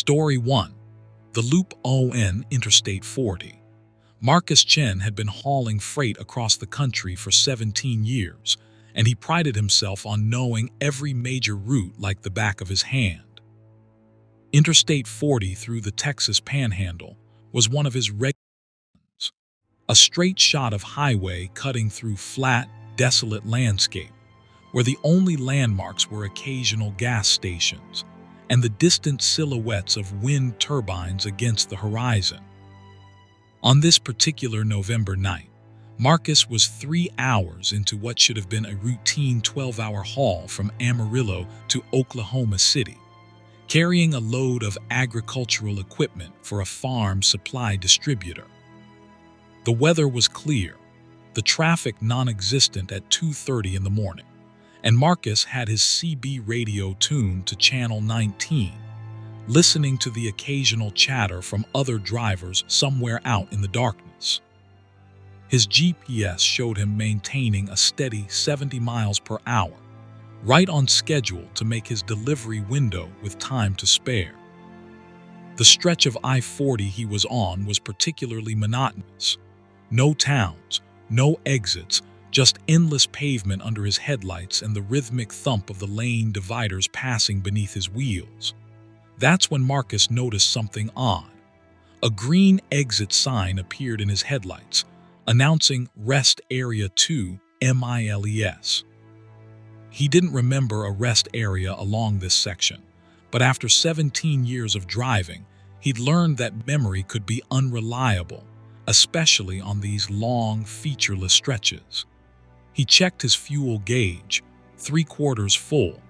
Story 1. The Loop on Interstate 40. Marcus Chen had been hauling freight across the country for 17 years, and he prided himself on knowing every major route like the back of his hand. Interstate 40 through the Texas Panhandle was one of his regular runs, a straight shot of highway cutting through flat, desolate landscape, where the only landmarks were occasional gas stations and the distant silhouettes of wind turbines against the horizon. On this particular November night, Marcus was 3 hours into what should have been a routine 12-hour haul from Amarillo to Oklahoma City, carrying a load of agricultural equipment for a farm supply distributor. The weather was clear, the traffic non-existent at 2:30 in the morning, and Marcus had his CB radio tuned to channel 19, listening to the occasional chatter from other drivers somewhere out in the darkness. His GPS showed him maintaining a steady 70 miles per hour, right on schedule to make his delivery window with time to spare. The stretch of I-40 he was on was particularly monotonous. No towns, no exits, just endless pavement under his headlights and the rhythmic thump of the lane dividers passing beneath his wheels. That's when Marcus noticed something odd. A green exit sign appeared in his headlights, announcing Rest Area 2 MILES. He didn't remember a rest area along this section, but after 17 years of driving, he'd learned that memory could be unreliable, especially on these long, featureless stretches. He checked his fuel gauge, 3/4 full,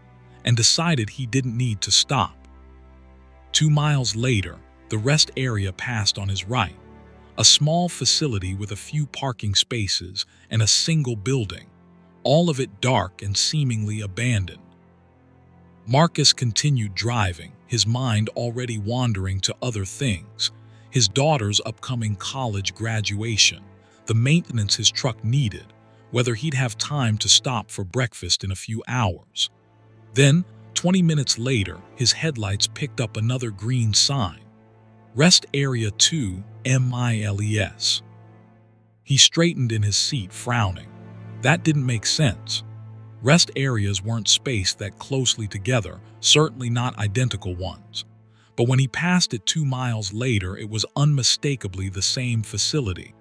and decided he didn't need to stop. 2 miles later, the rest area passed on his right, a small facility with a few parking spaces and a single building, all of it dark and seemingly abandoned. Marcus continued driving, his mind already wandering to other things: his daughter's upcoming college graduation, the maintenance his truck needed, whether he'd have time to stop for breakfast in a few hours. Then, 20 minutes later, his headlights picked up another green sign: Rest Area 2 MILES. He straightened in his seat, frowning. That didn't make sense. Rest areas weren't spaced that closely together, certainly not identical ones. But when he passed it 2 miles later, it was unmistakably the same facility.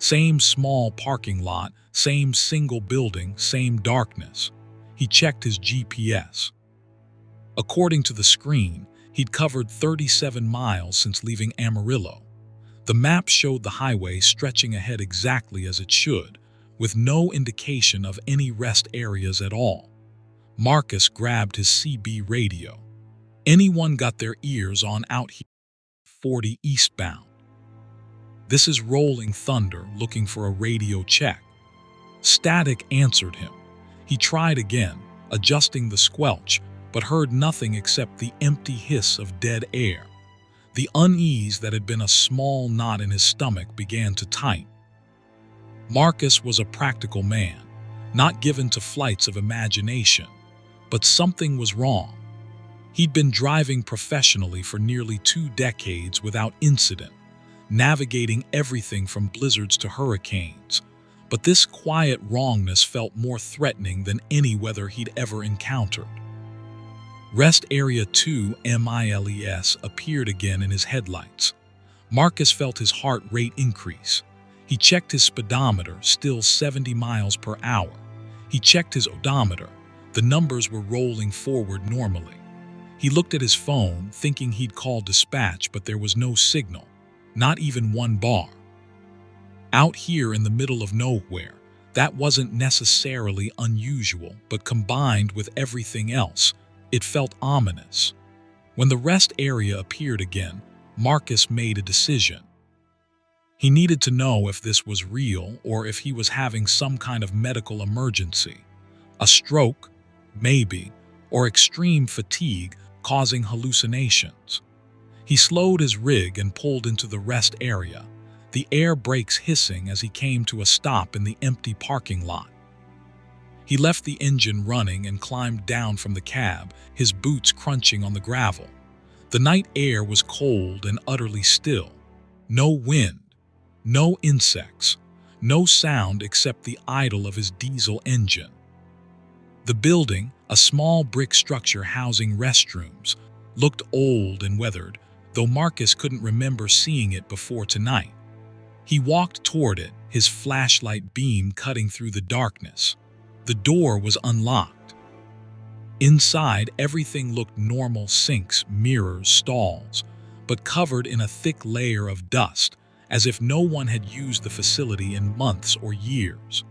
Same small parking lot, same single building, same darkness. He checked his GPS. According to the screen, he'd covered 37 miles since leaving Amarillo. The map showed the highway stretching ahead exactly as it should, with no indication of any rest areas at all. Marcus grabbed his CB radio. Anyone got their ears on out here? 40 eastbound. This is Rolling Thunder looking for a radio check. Static answered him. He tried again, adjusting the squelch, but heard nothing except the empty hiss of dead air. The unease that had been a small knot in his stomach began to tighten. Marcus was a practical man, not given to flights of imagination, but something was wrong. He'd been driving professionally for nearly 2 decades without incident, navigating everything from blizzards to hurricanes, but this quiet wrongness felt more threatening than any weather he'd ever encountered. Rest Area 2 MILES appeared again in his headlights. Marcus felt his heart rate increase. He checked his speedometer, still 70 miles per hour. He checked his odometer. The numbers were rolling forward normally. He looked at his phone, thinking he'd called dispatch, but there was no signal. Not even one bar. Out here in the middle of nowhere, that wasn't necessarily unusual, but combined with everything else, it felt ominous. When the rest area appeared again, Marcus made a decision. He needed to know if this was real or if he was having some kind of medical emergency. A stroke, maybe, or extreme fatigue causing hallucinations. He slowed his rig and pulled into the rest area, the air brakes hissing as he came to a stop in the empty parking lot. He left the engine running and climbed down from the cab, his boots crunching on the gravel. The night air was cold and utterly still. No wind, no insects, no sound except the idle of his diesel engine. The building, a small brick structure housing restrooms, looked old and weathered, though Marcus couldn't remember seeing it before tonight. He walked toward it, his flashlight beam cutting through the darkness. The door was unlocked. Inside, everything looked normal: sinks, mirrors, stalls, but covered in a thick layer of dust, as if no one had used the facility in months or years.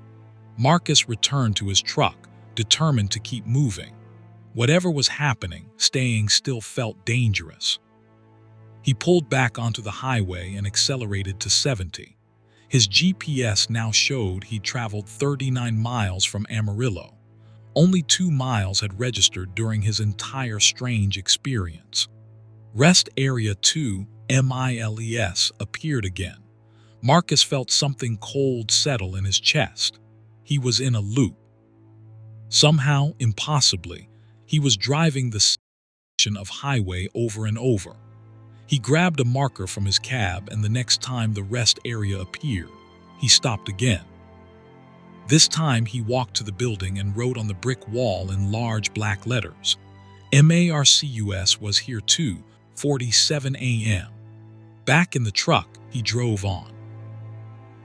Marcus returned to his truck, determined to keep moving. Whatever was happening, staying still felt dangerous. He pulled back onto the highway and accelerated to 70. His GPS now showed he'd traveled 39 miles from Amarillo. Only 2 miles had registered during his entire strange experience. Rest Area 2, MILES, appeared again. Marcus felt something cold settle in his chest. He was in a loop. Somehow, impossibly, he was driving the section of highway over and over. He grabbed a marker from his cab, and the next time the rest area appeared, he stopped again. This time he walked to the building and wrote on the brick wall in large black letters, "MARCUS was here too, 47 a.m. Back in the truck, he drove on.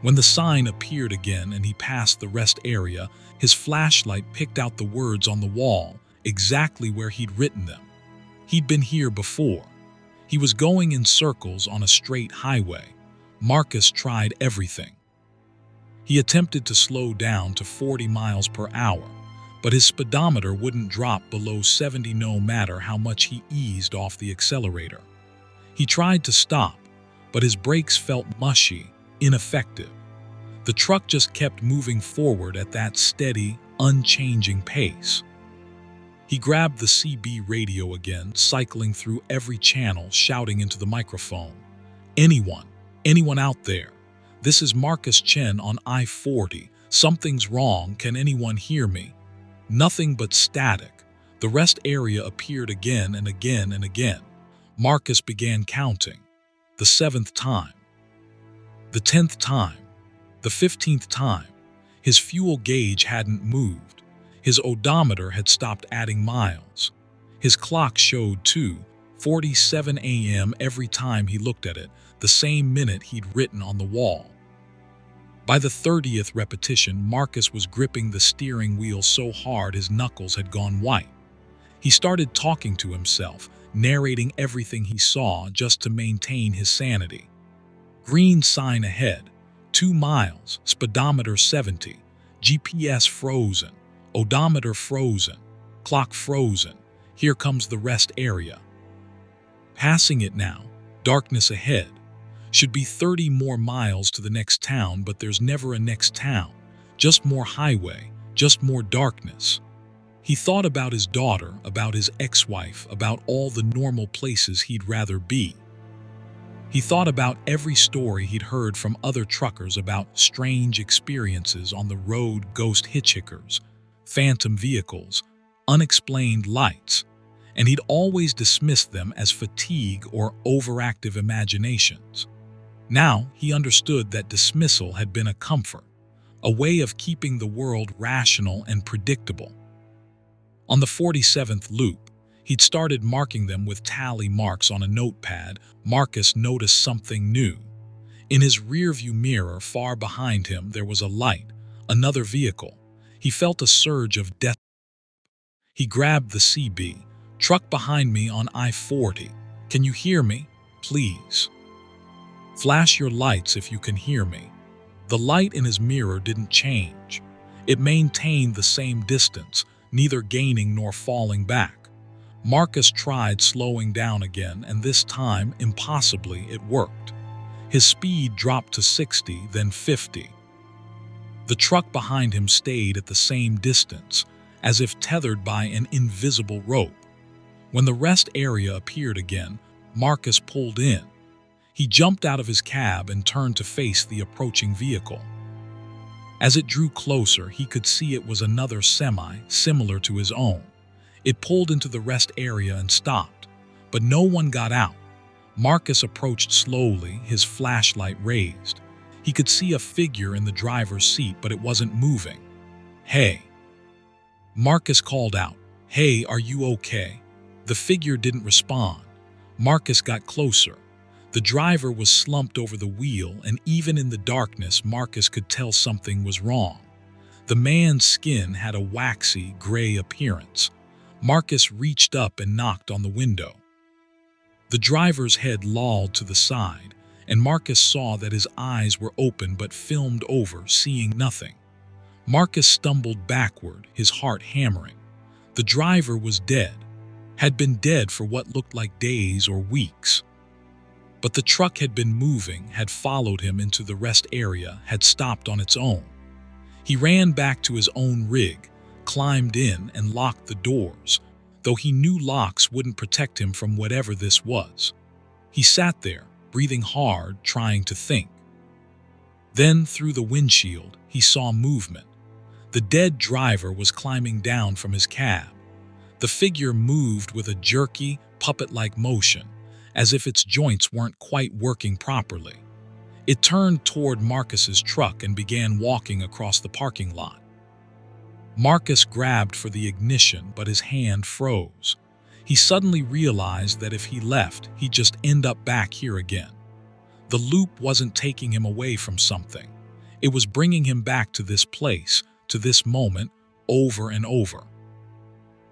When the sign appeared again and he passed the rest area, his flashlight picked out the words on the wall, exactly where he'd written them. He'd been here before. He was going in circles on a straight highway. Marcus tried everything. He attempted to slow down to 40 miles per hour, but his speedometer wouldn't drop below 70 no matter how much he eased off the accelerator. He tried to stop, but his brakes felt mushy, ineffective. The truck just kept moving forward at that steady, unchanging pace. He grabbed the CB radio again, cycling through every channel, shouting into the microphone, Anyone out there? This is Marcus Chen on I-40. Something's wrong. Can anyone hear me?" Nothing but static. The rest area appeared again and again and again. Marcus began counting. The 7th time. The 10th time. The 15th time. His fuel gauge hadn't moved. His odometer had stopped adding miles. His clock showed 2:47 a.m. every time he looked at it, the same minute he'd written on the wall. By the 30th repetition, Marcus was gripping the steering wheel so hard his knuckles had gone white. He started talking to himself, narrating everything he saw just to maintain his sanity. Green sign ahead, 2 miles, speedometer 70, GPS frozen, odometer frozen, clock frozen. Here comes the rest area. Passing it now, darkness ahead. Should be 30 more miles to the next town, but there's never a next town. Just more highway, just more darkness. He thought about his daughter, about his ex-wife, about all the normal places he'd rather be. He thought about every story he'd heard from other truckers about strange experiences on the road, ghost hitchhikers, phantom vehicles, unexplained lights, and he'd always dismissed them as fatigue or overactive imaginations. Now he understood that dismissal had been a comfort, a way of keeping the world rational and predictable. On the 47th loop, he'd started marking them with tally marks on a notepad. Marcus noticed something new. In his rearview mirror far behind him there was a light, another vehicle. He felt a surge of death. He grabbed the CB. "Truck behind me on I-40. Can you hear me? Please. Flash your lights if you can hear me." The light in his mirror didn't change. It maintained the same distance, neither gaining nor falling back. Marcus tried slowing down again, and this time, impossibly, it worked. His speed dropped to 60, then 50. The truck behind him stayed at the same distance, as if tethered by an invisible rope. When the rest area appeared again, Marcus pulled in. He jumped out of his cab and turned to face the approaching vehicle. As it drew closer, he could see it was another semi, similar to his own. It pulled into the rest area and stopped. but no one got out. Marcus approached slowly, his flashlight raised. He could see a figure in the driver's seat, but it wasn't moving. "Hey." Marcus called out. "Hey, are you okay?" The figure didn't respond. Marcus got closer. The driver was slumped over the wheel, and even in the darkness, Marcus could tell something was wrong. The man's skin had a waxy, gray appearance. Marcus reached up and knocked on the window. The driver's head lolled to the side, and Marcus saw that his eyes were open but filmed over, seeing nothing. Marcus stumbled backward, his heart hammering. The driver was dead, had been dead for what looked like days or weeks. But the truck had been moving, had followed him into the rest area, had stopped on its own. He ran back to his own rig, climbed in and locked the doors, though he knew locks wouldn't protect him from whatever this was. He sat there, breathing hard, trying to think. Then, through the windshield, he saw movement. The dead driver was climbing down from his cab. The figure moved with a jerky, puppet-like motion, as if its joints weren't quite working properly. It turned toward Marcus's truck and began walking across the parking lot. Marcus grabbed for the ignition, but his hand froze. He suddenly realized that if he left, he'd just end up back here again. The loop wasn't taking him away from something. It was bringing him back to this place, to this moment, over and over.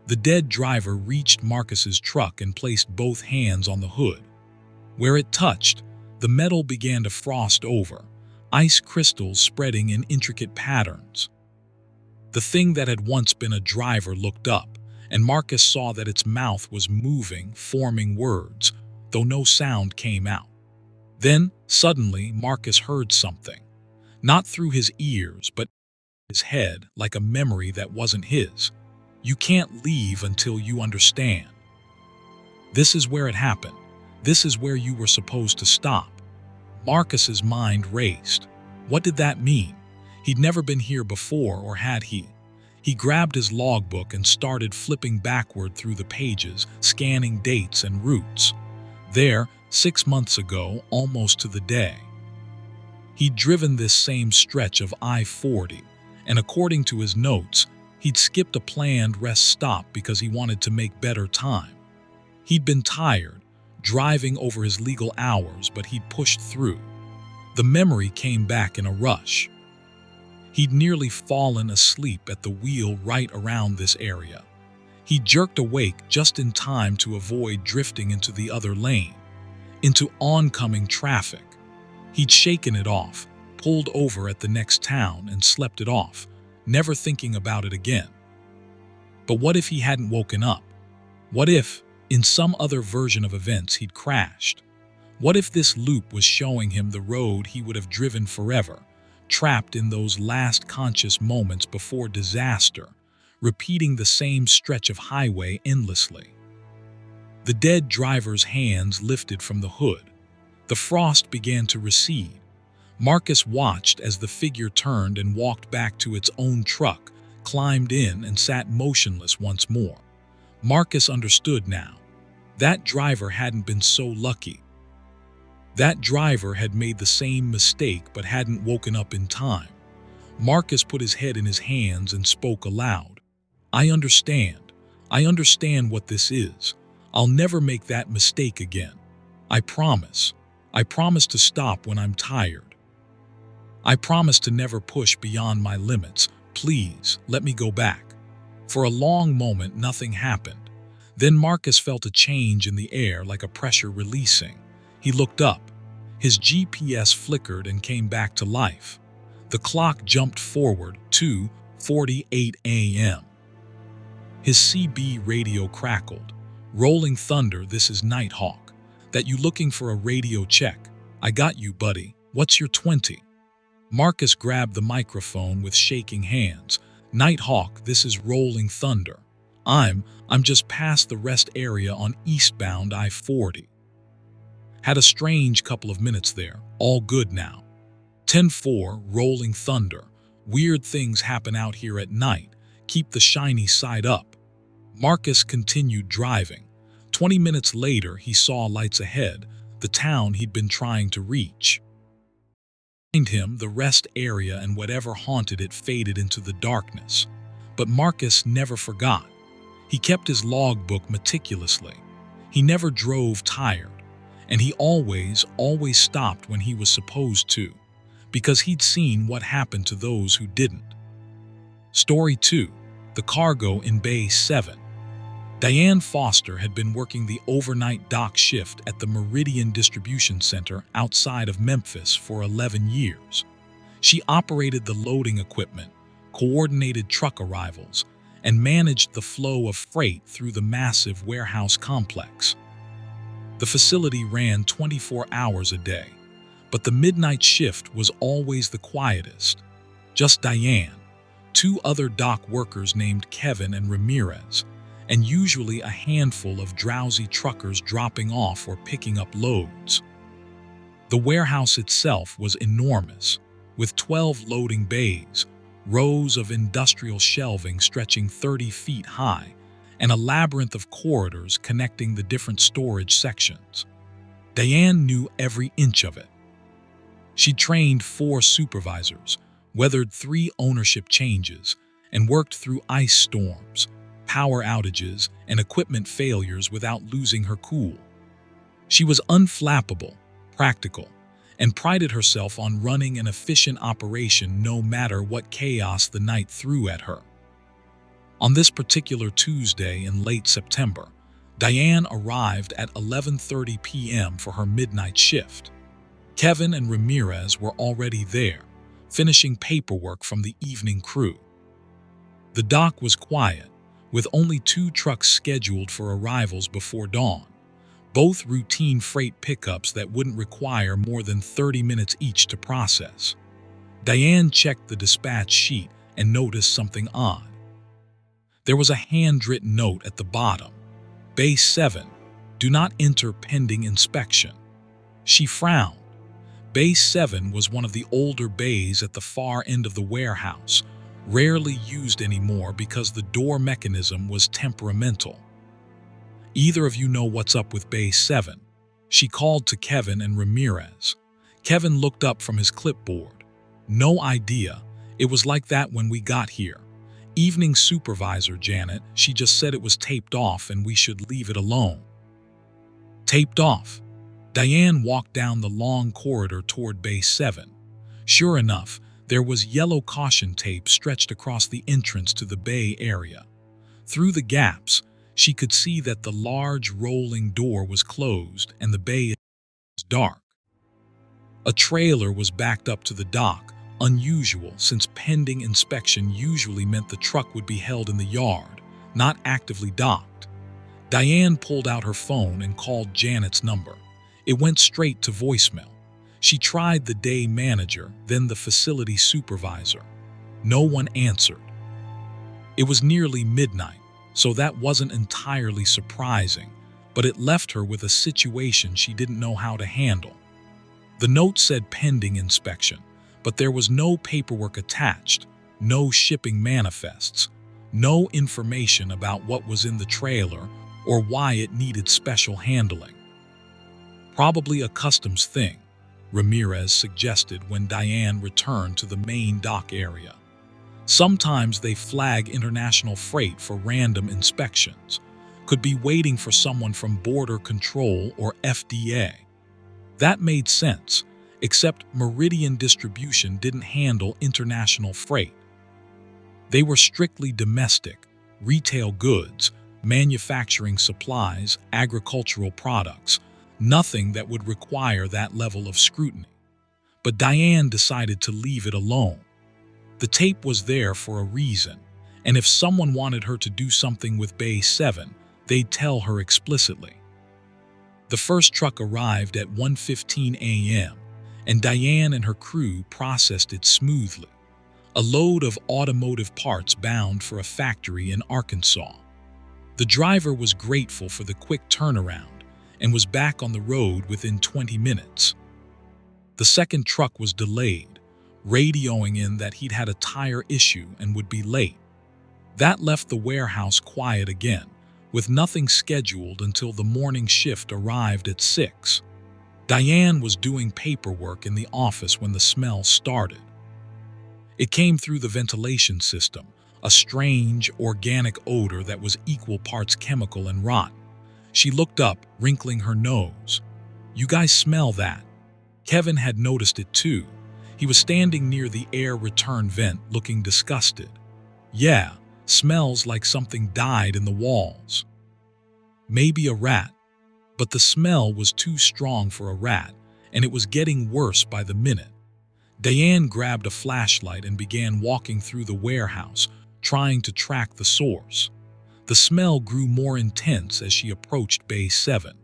The dead driver reached Marcus's truck and placed both hands on the hood. Where it touched, the metal began to frost over, ice crystals spreading in intricate patterns. The thing that had once been a driver looked up, and Marcus saw that its mouth was moving, forming words, though no sound came out. Then, suddenly, Marcus heard something. Not through his ears, but his head, like a memory that wasn't his. "You can't leave until you understand. This is where it happened. This is where you were supposed to stop." Marcus's mind raced. What did that mean? He'd never been here before, or had he? He grabbed his logbook and started flipping backward through the pages, scanning dates and routes. There, 6 months ago, almost to the day, he'd driven this same stretch of I-40, and according to his notes, he'd skipped a planned rest stop because he wanted to make better time. He'd been tired, driving over his legal hours, but he'd pushed through. The memory came back in a rush. He'd nearly fallen asleep at the wheel right around this area. He jerked awake just in time to avoid drifting into the other lane, into oncoming traffic. He'd shaken it off, pulled over at the next town and slept it off, never thinking about it again. But what if he hadn't woken up? What if, in some other version of events, he'd crashed? What if this loop was showing him the road he would have driven forever, trapped in those last conscious moments before disaster, repeating the same stretch of highway endlessly? The dead driver's hands lifted from the hood. The frost began to recede. Marcus watched as the figure turned and walked back to its own truck, climbed in and sat motionless once more. Marcus understood now. That driver hadn't been so lucky. That driver had made the same mistake but hadn't woken up in time. Marcus put his head in his hands and spoke aloud. "I understand. I understand what this is. I'll never make that mistake again. I promise. I promise to stop when I'm tired. I promise to never push beyond my limits. Please, let me go back." For a long moment, nothing happened. Then Marcus felt a change in the air, like a pressure releasing. He looked up. His GPS flickered and came back to life. The clock jumped forward to 4:48 a.m. His CB radio crackled. "Rolling Thunder, this is Nighthawk. That you looking for a radio check? I got you, buddy. What's your 20? Marcus grabbed the microphone with shaking hands. "Nighthawk, this is Rolling Thunder. I'm just past the rest area on eastbound I-40. Had a strange couple of minutes there. All good now. 10-4, Rolling Thunder. Weird things happen out here at night. Keep the shiny side up." Marcus continued driving. 20 minutes later, he saw lights ahead, the town he'd been trying to reach. Behind him, the rest area and whatever haunted it faded into the darkness. But Marcus never forgot. He kept his logbook meticulously. He never drove tired, and he always stopped when he was supposed to, because he'd seen what happened to those who didn't. Story 2. The Cargo in Bay 7. Diane Foster had been working the overnight dock shift at the Meridian Distribution Center outside of Memphis for 11 years. She operated the loading equipment, coordinated truck arrivals, and managed the flow of freight through the massive warehouse complex. The facility ran 24 hours a day, but the midnight shift was always the quietest. Just Diane, 2 other dock workers named Kevin and Ramirez, and usually a handful of drowsy truckers dropping off or picking up loads. The warehouse itself was enormous, with 12 loading bays, rows of industrial shelving stretching 30 feet high, and a labyrinth of corridors connecting the different storage sections. Diane knew every inch of it. She trained 4 supervisors, weathered 3 ownership changes, and worked through ice storms, power outages, and equipment failures without losing her cool. She was unflappable, practical, and prided herself on running an efficient operation no matter what chaos the night threw at her. On this particular Tuesday in late September, Diane arrived at 11:30 p.m. for her midnight shift. Kevin and Ramirez were already there, finishing paperwork from the evening crew. The dock was quiet, with only 2 trucks scheduled for arrivals before dawn, both routine freight pickups that wouldn't require more than 30 minutes each to process. Diane checked the dispatch sheet and noticed something odd. There was a handwritten note at the bottom. Bay 7, do not enter pending inspection. She frowned. Bay 7 was one of the older bays at the far end of the warehouse, rarely used anymore because the door mechanism was temperamental. Either of you know what's up with Bay 7? She called to Kevin and Ramirez. Kevin looked up from his clipboard. No idea. It was like that when we got here. Evening supervisor Janet, she just said it was taped off and we should leave it alone. Taped off. Diane walked down the long corridor toward Bay 7. Sure enough, there was yellow caution tape stretched across the entrance to the bay area. Through the gaps, she could see that the large rolling door was closed and the bay was dark. A trailer was backed up to the dock, unusual since pending inspection usually meant the truck would be held in the yard, not actively docked. Diane pulled out her phone and called Janet's number. It went straight to voicemail. She tried the day manager, then the facility supervisor. No one answered. It was nearly midnight, so that wasn't entirely surprising, but it left her with a situation she didn't know how to handle. The note said pending inspection, but there was no paperwork attached, no shipping manifests, no information about what was in the trailer or why it needed special handling. Probably a customs thing, Ramirez suggested when Diane returned to the main dock area. Sometimes they flag international freight for random inspections. Could be waiting for someone from Border Control or FDA. That made sense, except Meridian Distribution didn't handle international freight. They were strictly domestic, retail goods, manufacturing supplies, agricultural products, nothing that would require that level of scrutiny. But Diane decided to leave it alone. The tape was there for a reason, and if someone wanted her to do something with Bay 7, they'd tell her explicitly. The first truck arrived at 1:15 a.m., and Diane and her crew processed it smoothly. A load of automotive parts bound for a factory in Arkansas. The driver was grateful for the quick turnaround and was back on the road within 20 minutes. The second truck was delayed, radioing in that he'd had a tire issue and would be late. That left the warehouse quiet again, with nothing scheduled until the morning shift arrived at 6. Diane was doing paperwork in the office when the smell started. It came through the ventilation system, a strange, organic odor that was equal parts chemical and rotten. She looked up, wrinkling her nose. "You guys smell that?" Kevin had noticed it too. He was standing near the air return vent, looking disgusted. "Yeah, smells like something died in the walls." Maybe a rat, but the smell was too strong for a rat, and it was getting worse by the minute. Diane grabbed a flashlight and began walking through the warehouse, trying to track the source. The smell grew more intense as she approached Bay 7.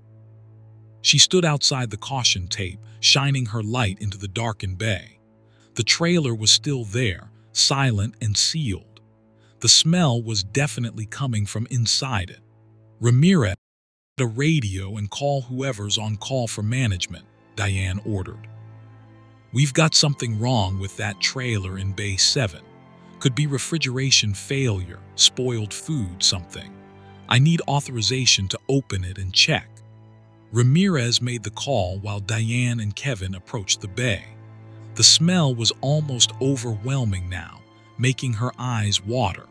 She stood outside the caution tape, shining her light into the darkened bay. The trailer was still there, silent and sealed. The smell was definitely coming from inside it. "Ramirez, get a radio and call whoever's on call for management," Diane ordered. "We've got something wrong with that trailer in Bay 7. Could be refrigeration failure, spoiled food, something. I need authorization to open it and check." Ramirez made the call while Diane and Kevin approached the bay. The smell was almost overwhelming now, making her eyes water.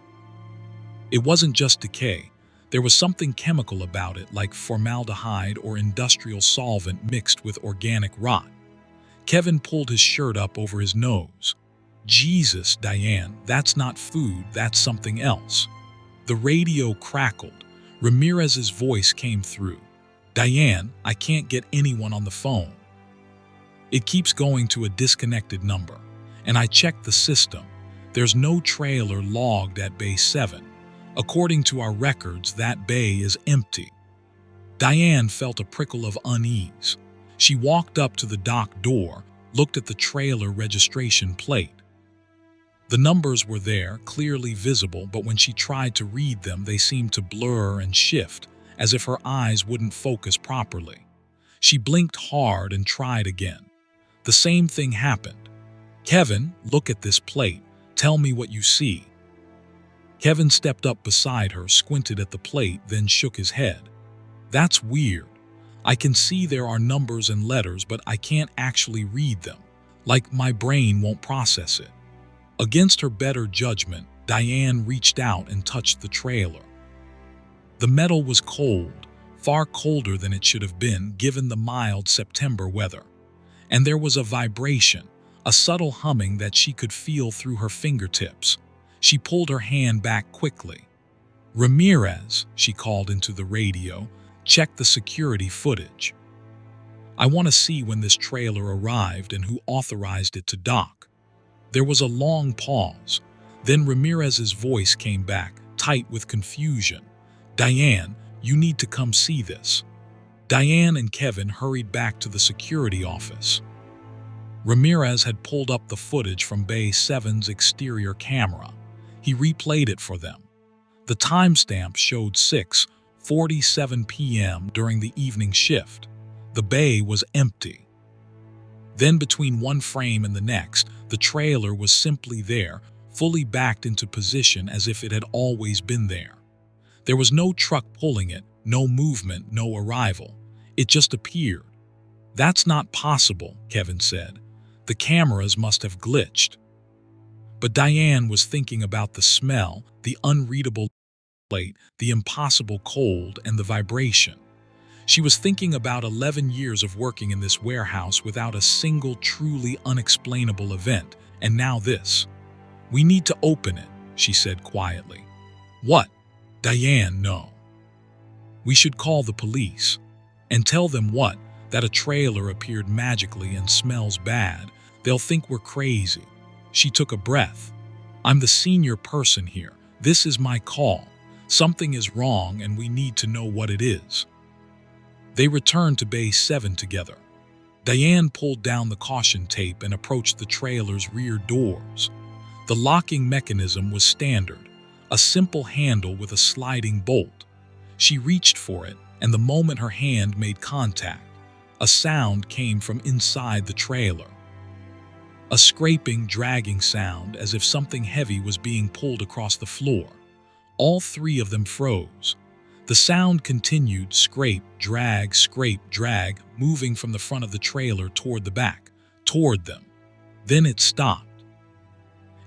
It wasn't just decay. There was something chemical about it, like formaldehyde or industrial solvent mixed with organic rot. Kevin pulled his shirt up over his nose. "Jesus, Diane, that's not food, that's something else." The radio crackled. Ramirez's voice came through. "Diane, I can't get anyone on the phone. It keeps going to a disconnected number, and I checked the system. There's no trailer logged at Bay 7. According to our records, that bay is empty." Diane felt a prickle of unease. She walked up to the dock door, looked at the trailer registration plate. The numbers were there, clearly visible, but when she tried to read them, they seemed to blur and shift, as if her eyes wouldn't focus properly. She blinked hard and tried again. The same thing happened. "Kevin, look at this plate. Tell me what you see." Kevin stepped up beside her, squinted at the plate, then shook his head. "That's weird. I can see there are numbers and letters, but I can't actually read them. Like my brain won't process it." Against her better judgment, Diane reached out and touched the trailer. The metal was cold, far colder than it should have been given the mild September weather. And there was a vibration, a subtle humming that she could feel through her fingertips. She pulled her hand back quickly. "Ramirez," she called into the radio, "check the security footage. I want to see when this trailer arrived and who authorized it to dock." There was a long pause. Then Ramirez's voice came back, tight with confusion. "Diane, you need to come see this." Diane and Kevin hurried back to the security office. Ramirez had pulled up the footage from Bay 7's exterior camera. He replayed it for them. The timestamp showed 6:47 p.m. during the evening shift. The bay was empty. Then between one frame and the next, the trailer was simply there, fully backed into position as if it had always been there. There was no truck pulling it, no movement, no arrival. It just appeared. "That's not possible," Kevin said. "The cameras must have glitched." But Diane was thinking about the smell, the unreadable plate, the impossible cold, and the vibration. She was thinking about 11 years of working in this warehouse without a single truly unexplainable event, and now this. "We need to open it," she said quietly. "What?" "Diane, no. We should call the police. And tell them what? That a trailer appeared magically and smells bad. They'll think we're crazy." She took a breath. "I'm the senior person here. This is my call. Something is wrong and we need to know what it is." They returned to Bay 7 together. Diane pulled down the caution tape and approached the trailer's rear doors. The locking mechanism was standard, a simple handle with a sliding bolt. She reached for it, and the moment her hand made contact, a sound came from inside the trailer. A scraping, dragging sound, as if something heavy was being pulled across the floor. All three of them froze. The sound continued, scrape, drag, moving from the front of the trailer toward the back, toward them. Then it stopped.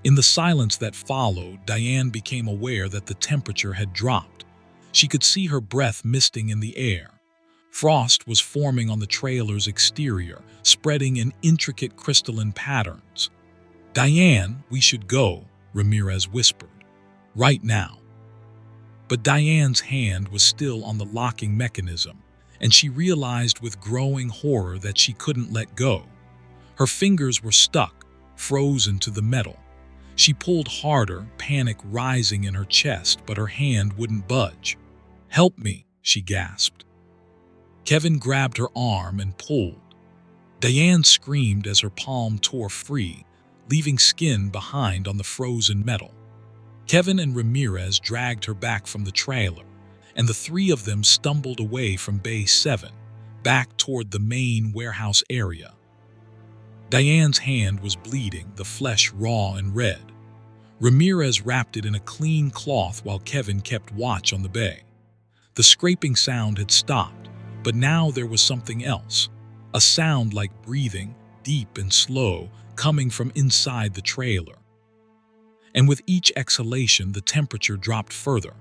In the silence that followed, Diane became aware that the temperature had dropped. She could see her breath misting in the air. Frost was forming on the trailer's exterior, spreading in intricate crystalline patterns. "Diane, we should go," Ramirez whispered. "Right now." But Diane's hand was still on the locking mechanism, and she realized with growing horror that she couldn't let go. Her fingers were stuck, frozen to the metal. She pulled harder, panic rising in her chest, but her hand wouldn't budge. "Help me," she gasped. Kevin grabbed her arm and pulled. Diane screamed as her palm tore free, leaving skin behind on the frozen metal. Kevin and Ramirez dragged her back from the trailer, and the three of them stumbled away from Bay 7, back toward the main warehouse area. Diane's hand was bleeding, the flesh raw and red. Ramirez wrapped it in a clean cloth while Kevin kept watch on the bay. The scraping sound had stopped, but now there was something else. A sound like breathing, deep and slow, coming from inside the trailer. And with each exhalation, the temperature dropped further.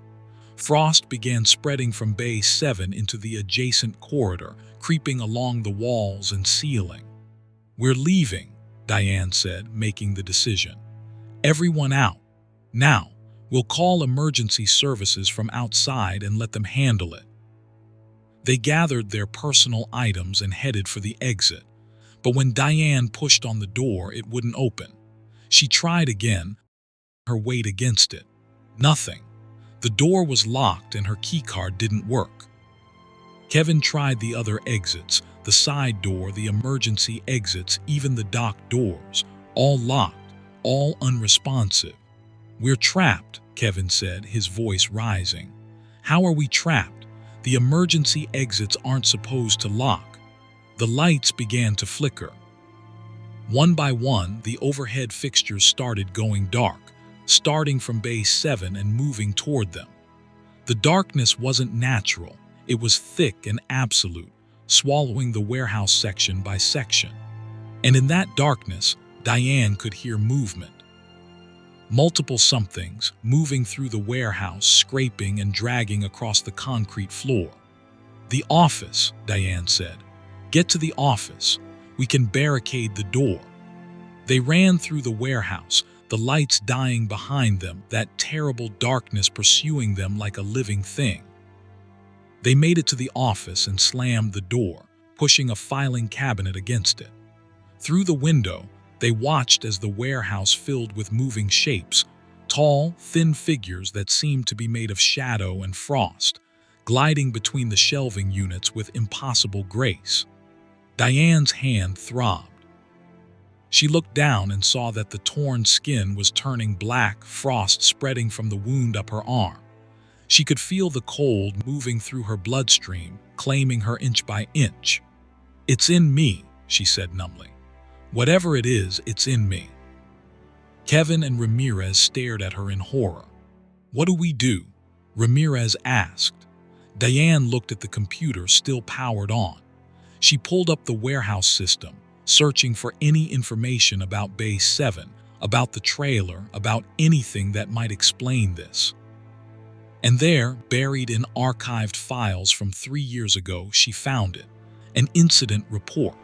Frost began spreading from Bay 7 into the adjacent corridor, creeping along the walls and ceiling. "We're leaving," Diane said, making the decision. "Everyone out. Now, we'll call emergency services from outside and let them handle it." They gathered their personal items and headed for the exit. But when Diane pushed on the door, it wouldn't open. She tried again, her weight against it. Nothing. The door was locked and her keycard didn't work. Kevin tried the other exits, the side door, the emergency exits, even the dock doors, all locked, all unresponsive. "We're trapped," Kevin said, his voice rising. "How are we trapped? The emergency exits aren't supposed to lock." The lights began to flicker. One by one, the overhead fixtures started going dark, starting from Bay 7 and moving toward them. The darkness wasn't natural, it was thick and absolute, swallowing the warehouse section by section. And in that darkness, Diane could hear movement. Multiple somethings moving through the warehouse, scraping and dragging across the concrete floor. "The office," Diane said. "Get to the office. We can barricade the door." They ran through the warehouse, the lights dying behind them, that terrible darkness pursuing them like a living thing. They made it to the office and slammed the door, pushing a filing cabinet against it. Through the window, they watched as the warehouse filled with moving shapes, tall, thin figures that seemed to be made of shadow and frost, gliding between the shelving units with impossible grace. Diane's hand throbbed. She looked down and saw that the torn skin was turning black, frost spreading from the wound up her arm. She could feel the cold moving through her bloodstream, claiming her inch by inch. "It's in me," she said numbly. "Whatever it is, it's in me." Kevin and Ramirez stared at her in horror. "What do we do?" Ramirez asked. Diane looked at the computer still powered on. She pulled up the warehouse system, searching for any information about Bay 7, about the trailer, about anything that might explain this. And there, buried in archived files from 3 years ago, she found it. An incident report.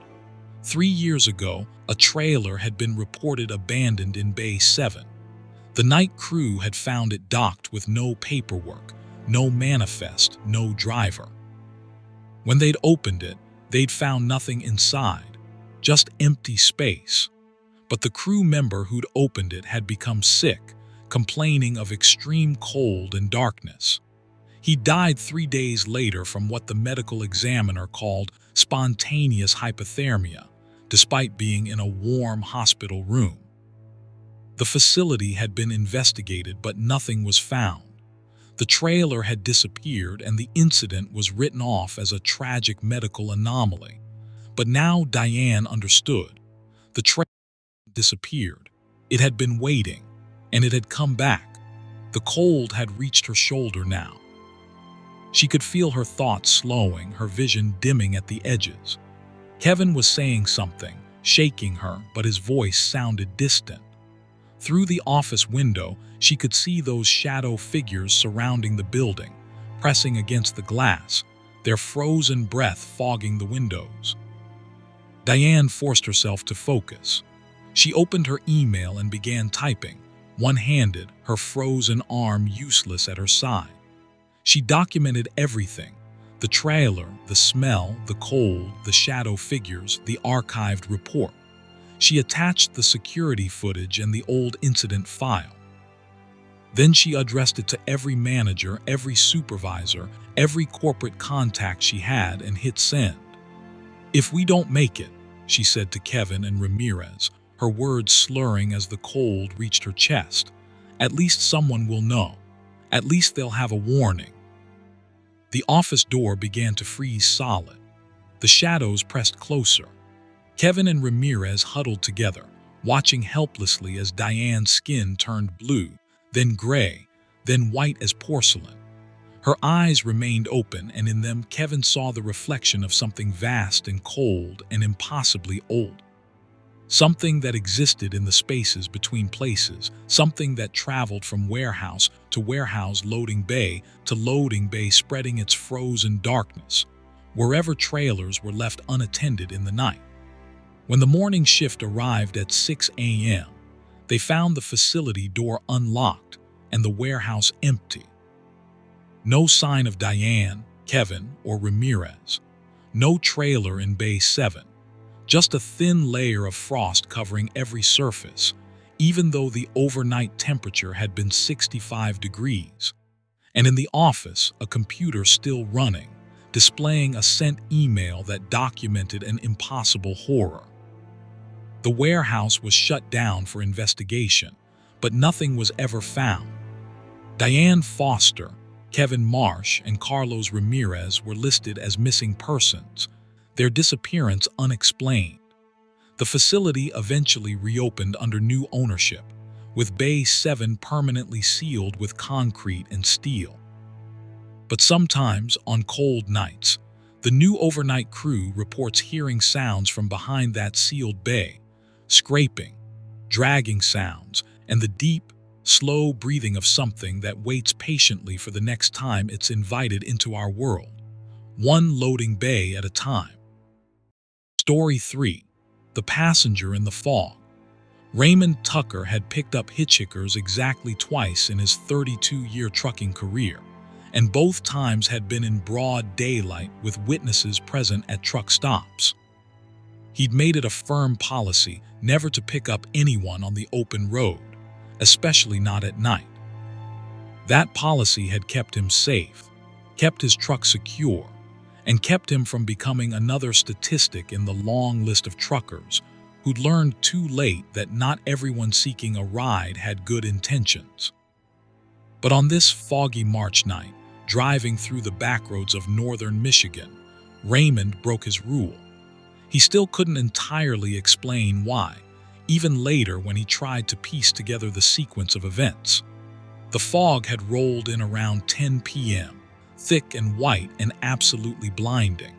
3 years ago, a trailer had been reported abandoned in Bay 7. The night crew had found it docked with no paperwork, no manifest, no driver. When they'd opened it, they'd found nothing inside, just empty space. But the crew member who'd opened it had become sick, complaining of extreme cold and darkness. He died 3 days later from what the medical examiner called spontaneous hypothermia, despite being in a warm hospital room. The facility had been investigated, but nothing was found. The trailer had disappeared and the incident was written off as a tragic medical anomaly. But now Diane understood. The trailer had disappeared. It had been waiting, and it had come back. The cold had reached her shoulder now. She could feel her thoughts slowing, her vision dimming at the edges. Kevin was saying something, shaking her, but his voice sounded distant. Through the office window, she could see those shadow figures surrounding the building, pressing against the glass, their frozen breath fogging the windows. Diane forced herself to focus. She opened her email and began typing, one-handed, her frozen arm useless at her side. She documented everything: the trailer, the smell, the cold, the shadow figures, the archived report. She attached the security footage and the old incident file. Then she addressed it to every manager, every supervisor, every corporate contact she had, and hit send. "If we don't make it," she said to Kevin and Ramirez, her words slurring as the cold reached her chest, "at least someone will know. At least they'll have a warning." The office door began to freeze solid. The shadows pressed closer. Kevin and Ramirez huddled together, watching helplessly as Diane's skin turned blue, then gray, then white as porcelain. Her eyes remained open, and in them Kevin saw the reflection of something vast and cold and impossibly old. Something that existed in the spaces between places, something that traveled from warehouse to warehouse, loading bay to loading bay, spreading its frozen darkness, wherever trailers were left unattended in the night. When the morning shift arrived at 6 a.m., they found the facility door unlocked and the warehouse empty. No sign of Diane, Kevin, or Ramirez. No trailer in Bay 7. Just a thin layer of frost covering every surface, even though the overnight temperature had been 65 degrees. And in the office, a computer still running, displaying a sent email that documented an impossible horror. The warehouse was shut down for investigation, but nothing was ever found. Diane Foster, Kevin Marsh, and Carlos Ramirez were listed as missing persons, their disappearance unexplained. The facility eventually reopened under new ownership, with Bay 7 permanently sealed with concrete and steel. But sometimes, on cold nights, the new overnight crew reports hearing sounds from behind that sealed bay, scraping, dragging sounds, and the deep, slow breathing of something that waits patiently for the next time it's invited into our world, one loading bay at a time. Story 3. The Passenger in the Fog. Raymond Tucker had picked up hitchhikers exactly twice in his 32-year trucking career, and both times had been in broad daylight with witnesses present at truck stops. He'd made it a firm policy never to pick up anyone on the open road, especially not at night. That policy had kept him safe, kept his truck secure, and kept him from becoming another statistic in the long list of truckers who'd learned too late that not everyone seeking a ride had good intentions. But on this foggy March night, driving through the backroads of northern Michigan, Raymond broke his rule. He still couldn't entirely explain why, even later when he tried to piece together the sequence of events. The fog had rolled in around 10 p.m., thick and white and absolutely blinding.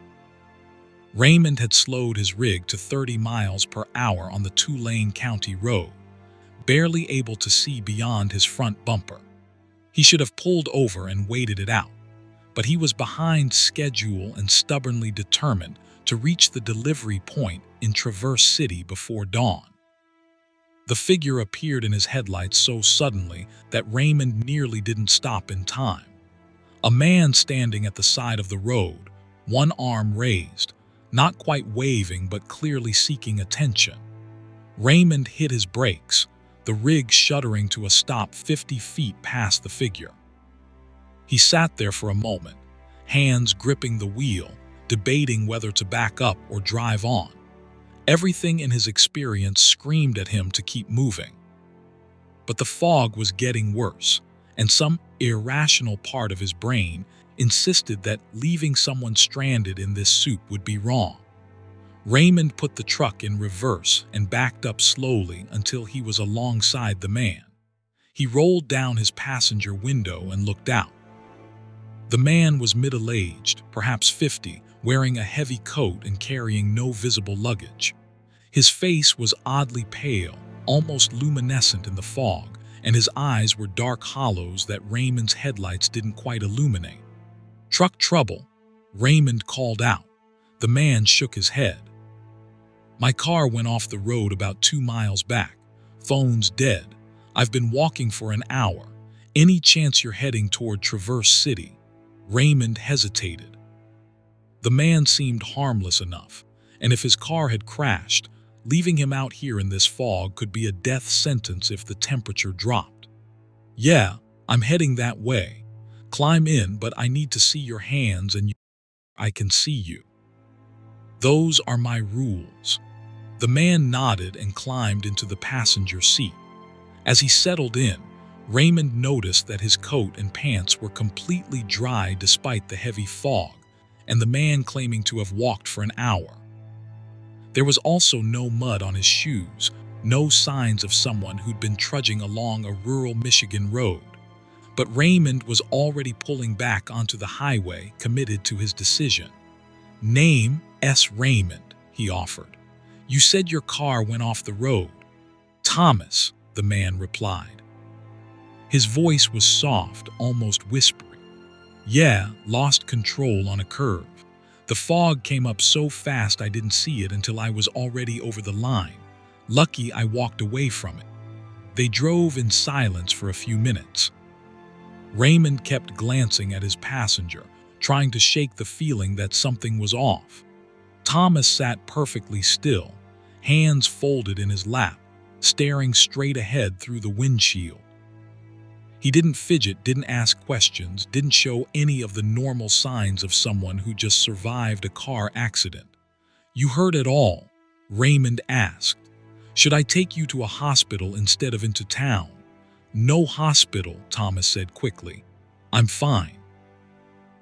Raymond had slowed his rig to 30 miles per hour on the Tulane County road, barely able to see beyond his front bumper. He should have pulled over and waited it out, but he was behind schedule and stubbornly determined to reach the delivery point in Traverse City before dawn. The figure appeared in his headlights so suddenly that Raymond nearly didn't stop in time. A man standing at the side of the road, one arm raised, not quite waving but clearly seeking attention. Raymond hit his brakes, the rig shuddering to a stop 50 feet past the figure. He sat there for a moment, hands gripping the wheel, debating whether to back up or drive on. Everything in his experience screamed at him to keep moving. But the fog was getting worse, and some irrational part of his brain insisted that leaving someone stranded in this soup would be wrong. Raymond put the truck in reverse and backed up slowly until he was alongside the man. He rolled down his passenger window and looked out. The man was middle-aged, perhaps 50, wearing a heavy coat and carrying no visible luggage. His face was oddly pale, almost luminescent in the fog, and his eyes were dark hollows that Raymond's headlights didn't quite illuminate. "Truck trouble," Raymond called out. The man shook his head. "My car went off the road about 2 miles back. Phone's dead. I've been walking for an hour. Any chance you're heading toward Traverse City?" Raymond hesitated. The man seemed harmless enough, and if his car had crashed, leaving him out here in this fog could be a death sentence if the temperature dropped. "Yeah, I'm heading that way. Climb in, but I need to see your hands and I can see you." "Those are my rules." The man nodded and climbed into the passenger seat. As he settled in, Raymond noticed that his coat and pants were completely dry despite the heavy fog, and the man claiming to have walked for an hour. There was also no mud on his shoes, no signs of someone who'd been trudging along a rural Michigan road. But Raymond was already pulling back onto the highway, committed to his decision. "Name S. Raymond," he offered. "You said your car went off the road." "Thomas," the man replied. His voice was soft, almost whispery. "Yeah, lost control on a curve. The fog came up so fast I didn't see it until I was already over the line. Lucky I walked away from it." They drove in silence for a few minutes. Raymond kept glancing at his passenger, trying to shake the feeling that something was off. Thomas sat perfectly still, hands folded in his lap, staring straight ahead through the windshield. He didn't fidget, didn't ask questions, didn't show any of the normal signs of someone who just survived a car accident. "You heard it all?" Raymond asked. "Should I take you to a hospital instead of into town?" "No hospital," Thomas said quickly. "I'm fine.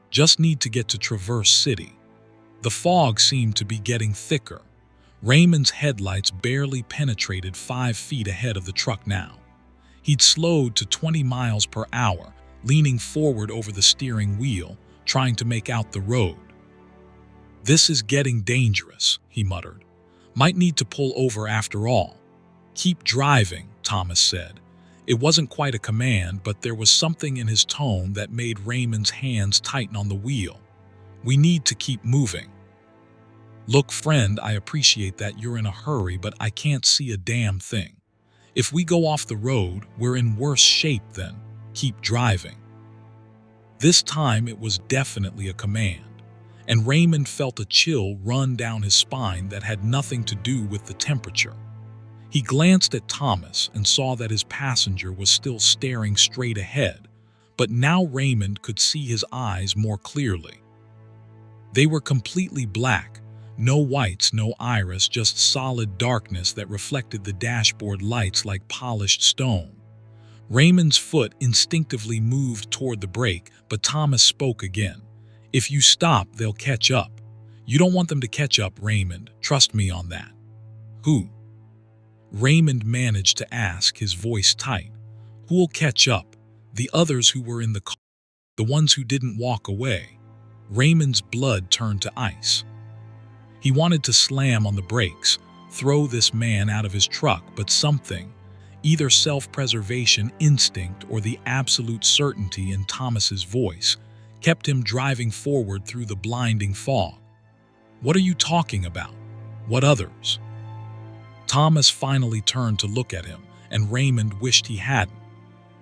Just need to get to Traverse City." The fog seemed to be getting thicker. Raymond's headlights barely penetrated 5 feet ahead of the truck now. He'd slowed to 20 miles per hour, leaning forward over the steering wheel, trying to make out the road. "This is getting dangerous," he muttered. "Might need to pull over after all." "Keep driving," Thomas said. It wasn't quite a command, but there was something in his tone that made Raymond's hands tighten on the wheel. "We need to keep moving." "Look, friend, I appreciate that you're in a hurry, but I can't see a damn thing. If we go off the road, we're in worse shape then. Keep driving." This time it was definitely a command, and Raymond felt a chill run down his spine that had nothing to do with the temperature. He glanced at Thomas and saw that his passenger was still staring straight ahead, but now Raymond could see his eyes more clearly. They were completely black, no whites, no iris, just solid darkness that reflected the dashboard lights like polished stone. Raymond's foot instinctively moved toward the brake, but Thomas spoke again. "If you stop, they'll catch up. You don't want them to catch up, Raymond. Trust me on that." "Who?" Raymond managed to ask, his voice tight. "Who'll catch up? The others who were in the car, the ones who didn't walk away." Raymond's blood turned to ice. He wanted to slam on the brakes, throw this man out of his truck, but something, either self-preservation instinct or the absolute certainty in Thomas's voice, kept him driving forward through the blinding fog. "What are you talking about? What others?" Thomas finally turned to look at him, and Raymond wished he hadn't.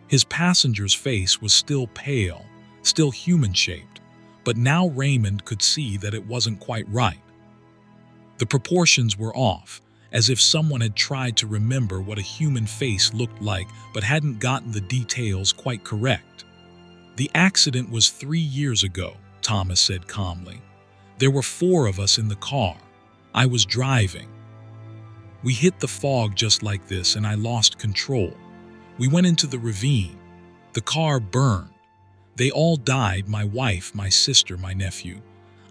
His passenger's face was still pale, still human-shaped, but now Raymond could see that it wasn't quite right. The proportions were off, as if someone had tried to remember what a human face looked like but hadn't gotten the details quite correct. "The accident was 3 years ago," Thomas said calmly. "There were 4 of us in the car. I was driving. We hit the fog just like this and I lost control. We went into the ravine. The car burned. They all died, my wife, my sister, my nephew.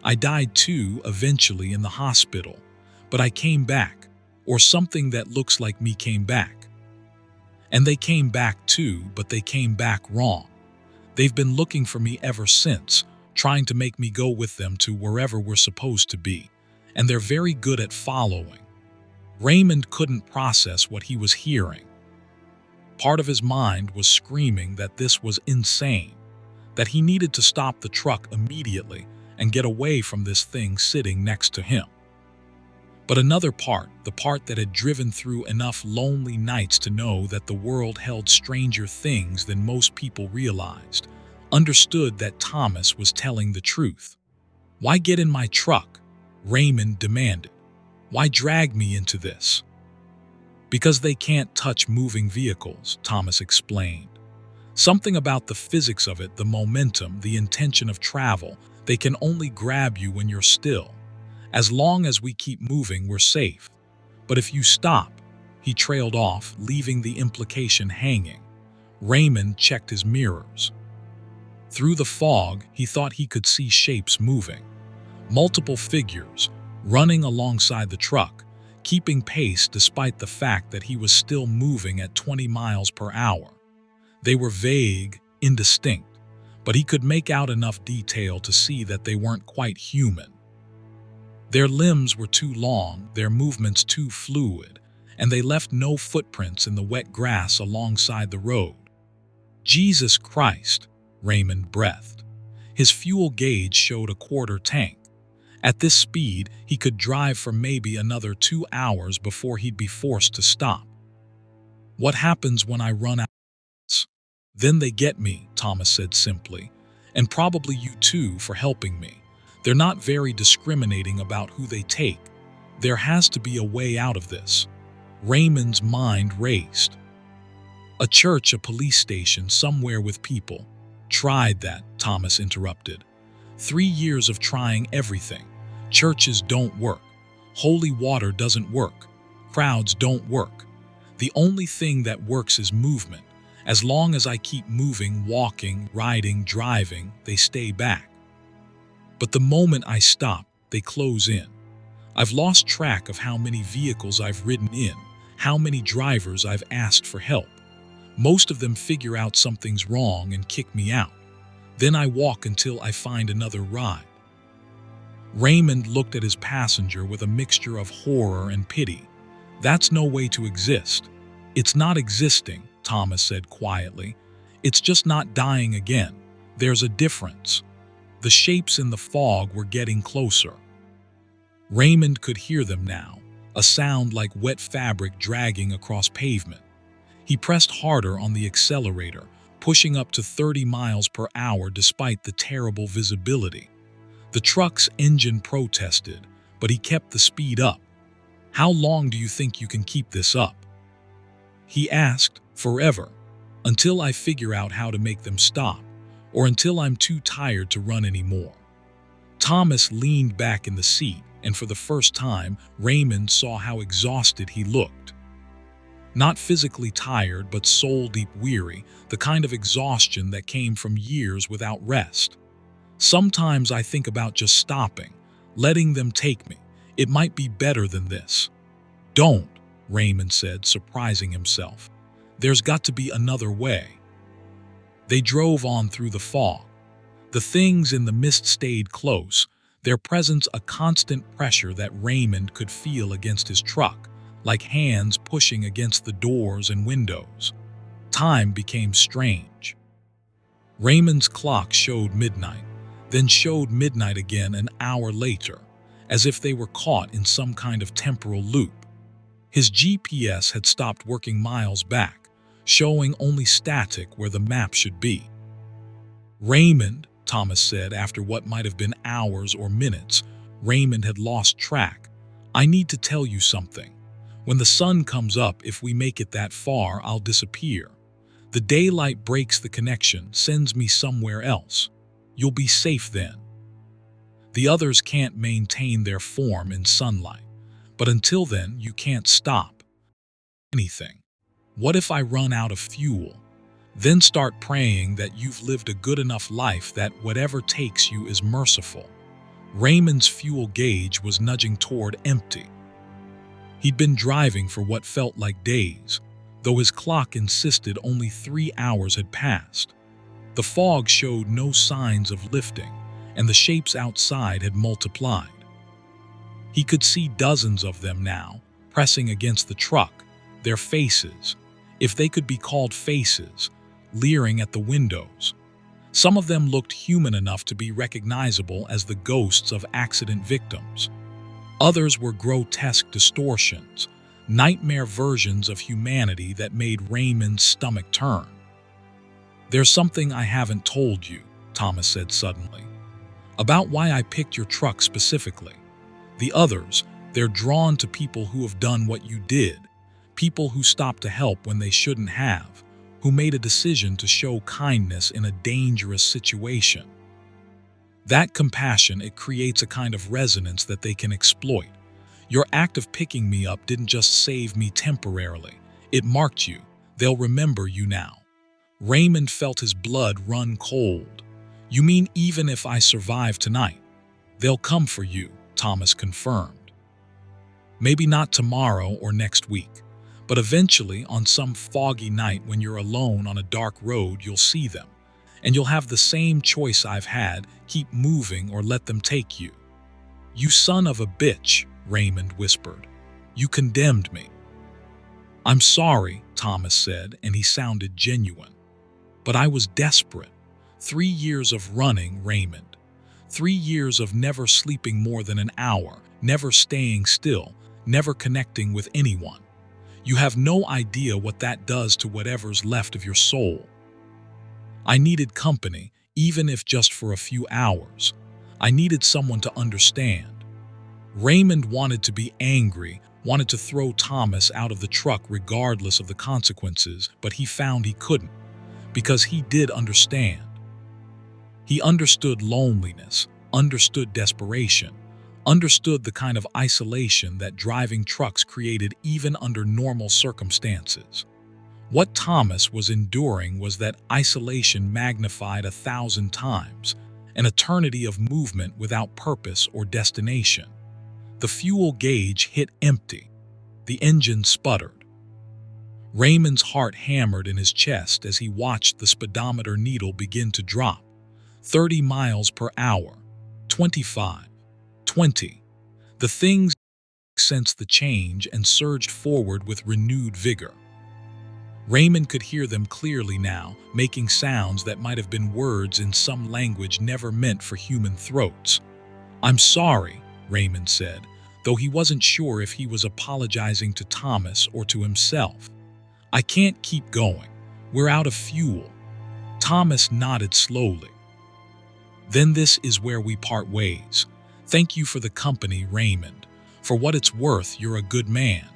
I died too, eventually in the hospital. But I came back, or something that looks like me came back. And they came back too, but they came back wrong. They've been looking for me ever since, trying to make me go with them to wherever we're supposed to be, and they're very good at following. Raymond couldn't process what he was hearing. Part of his mind was screaming that this was insane, that he needed to stop the truck immediately and get away from this thing sitting next to him. But another part, the part that had driven through enough lonely nights to know that the world held stranger things than most people realized, understood that Thomas was telling the truth. "Why get in my truck?" Raymond demanded. "Why drag me into this?" "Because they can't touch moving vehicles," Thomas explained. "Something about the physics of it, the momentum, the intention of travel, they can only grab you when you're still. As long as we keep moving, we're safe. But if you stop," he trailed off, leaving the implication hanging. Raymond checked his mirrors. Through the fog, he thought he could see shapes moving. Multiple figures, running alongside the truck, keeping pace despite the fact that he was still moving at 20 miles per hour. They were vague, indistinct, but he could make out enough detail to see that they weren't quite human. Their limbs were too long, their movements too fluid, and they left no footprints in the wet grass alongside the road. "Jesus Christ," Raymond breathed. His fuel gauge showed a quarter tank. At this speed, he could drive for maybe another 2 hours before he'd be forced to stop. "What happens when I run out?" "Then they get me," Thomas said simply, "and probably you too for helping me. They're not very discriminating about who they take. There has to be a way out of this." Raymond's mind raced. "A church, a police station, somewhere with people." "Tried that," Thomas interrupted. 3 years of trying everything. Churches don't work. Holy water doesn't work. Crowds don't work. The only thing that works is movement. As long as I keep moving, walking, riding, driving, they stay back. But the moment I stop, they close in. I've lost track of how many vehicles I've ridden in, how many drivers I've asked for help. Most of them figure out something's wrong and kick me out. Then I walk until I find another ride." Raymond looked at his passenger with a mixture of horror and pity. "That's no way to exist." "It's not existing," Thomas said quietly. "It's just not dying again. There's a difference." The shapes in the fog were getting closer. Raymond could hear them now, a sound like wet fabric dragging across pavement. He pressed harder on the accelerator, pushing up to 30 miles per hour despite the terrible visibility. The truck's engine protested, but he kept the speed up. "How long do you think you can keep this up?" he asked. "Forever. Until I figure out how to make them stop, or until I'm too tired to run anymore." Thomas leaned back in the seat, and for the first time, Raymond saw how exhausted he looked. Not physically tired, but soul-deep weary, the kind of exhaustion that came from years without rest. "Sometimes I think about just stopping, letting them take me. It might be better than this." "Don't," Raymond said, surprising himself. "There's got to be another way." They drove on through the fog. The things in the mist stayed close, their presence a constant pressure that Raymond could feel against his truck, like hands pushing against the doors and windows. Time became strange. Raymond's clock showed midnight, then showed midnight again an hour later, as if they were caught in some kind of temporal loop. His GPS had stopped working miles back, showing only static where the map should be. "Raymond," Thomas said after what might have been hours or minutes, Raymond had lost track. "I need to tell you something. When the sun comes up, if we make it that far, I'll disappear. The daylight breaks the connection, sends me somewhere else. You'll be safe then. The others can't maintain their form in sunlight, but until then, you can't stop anything. What if I run out of fuel? Then start praying that you've lived a good enough life that whatever takes you is merciful." Raymond's fuel gauge was nudging toward empty. He'd been driving for what felt like days, though his clock insisted only 3 hours had passed. The fog showed no signs of lifting, and the shapes outside had multiplied. He could see dozens of them now, pressing against the truck, their faces, if they could be called faces, leering at the windows. Some of them looked human enough to be recognizable as the ghosts of accident victims. Others were grotesque distortions, nightmare versions of humanity that made Raymond's stomach turn. "There's something I haven't told you," Thomas said suddenly, "about why I picked your truck specifically. The others, they're drawn to people who have done what you did, people who stopped to help when they shouldn't have, who made a decision to show kindness in a dangerous situation. That compassion, it creates a kind of resonance that they can exploit. Your act of picking me up didn't just save me temporarily. It marked you. They'll remember you now." Raymond felt his blood run cold. "You mean even if I survive tonight, they'll come for you," Thomas confirmed. "Maybe not tomorrow or next week, but eventually on some foggy night when you're alone on a dark road, you'll see them. And you'll have the same choice I've had, keep moving or let them take you." "You son of a bitch," Raymond whispered. "You condemned me." "I'm sorry," Thomas said, and he sounded genuine. "But I was desperate. 3 years of running, Raymond. 3 years of never sleeping more than an hour, never staying still, never connecting with anyone. You have no idea what that does to whatever's left of your soul. I needed company, even if just for a few hours. I needed someone to understand." Raymond wanted to be angry, wanted to throw Thomas out of the truck regardless of the consequences, but he found he couldn't, because he did understand. He understood loneliness, understood desperation, understood the kind of isolation that driving trucks created even under normal circumstances. What Thomas was enduring was that isolation magnified 1,000 times, an eternity of movement without purpose or destination. The fuel gauge hit empty. The engine sputtered. Raymond's heart hammered in his chest as he watched the speedometer needle begin to drop. 30 miles per hour, 25, 20. The things sensed the change and surged forward with renewed vigor. Raymond could hear them clearly now, making sounds that might have been words in some language never meant for human throats. "I'm sorry," Raymond said, though he wasn't sure if he was apologizing to Thomas or to himself. "I can't keep going. We're out of fuel." Thomas nodded slowly. "Then this is where we part ways. Thank you for the company, Raymond. For what it's worth, you're a good man."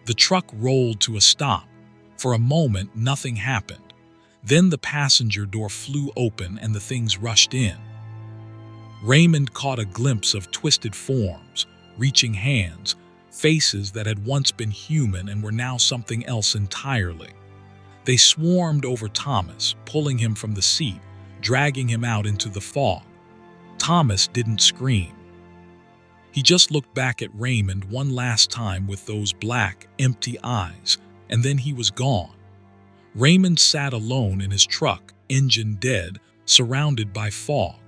The truck rolled to a stop. For a moment, nothing happened. Then the passenger door flew open and the things rushed in. Raymond caught a glimpse of twisted forms, reaching hands, faces that had once been human and were now something else entirely. They swarmed over Thomas, pulling him from the seat, dragging him out into the fog. Thomas didn't scream. He just looked back at Raymond one last time with those black, empty eyes, and then he was gone. Raymond sat alone in his truck, engine dead, surrounded by fog.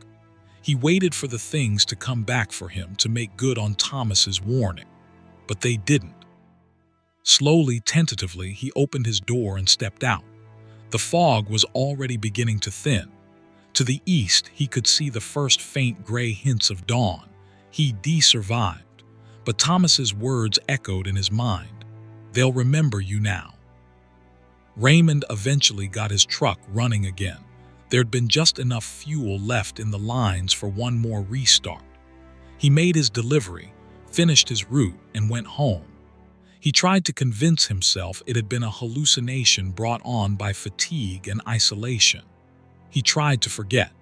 He waited for the things to come back for him to make good on Thomas's warning, but they didn't. Slowly, tentatively, he opened his door and stepped out. The fog was already beginning to thin. To the east, he could see the first faint gray hints of dawn. He survived, but Thomas's words echoed in his mind. "They'll remember you now." Raymond eventually got his truck running again. There'd been just enough fuel left in the lines for one more restart. He made his delivery, finished his route, and went home. He tried to convince himself it had been a hallucination brought on by fatigue and isolation. He tried to forget.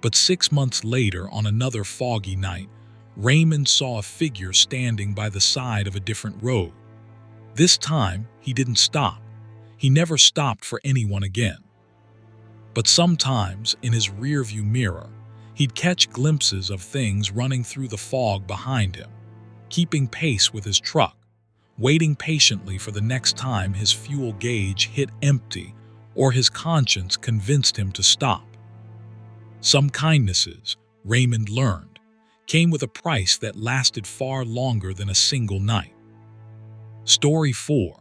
But 6 months later, on another foggy night, Raymond saw a figure standing by the side of a different road. This time, he didn't stop. He never stopped for anyone again. But sometimes, in his rearview mirror, he'd catch glimpses of things running through the fog behind him, keeping pace with his truck, waiting patiently for the next time his fuel gauge hit empty or his conscience convinced him to stop. Some kindnesses, Raymond learned, came with a price that lasted far longer than a single night. Story 4.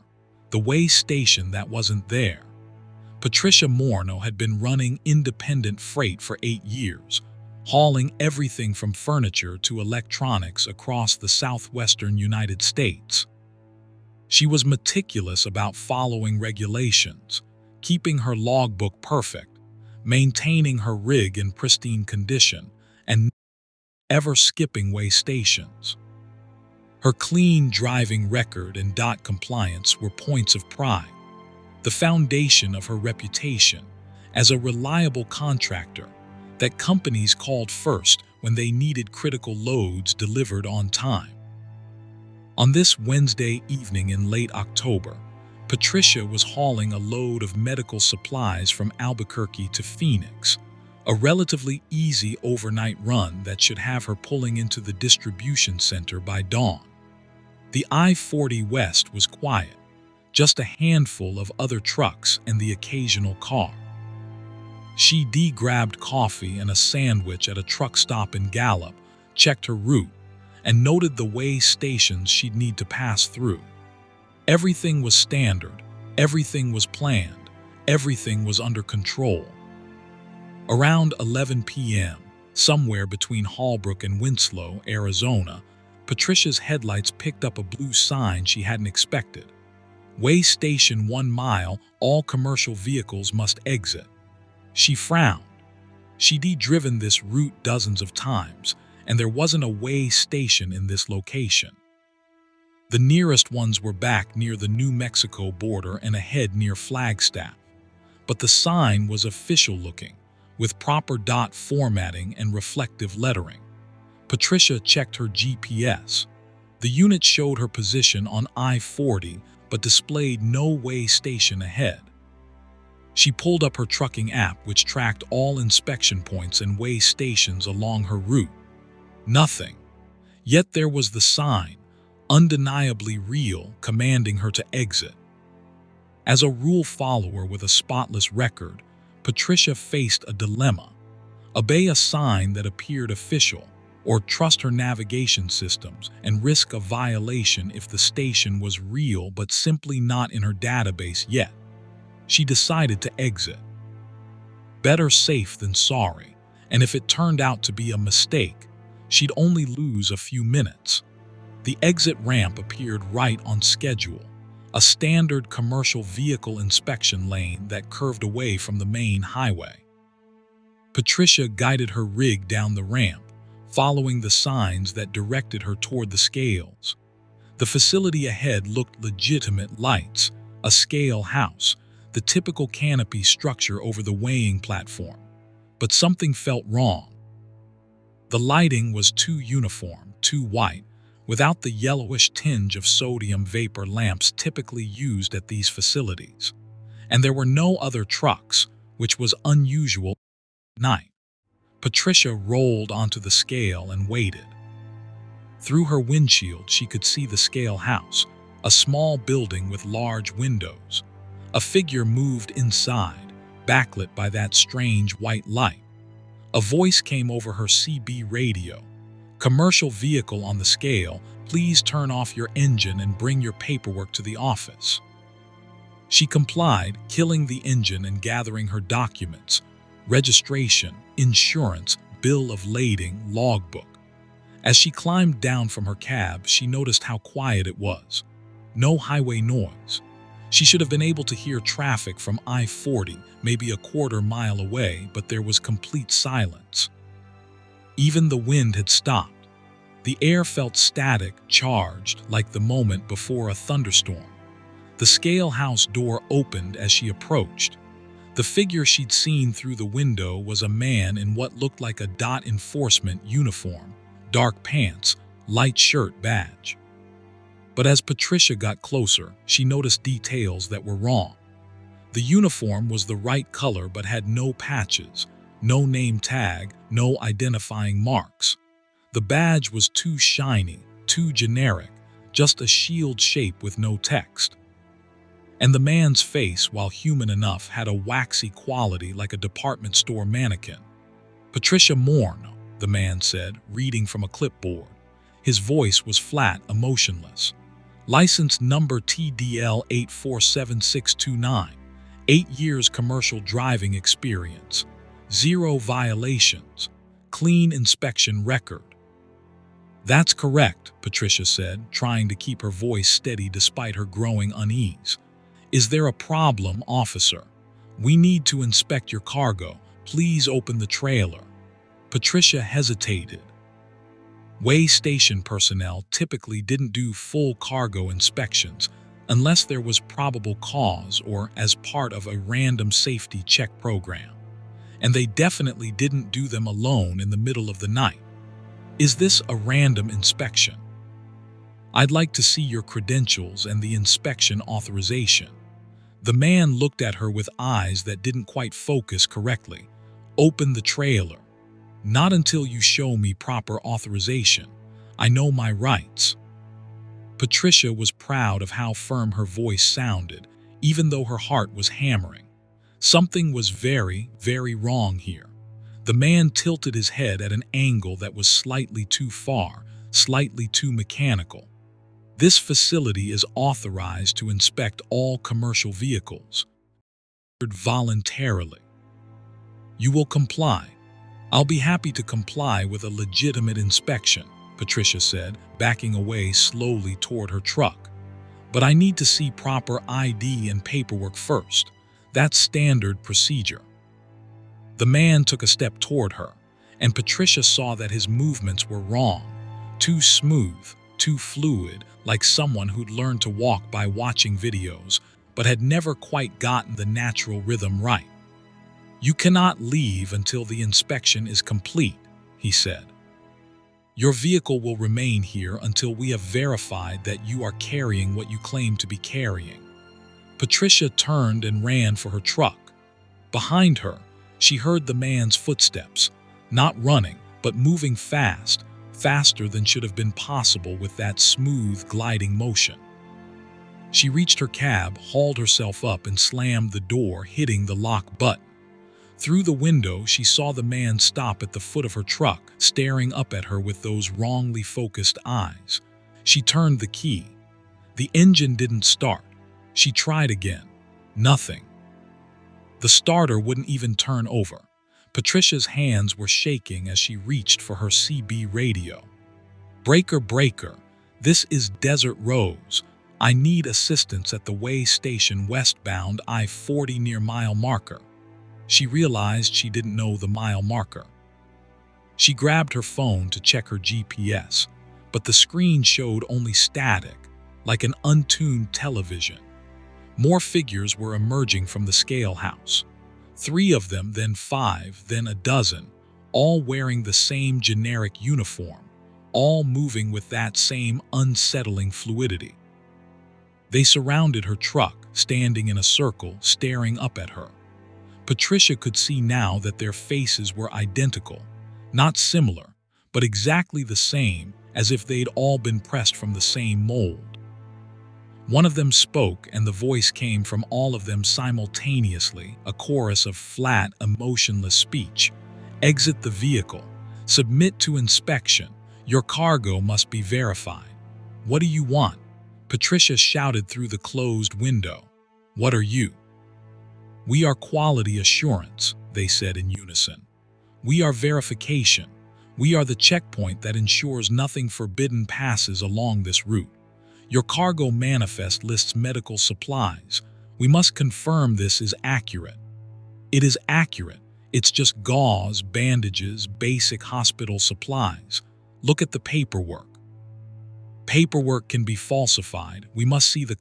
The Way Station That Wasn't There. Patricia Morneau had been running independent freight for 8 years, hauling everything from furniture to electronics across the southwestern United States. She was meticulous about following regulations, keeping her logbook perfect, maintaining her rig in pristine condition, and ever skipping way stations. Her clean driving record and DOT compliance were points of pride, the foundation of her reputation as a reliable contractor that companies called first when they needed critical loads delivered on time. On this Wednesday evening in late October, Patricia was hauling a load of medical supplies from Albuquerque to Phoenix, a relatively easy overnight run that should have her pulling into the distribution center by dawn. The I-40 West was quiet, just a handful of other trucks and the occasional car. She grabbed coffee and a sandwich at a truck stop in Gallup, checked her route, and noted the way stations she'd need to pass through. Everything was standard, everything was planned, everything was under control. Around 11 p.m., somewhere between Hallbrook and Winslow, Arizona, Patricia's headlights picked up a blue sign she hadn't expected. Way Station 1 mile, all commercial vehicles must exit. She frowned. She'd driven this route dozens of times, and there wasn't a way station in this location. The nearest ones were back near the New Mexico border and ahead near Flagstaff. But the sign was official-looking, with proper DOT formatting and reflective lettering. Patricia checked her GPS. The unit showed her position on I-40, but displayed no way station ahead. She pulled up her trucking app, which tracked all inspection points and way stations along her route. Nothing. Yet there was the sign, undeniably real, commanding her to exit. As a rule follower with a spotless record, Patricia faced a dilemma: obey a sign that appeared official, or trust her navigation systems and risk a violation if the station was real but simply not in her database yet. She decided to exit. Better safe than sorry, and if it turned out to be a mistake, she'd only lose a few minutes. The exit ramp appeared right on schedule, a standard commercial vehicle inspection lane that curved away from the main highway. Patricia guided her rig down the ramp, following the signs that directed her toward the scales. The facility ahead looked legitimate: lights, a scale house, the typical canopy structure over the weighing platform. But something felt wrong. The lighting was too uniform, too white, without the yellowish tinge of sodium vapor lamps typically used at these facilities. And there were no other trucks, which was unusual at night. Patricia rolled onto the scale and waited. Through her windshield, she could see the scale house, a small building with large windows. A figure moved inside, backlit by that strange white light. A voice came over her CB radio. "Commercial vehicle on the scale, please turn off your engine and bring your paperwork to the office." She complied, killing the engine and gathering her documents: registration, insurance, bill of lading, logbook. As she climbed down from her cab, she noticed how quiet it was. No highway noise. She should have been able to hear traffic from I-40, maybe a quarter-mile away, but there was complete silence. Even the wind had stopped. The air felt static, charged, like the moment before a thunderstorm. The scale house door opened as she approached. The figure she'd seen through the window was a man in what looked like a DOT enforcement uniform: dark pants, light shirt, badge. But as Patricia got closer, she noticed details that were wrong. The uniform was the right color but had no patches, no name tag, no identifying marks. The badge was too shiny, too generic, just a shield shape with no text. And the man's face, while human enough, had a waxy quality like a department store mannequin. "Patricia Morn," the man said, reading from a clipboard. His voice was flat, emotionless. "License number TDL 8476629. 8 years commercial driving experience. 0 violations. Clean inspection record." "That's correct," Patricia said, trying to keep her voice steady despite her growing unease. "Is there a problem, officer? We need to inspect your cargo. Please open the trailer." Patricia hesitated. Way station personnel typically didn't do full cargo inspections unless there was probable cause or as part of a random safety check program. And they definitely didn't do them alone in the middle of the night. "Is this a random inspection?" "I'd like to see your credentials and the inspection authorization." The man looked at her with eyes that didn't quite focus correctly. "Open the trailer." "Not until you show me proper authorization. I know my rights." Patricia was proud of how firm her voice sounded, even though her heart was hammering. Something was very, very wrong here. The man tilted his head at an angle that was slightly too far, slightly too mechanical. "This facility is authorized to inspect all commercial vehicles." Voluntarily. "You will comply." "I'll be happy to comply with a legitimate inspection," Patricia said, backing away slowly toward her truck. "But I need to see proper ID and paperwork first. That's standard procedure." The man took a step toward her, and Patricia saw that his movements were wrong. Too smooth, too fluid, like someone who'd learned to walk by watching videos, but had never quite gotten the natural rhythm right. "You cannot leave until the inspection is complete," he said. "Your vehicle will remain here until we have verified that you are carrying what you claim to be carrying." Patricia turned and ran for her truck. Behind her, she heard the man's footsteps, not running, but moving fast, faster than should have been possible with that smooth, gliding motion. She reached her cab, hauled herself up, and slammed the door, hitting the lock button. Through the window, she saw the man stop at the foot of her truck, staring up at her with those wrongly focused eyes. She turned the key. The engine didn't start. She tried again. Nothing. The starter wouldn't even turn over. Patricia's hands were shaking as she reached for her CB radio. "Breaker, breaker. This is Desert Rose. I need assistance at the way station westbound I-40 near mile marker." She realized she didn't know the mile marker. She grabbed her phone to check her GPS, but the screen showed only static, like an untuned television. More figures were emerging from the scale house. 3 of them, then 5, then a dozen, all wearing the same generic uniform, all moving with that same unsettling fluidity. They surrounded her truck, standing in a circle, staring up at her. Patricia could see now that their faces were identical, not similar, but exactly the same, as if they'd all been pressed from the same mold. One of them spoke, and the voice came from all of them simultaneously, a chorus of flat, emotionless speech. "Exit the vehicle. Submit to inspection. Your cargo must be verified." "What do you want?" Patricia shouted through the closed window. "What are you?" "We are quality assurance," they said in unison. "We are verification. We are the checkpoint that ensures nothing forbidden passes along this route. Your cargo manifest lists medical supplies. We must confirm this is accurate." "It is accurate. It's just gauze, bandages, basic hospital supplies. Look at the paperwork." "Paperwork can be falsified. We must see the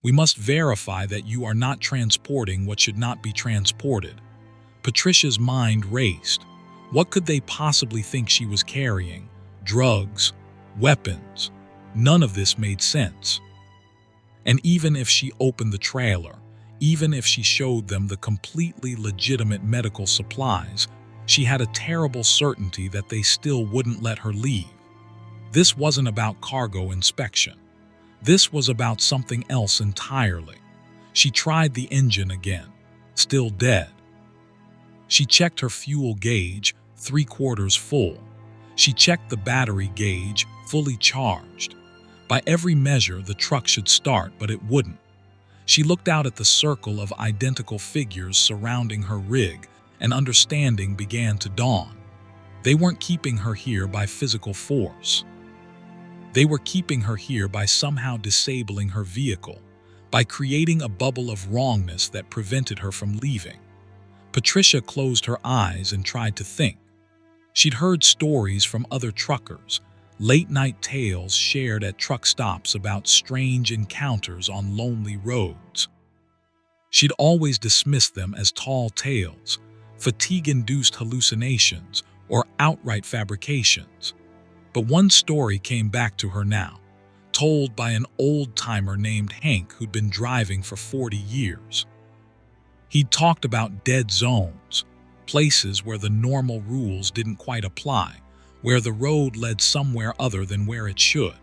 We must verify that you are not transporting what should not be transported." Patricia's mind raced. What could they possibly think she was carrying? Drugs? Weapons? None of this made sense. And even if she opened the trailer, even if she showed them the completely legitimate medical supplies, she had a terrible certainty that they still wouldn't let her leave. This wasn't about cargo inspection. This was about something else entirely. She tried the engine again. Still dead. She checked her fuel gauge, 3/4 full. She checked the battery gauge, fully charged. By every measure, the truck should start, but it wouldn't. She looked out at the circle of identical figures surrounding her rig, and understanding began to dawn. They weren't keeping her here by physical force. They were keeping her here by somehow disabling her vehicle, by creating a bubble of wrongness that prevented her from leaving. Patricia closed her eyes and tried to think. She'd heard stories from other truckers, late-night tales shared at truck stops about strange encounters on lonely roads. She'd always dismissed them as tall tales, fatigue-induced hallucinations, or outright fabrications. But one story came back to her now, told by an old-timer named Hank who'd been driving for 40 years. He'd talked about dead zones, places where the normal rules didn't quite apply, where the road led somewhere other than where it should.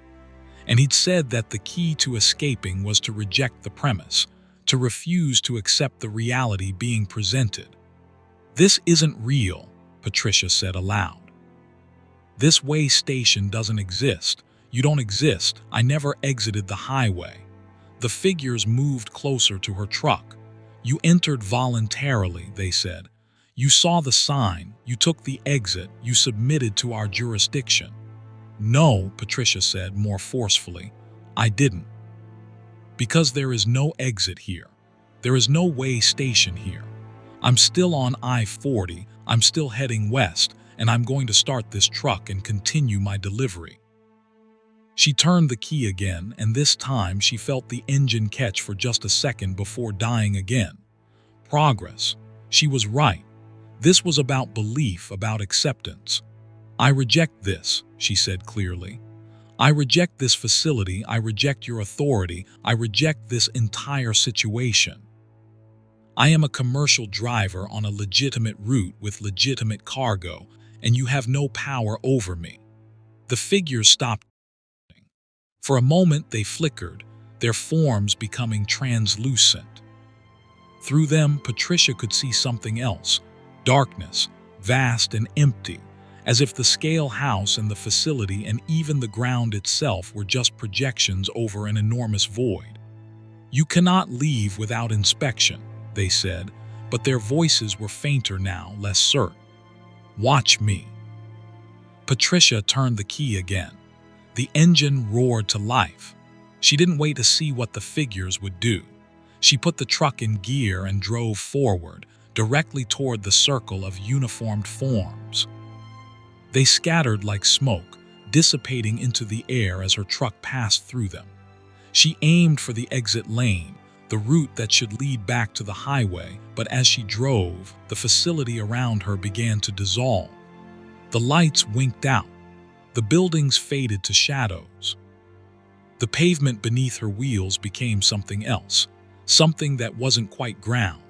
And he'd said that the key to escaping was to reject the premise, to refuse to accept the reality being presented. "This isn't real," Patricia said aloud. "This way station doesn't exist. You don't exist. I never exited the highway." The figures moved closer to her truck. "You entered voluntarily," they said. "You saw the sign, you took the exit, you submitted to our jurisdiction." "No," Patricia said more forcefully, "I didn't. Because there is no exit here. There is no way station here. I'm still on I-40, I'm still heading west, and I'm going to start this truck and continue my delivery." She turned the key again, and this time she felt the engine catch for just a second before dying again. Progress. She was right. This was about belief, about acceptance. "I reject this," she said clearly. "I reject this facility, I reject your authority, I reject this entire situation. I am a commercial driver on a legitimate route with legitimate cargo, and you have no power over me." The figures stopped. For a moment they flickered, their forms becoming translucent. Through them, Patricia could see something else, darkness, vast and empty, as if the scale house and the facility and even the ground itself were just projections over an enormous void. "You cannot leave without inspection," they said, but their voices were fainter now, less certain. "Watch me." Patricia turned the key again. The engine roared to life. She didn't wait to see what the figures would do. She put the truck in gear and drove forward, directly toward the circle of uniformed forms. They scattered like smoke, dissipating into the air as her truck passed through them. She aimed for the exit lane, the route that should lead back to the highway, but as she drove, the facility around her began to dissolve. The lights winked out. The buildings faded to shadows. The pavement beneath her wheels became something else, something that wasn't quite ground.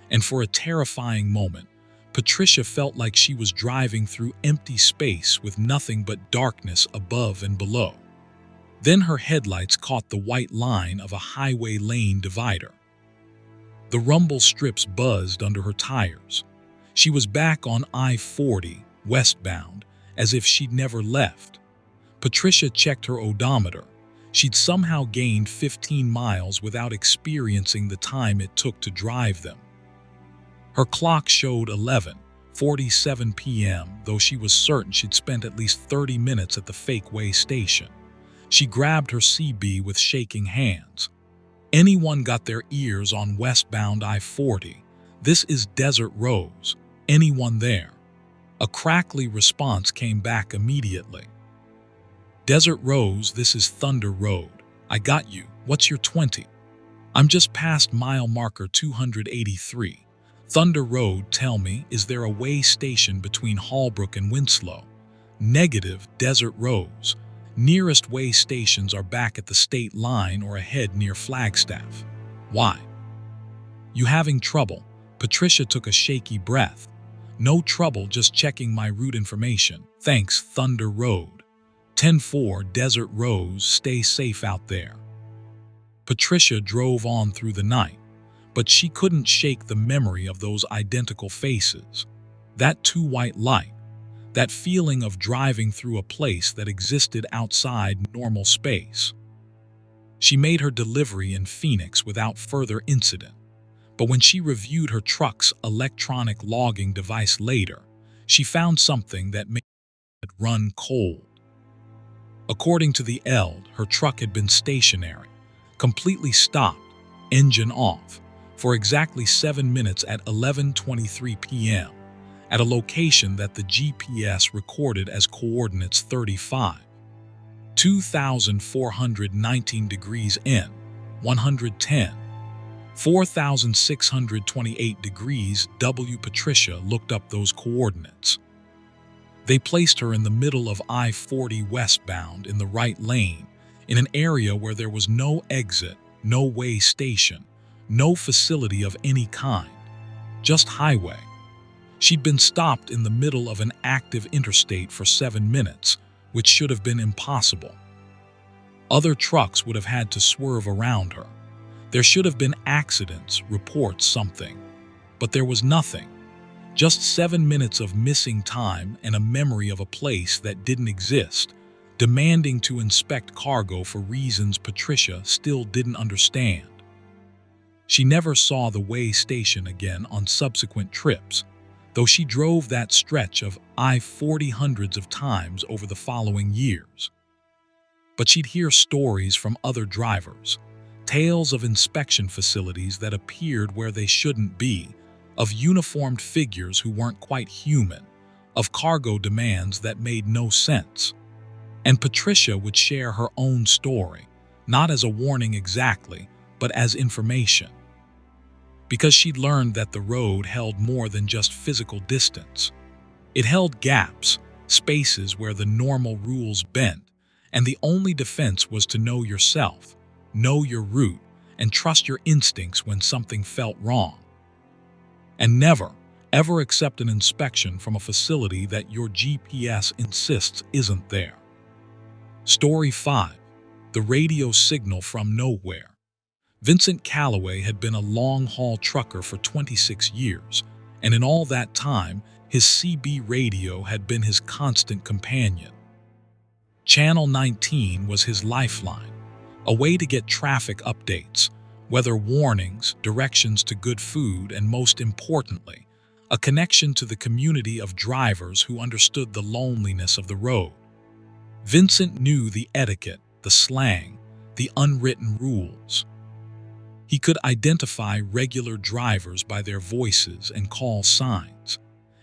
And for a terrifying moment, Patricia felt like she was driving through empty space with nothing but darkness above and below. Then her headlights caught the white line of a highway lane divider. The rumble strips buzzed under her tires. She was back on I-40, westbound, as if she'd never left. Patricia checked her odometer. She'd somehow gained 15 miles without experiencing the time it took to drive them. Her clock showed 11:47 p.m., though she was certain she'd spent at least 30 minutes at the fake way station. She grabbed her CB with shaking hands. "Anyone got their ears on westbound I-40? This is Desert Rose. Anyone there?" A crackly response came back immediately. "Desert Rose, this is Thunder Road. I got you. What's your 20? I'm just past mile marker 283. Thunder Road, tell me, is there a way station between Hallbrook and Winslow?" "Negative, Desert Rose. Nearest way stations are back at the state line or ahead near Flagstaff." "Why?" "You having trouble?" Patricia took a shaky breath. "No trouble, just checking my route information. Thanks, Thunder Road. 10-4, Desert Rose, stay safe out there." Patricia drove on through the night, but she couldn't shake the memory of those identical faces. That too white light, that feeling of driving through a place that existed outside normal space. She made her delivery in Phoenix without further incident, but when she reviewed her truck's electronic logging device later, she found something that made it run cold. According to the ELD, her truck had been stationary, completely stopped, engine off, for exactly 7 minutes at 11:23 p.m. at a location that the GPS recorded as coordinates 35, 2,419 degrees N, 110, 4,628 degrees W. Patricia looked up those coordinates. They placed her in the middle of I-40 westbound in the right lane, in an area where there was no exit, no way station, no facility of any kind, just highway. She'd been stopped in the middle of an active interstate for 7 minutes, which should have been impossible. Other trucks would have had to swerve around her. There should have been accidents, reports, something. But there was nothing. Just 7 minutes of missing time and a memory of a place that didn't exist, demanding to inspect cargo for reasons Patricia still didn't understand. She never saw the way station again on subsequent trips, though she drove that stretch of I-40 hundreds of times over the following years. But she'd hear stories from other drivers, tales of inspection facilities that appeared where they shouldn't be, of uniformed figures who weren't quite human, of cargo demands that made no sense. And Patricia would share her own story, not as a warning exactly, but as information. Because she'd learned that the road held more than just physical distance. It held gaps, spaces where the normal rules bent, and the only defense was to know yourself, know your route, and trust your instincts when something felt wrong. And never, ever accept an inspection from a facility that your GPS insists isn't there. Story 5. The radio signal from nowhere. Vincent Calloway had been a long-haul trucker for 26 years, and in all that time, his CB radio had been his constant companion. Channel 19 was his lifeline, a way to get traffic updates, weather warnings, directions to good food, and most importantly, a connection to the community of drivers who understood the loneliness of the road. Vincent knew the etiquette, the slang, the unwritten rules. He could identify regular drivers by their voices and call signs,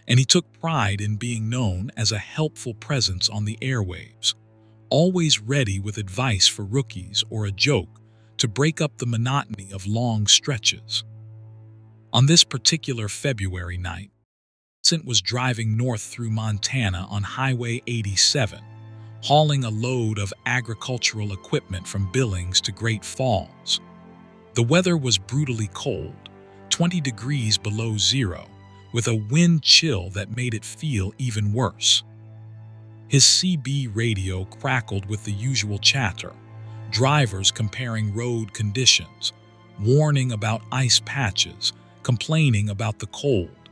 and he took pride in being known as a helpful presence on the airwaves, always ready with advice for rookies or a joke to break up the monotony of long stretches. On this particular February night, Vincent was driving north through Montana on Highway 87, hauling a load of agricultural equipment from Billings to Great Falls. The weather was brutally cold, 20 degrees below zero, with a wind chill that made it feel even worse. His CB radio crackled with the usual chatter, drivers comparing road conditions, warning about ice patches, complaining about the cold.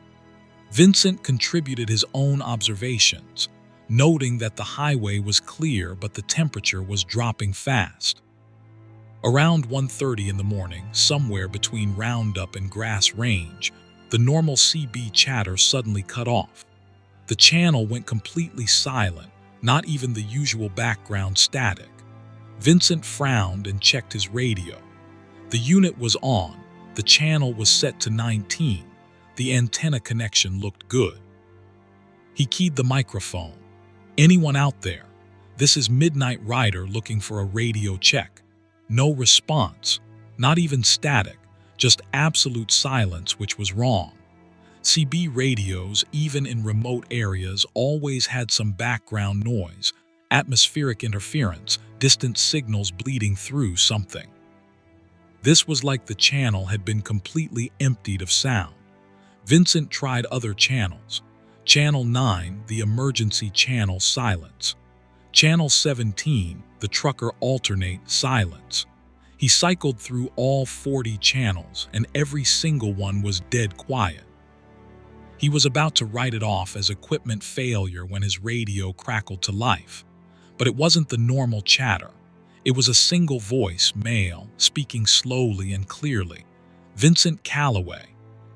Vincent contributed his own observations, noting that the highway was clear but the temperature was dropping fast. Around 1:30 in the morning, somewhere between Roundup and Grass Range, the normal CB chatter suddenly cut off. The channel went completely silent, not even the usual background static. Vincent frowned and checked his radio. The unit was on, the channel was set to 19, the antenna connection looked good. He keyed the microphone. "Anyone out there? This is Midnight Rider looking for a radio check." No response, not even static, just absolute silence, which was wrong. CB radios, even in remote areas, always had some background noise, atmospheric interference, distant signals bleeding through something. This was like the channel had been completely emptied of sound. Vincent tried other channels. Channel 9, the emergency channel, silence. Channel 17, the trucker alternate, silence. He cycled through all 40 channels, and every single one was dead quiet. He was about to write it off as equipment failure when his radio crackled to life. But it wasn't the normal chatter. It was a single voice, male, speaking slowly and clearly. "Vincent Calloway.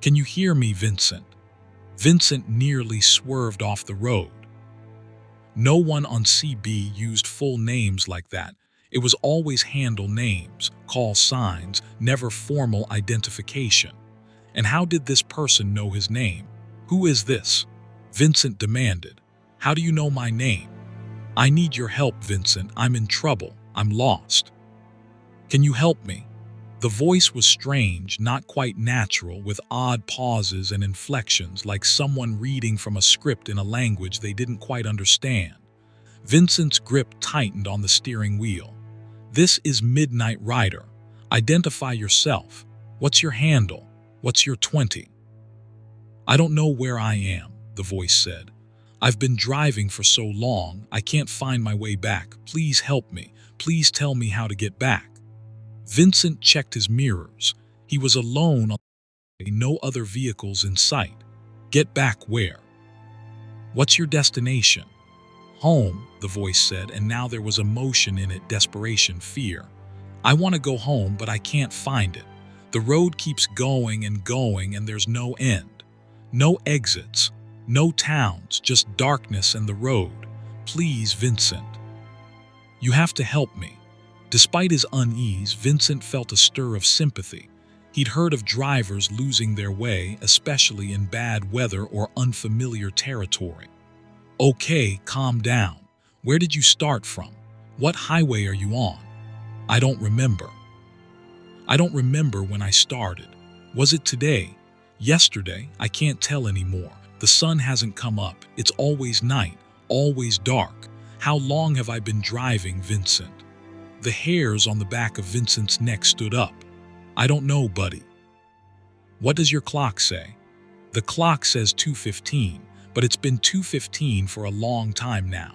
Can you hear me, Vincent?" Vincent nearly swerved off the road. No one on CB used full names like that. It was always handle names, call signs, never formal identification. And how did this person know his name? "Who is this?" Vincent demanded. "How do you know my name?" "I need your help, Vincent. I'm in trouble. I'm lost." "Can you help me?" The voice was strange, not quite natural, with odd pauses and inflections like someone reading from a script in a language they didn't quite understand. Vincent's grip tightened on the steering wheel. "This is Midnight Rider. Identify yourself. What's your handle? What's your 20? "I don't know where I am," the voice said. "I've been driving for so long, I can't find my way back. Please help me. Please tell me how to get back." Vincent checked his mirrors. He was alone on the highway, no other vehicles in sight. "Get back where?" "What's your destination?" "Home," the voice said, and now there was emotion in it, desperation, fear. "I want to go home, but I can't find it. The road keeps going and going, and there's no end. No exits, no towns, just darkness and the road. Please, Vincent. You have to help me." Despite his unease, Vincent felt a stir of sympathy. He'd heard of drivers losing their way, especially in bad weather or unfamiliar territory. "Okay, calm down. Where did you start from? What highway are you on?" "I don't remember." "I don't remember when I started. Was it today? Yesterday? I can't tell anymore. The sun hasn't come up. It's always night, always dark. How long have I been driving, Vincent?" The hairs on the back of Vincent's neck stood up. "I don't know, buddy." "What does your clock say?" "The clock says 2:15, but it's been 2:15 for a long time now.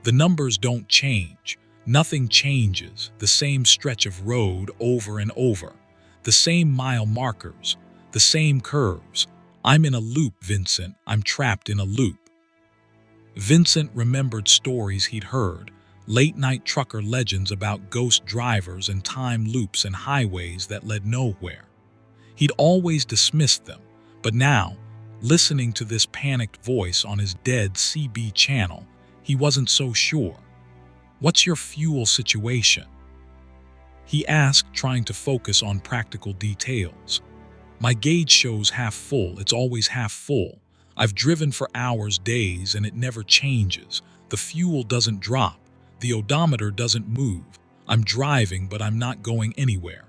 The numbers don't change. Nothing changes. The same stretch of road over and over. The same mile markers. The same curves. I'm in a loop, Vincent. I'm trapped in a loop." Vincent remembered stories he'd heard, late-night trucker legends about ghost drivers and time loops and highways that led nowhere. He'd always dismissed them, but now, listening to this panicked voice on his dead CB channel, he wasn't so sure. "What's your fuel situation?" he asked, trying to focus on practical details. "My gauge shows half full. It's always half full. I've driven for hours, days, and it never changes. The fuel doesn't drop. The odometer doesn't move. I'm driving, but I'm not going anywhere."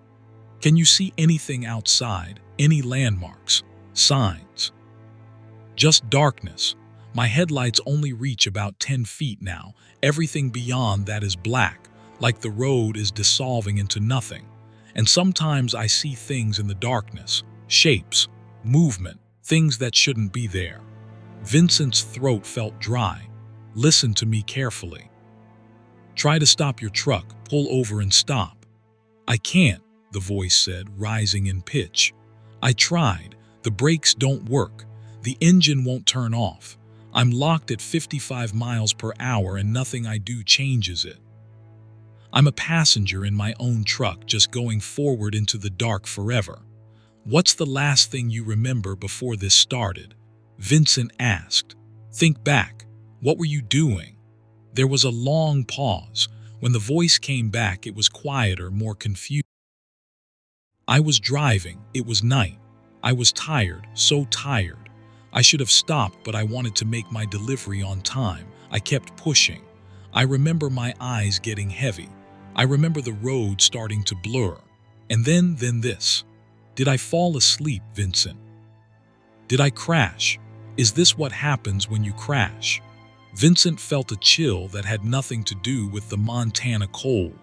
"Can you see anything outside? Any landmarks? Signs?" "Just darkness. My headlights only reach about 10 feet now. Everything beyond that is black, like the road is dissolving into nothing. And sometimes I see things in the darkness. Shapes, movement, things that shouldn't be there." Vincent's throat felt dry. "Listen to me carefully. Try to stop your truck. Pull over and stop." "I can't," the voice said, rising in pitch. "I tried. The brakes don't work. The engine won't turn off. I'm locked at 55 miles per hour and nothing I do changes it. I'm a passenger in my own truck, just going forward into the dark forever." "What's the last thing you remember before this started?" Vincent asked. "Think back. What were you doing?" There was a long pause. When the voice came back, it was quieter, more confused. "I was driving. It was night. I was tired, so tired. I should have stopped, but I wanted to make my delivery on time. I kept pushing. I remember my eyes getting heavy. I remember the road starting to blur. And then this. Did I fall asleep, Vincent? Did I crash? Is this what happens when you crash?" Vincent felt a chill that had nothing to do with the Montana cold.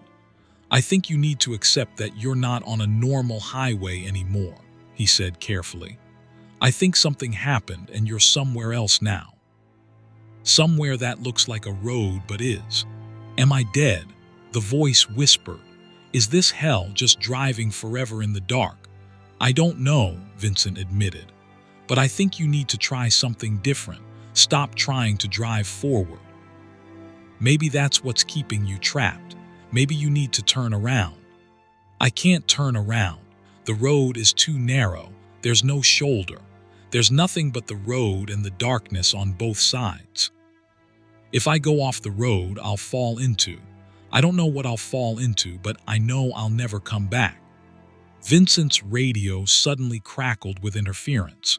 "I think you need to accept that you're not on a normal highway anymore," he said carefully. "I think something happened and you're somewhere else now. Somewhere that looks like a road but is." "Am I dead?" the voice whispered. Is this hell, just driving forever in the dark? I don't know, Vincent admitted. But I think you need to try something different. Stop trying to drive forward. Maybe that's what's keeping you trapped. Maybe you need to turn around. I can't turn around. The road is too narrow. There's no shoulder. There's nothing but the road and the darkness on both sides. If I go off the road, I'll fall into. I don't know what I'll fall into, but I know I'll never come back. Vincent's radio suddenly crackled with interference.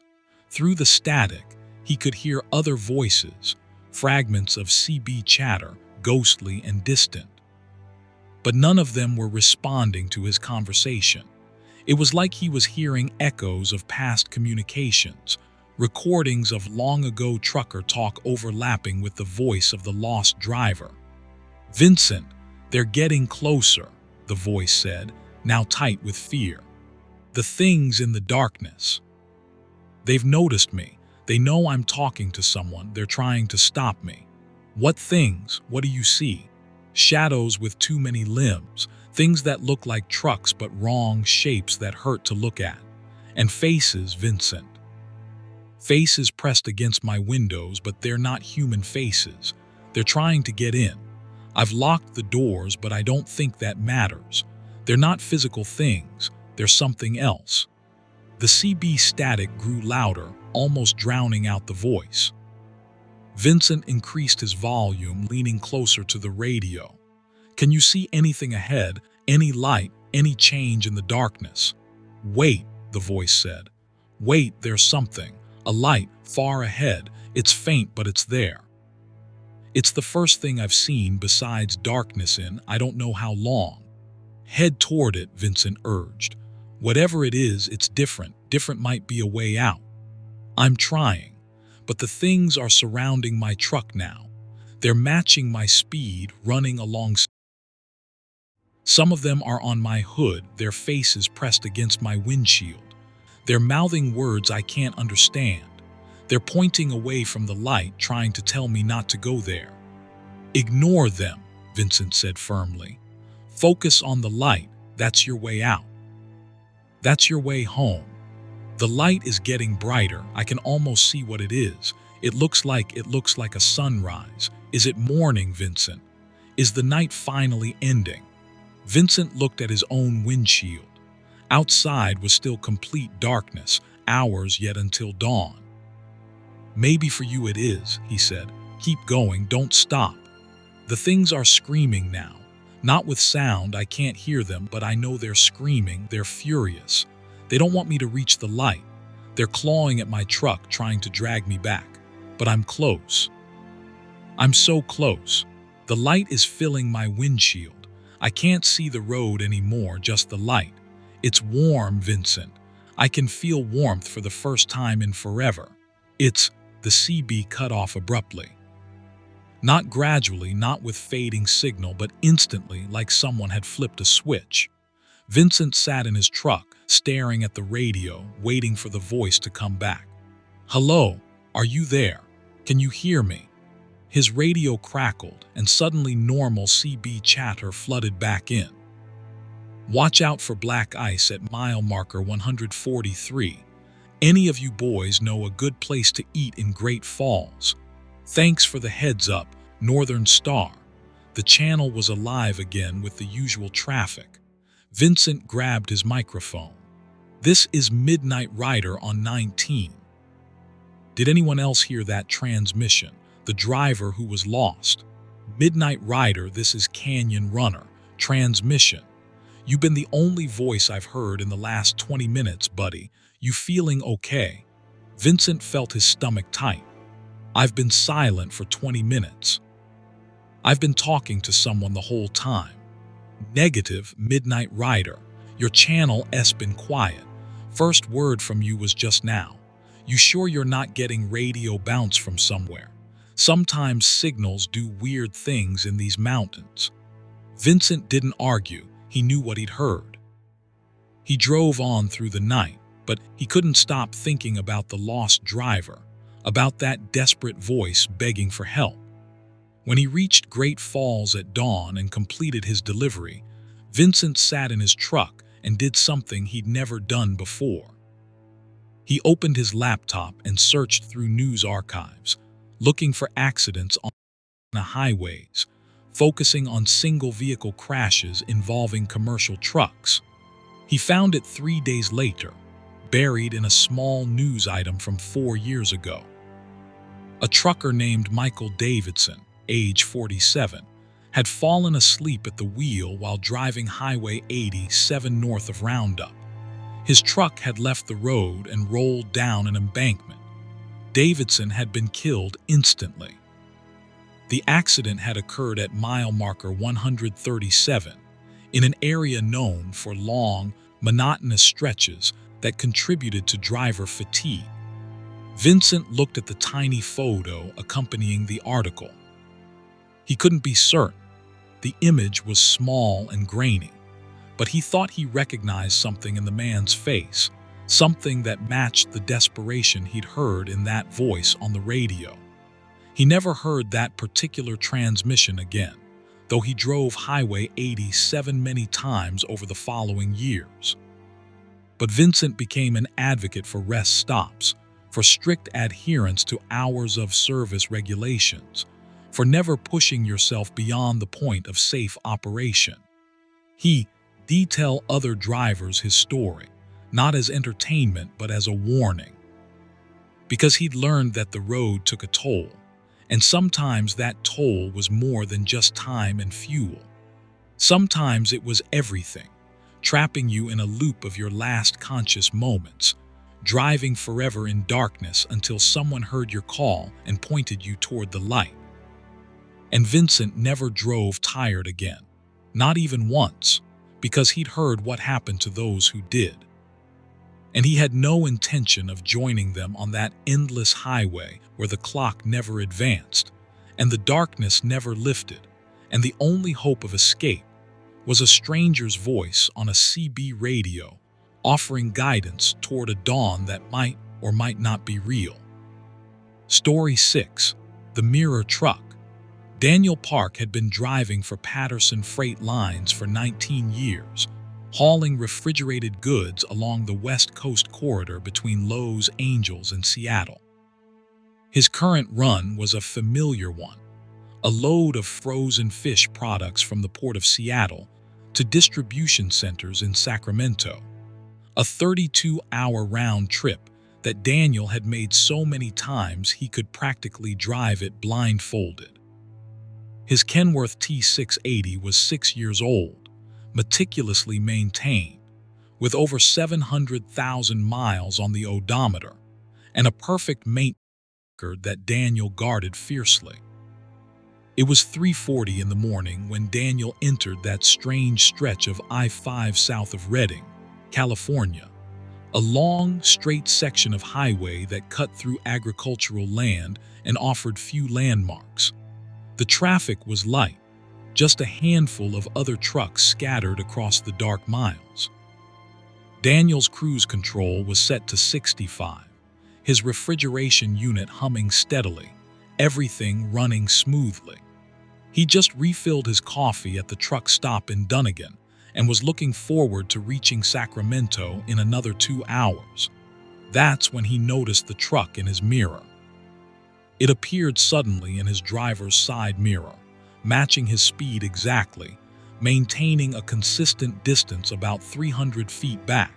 Through the static, he could hear other voices, fragments of CB chatter, ghostly and distant. But none of them were responding to his conversation. It was like he was hearing echoes of past communications, recordings of long-ago trucker talk overlapping with the voice of the lost driver. "Vincent, they're getting closer," the voice said, now tight with fear. "The things in the darkness. They've noticed me. They know I'm talking to someone. They're trying to stop me." "What things? What do you see?" "Shadows with too many limbs, things that look like trucks but wrong shapes that hurt to look at. And faces, Vincent. Faces pressed against my windows, but they're not human faces. They're trying to get in. I've locked the doors, but I don't think that matters. They're not physical things. They're something else." The CB static grew louder, almost drowning out the voice. Vincent increased his volume, leaning closer to the radio. "Can you see anything ahead? Any light? Any change in the darkness?" "Wait," the voice said. "Wait, there's something. A light, far ahead. It's faint, but it's there. It's the first thing I've seen besides darkness in I don't know how long." "Head toward it," Vincent urged. "Whatever it is, it's different. Different might be a way out." "I'm trying. But the things are surrounding my truck now. They're matching my speed, running along. Some of them are on my hood, their faces pressed against my windshield. They're mouthing words I can't understand. They're pointing away from the light, trying to tell me not to go there." "Ignore them," Vincent said firmly. "Focus on the light. That's your way out. That's your way home. The light is getting brighter. I can almost see what it is. It looks like a sunrise. Is it morning, Vincent? Is the night finally ending?" Vincent looked at his own windshield. Outside was still complete darkness, hours yet until dawn. "Maybe for you it is," he said. "Keep going, don't stop. The things are screaming now. Not with sound, I can't hear them, but I know they're screaming, they're furious. They don't want me to reach the light. They're clawing at my truck, trying to drag me back. But I'm close. I'm so close. The light is filling my windshield. I can't see the road anymore, just the light. It's warm, Vincent. I can feel warmth for the first time in forever. It's..." The CB cut off abruptly. Not gradually, not with fading signal, but instantly, like someone had flipped a switch. Vincent sat in his truck, staring at the radio, waiting for the voice to come back. "Hello, are you there? Can you hear me?" His radio crackled, and suddenly normal CB chatter flooded back in. "Watch out for black ice at mile marker 143. Any of you boys know a good place to eat in Great Falls? Thanks for the heads up, Northern Star." The channel was alive again with the usual traffic. Vincent grabbed his microphone. "This is Midnight Rider on 19. Did anyone else hear that transmission? The driver who was lost. Midnight Rider, this is Canyon Runner. Transmission. You've been the only voice I've heard in the last 20 minutes, buddy. You feeling okay?" Vincent felt his stomach tight. "I've been silent for 20 minutes. I've been talking to someone the whole time." "Negative, Midnight Rider. Your channel's been quiet. First word from you was just now. You sure you're not getting radio bounce from somewhere? Sometimes signals do weird things in these mountains." Vincent didn't argue. He knew what he'd heard. He drove on through the night, but he couldn't stop thinking about the lost driver, about that desperate voice begging for help. When he reached Great Falls at dawn and completed his delivery, Vincent sat in his truck and did something he'd never done before. He opened his laptop and searched through news archives, looking for accidents on the highways, focusing on single-vehicle crashes involving commercial trucks. He found it 3 days later, buried in a small news item from 4 years ago. A trucker named Michael Davidson, age 47, had fallen asleep at the wheel while driving Highway 87 north of Roundup. His truck had left the road and rolled down an embankment. Davidson had been killed instantly. The accident had occurred at mile marker 137, in an area known for long, monotonous stretches that contributed to driver fatigue. Vincent looked at the tiny photo accompanying the article. He couldn't be certain. The image was small and grainy, but he thought he recognized something in the man's face, something that matched the desperation he'd heard in that voice on the radio. He never heard that particular transmission again, though he drove Highway 87 many times over the following years. But Vincent became an advocate for rest stops, for strict adherence to hours of service regulations, for never pushing yourself beyond the point of safe operation. He detailed other drivers his story, not as entertainment but as a warning. Because he'd learned that the road took a toll, and sometimes that toll was more than just time and fuel. Sometimes it was everything, trapping you in a loop of your last conscious moments, driving forever in darkness until someone heard your call and pointed you toward the light. And Vincent never drove tired again, not even once, because he'd heard what happened to those who did. And he had no intention of joining them on that endless highway where the clock never advanced, and the darkness never lifted, and the only hope of escape was a stranger's voice on a CB radio, offering guidance toward a dawn that might or might not be real. Story 6. The Mirror Truck. Daniel Park had been driving for Patterson Freight Lines for 19 years, hauling refrigerated goods along the West Coast corridor between Los Angeles and Seattle. His current run was a familiar one, a load of frozen fish products from the port of Seattle to distribution centers in Sacramento, a 32-hour round trip that Daniel had made so many times he could practically drive it blindfolded. His Kenworth T680 was 6 years old, meticulously maintained, with over 700,000 miles on the odometer, and a perfect maintenance record that Daniel guarded fiercely. It was 3:40 in the morning when Daniel entered that strange stretch of I-5 south of Redding, California, a long, straight section of highway that cut through agricultural land and offered few landmarks. The traffic was light, just a handful of other trucks scattered across the dark miles. Daniel's cruise control was set to 65, his refrigeration unit humming steadily, everything running smoothly. He just refilled his coffee at the truck stop in Dunnigan and was looking forward to reaching Sacramento in another 2 hours. That's when he noticed the truck in his mirror. It appeared suddenly in his driver's side mirror, matching his speed exactly, maintaining a consistent distance about 300 feet back.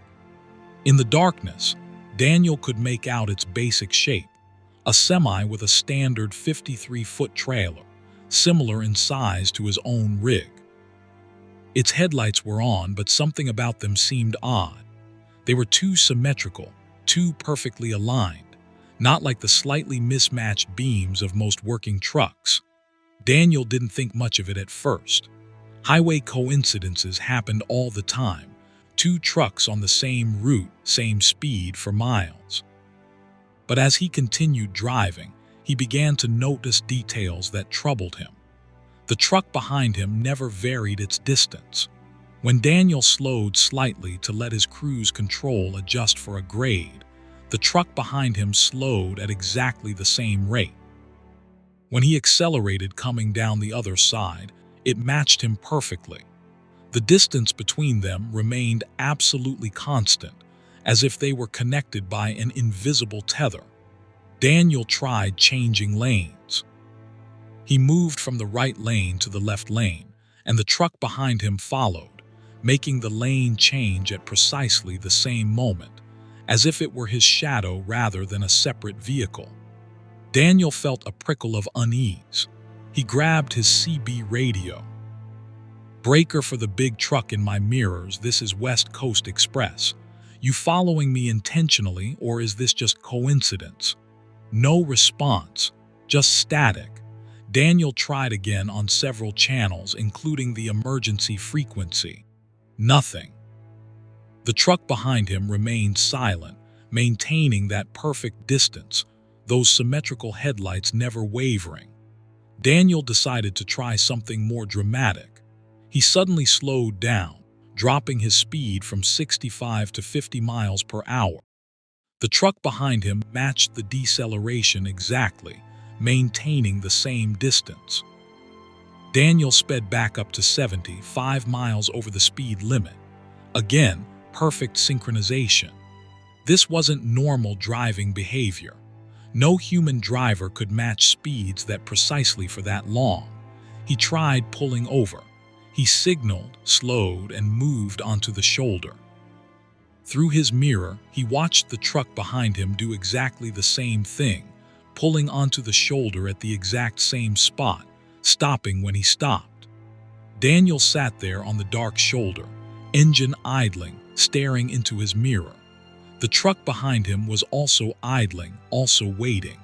In the darkness, Daniel could make out its basic shape, a semi with a standard 53-foot trailer, similar in size to his own rig. Its headlights were on, but something about them seemed odd. They were too symmetrical, too perfectly aligned, not like the slightly mismatched beams of most working trucks. Daniel didn't think much of it at first. Highway coincidences happened all the time, 2 trucks on the same route, same speed for miles. But as he continued driving, he began to notice details that troubled him. The truck behind him never varied its distance. When Daniel slowed slightly to let his cruise control adjust for a grade, the truck behind him slowed at exactly the same rate. When he accelerated coming down the other side, it matched him perfectly. The distance between them remained absolutely constant, as if they were connected by an invisible tether. Daniel tried changing lanes. He moved from the right lane to the left lane, and the truck behind him followed, making the lane change at precisely the same moment, as if it were his shadow rather than a separate vehicle. Daniel felt a prickle of unease. He grabbed his CB radio. "Breaker for the big truck in my mirrors, this is West Coast Express. You following me intentionally, or is this just coincidence?" No response, just static. Daniel tried again on several channels, including the emergency frequency. Nothing. The truck behind him remained silent, maintaining that perfect distance, those symmetrical headlights never wavering. Daniel decided to try something more dramatic. He suddenly slowed down, dropping his speed from 65 to 50 miles per hour. The truck behind him matched the deceleration exactly, maintaining the same distance. Daniel sped back up to 75 miles over the speed limit. Again, perfect synchronization. This wasn't normal driving behavior. No human driver could match speeds that precisely for that long. He tried pulling over. He signaled, slowed, and moved onto the shoulder. Through his mirror, he watched the truck behind him do exactly the same thing, pulling onto the shoulder at the exact same spot, stopping when he stopped. Daniel sat there on the dark shoulder, engine idling, staring into his mirror. The truck behind him was also idling, also waiting.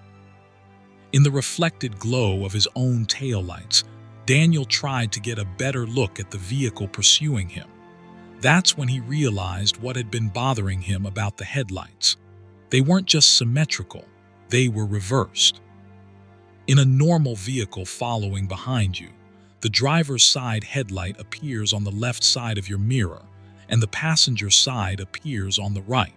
In the reflected glow of his own taillights, Daniel tried to get a better look at the vehicle pursuing him. That's when he realized what had been bothering him about the headlights. They weren't just symmetrical, they were reversed. In a normal vehicle following behind you, the driver's side headlight appears on the left side of your mirror, and the passenger side appears on the right.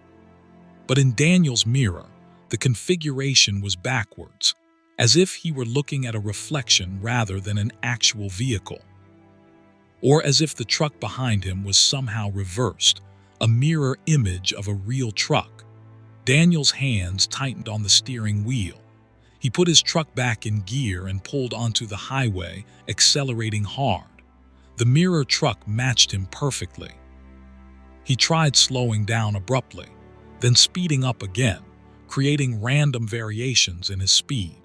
But in Daniel's mirror, the configuration was backwards, as if he were looking at a reflection rather than an actual vehicle. Or as if the truck behind him was somehow reversed, a mirror image of a real truck. Daniel's hands tightened on the steering wheel. He put his truck back in gear and pulled onto the highway, accelerating hard. The mirror truck matched him perfectly. He tried slowing down abruptly, then speeding up again, creating random variations in his speed.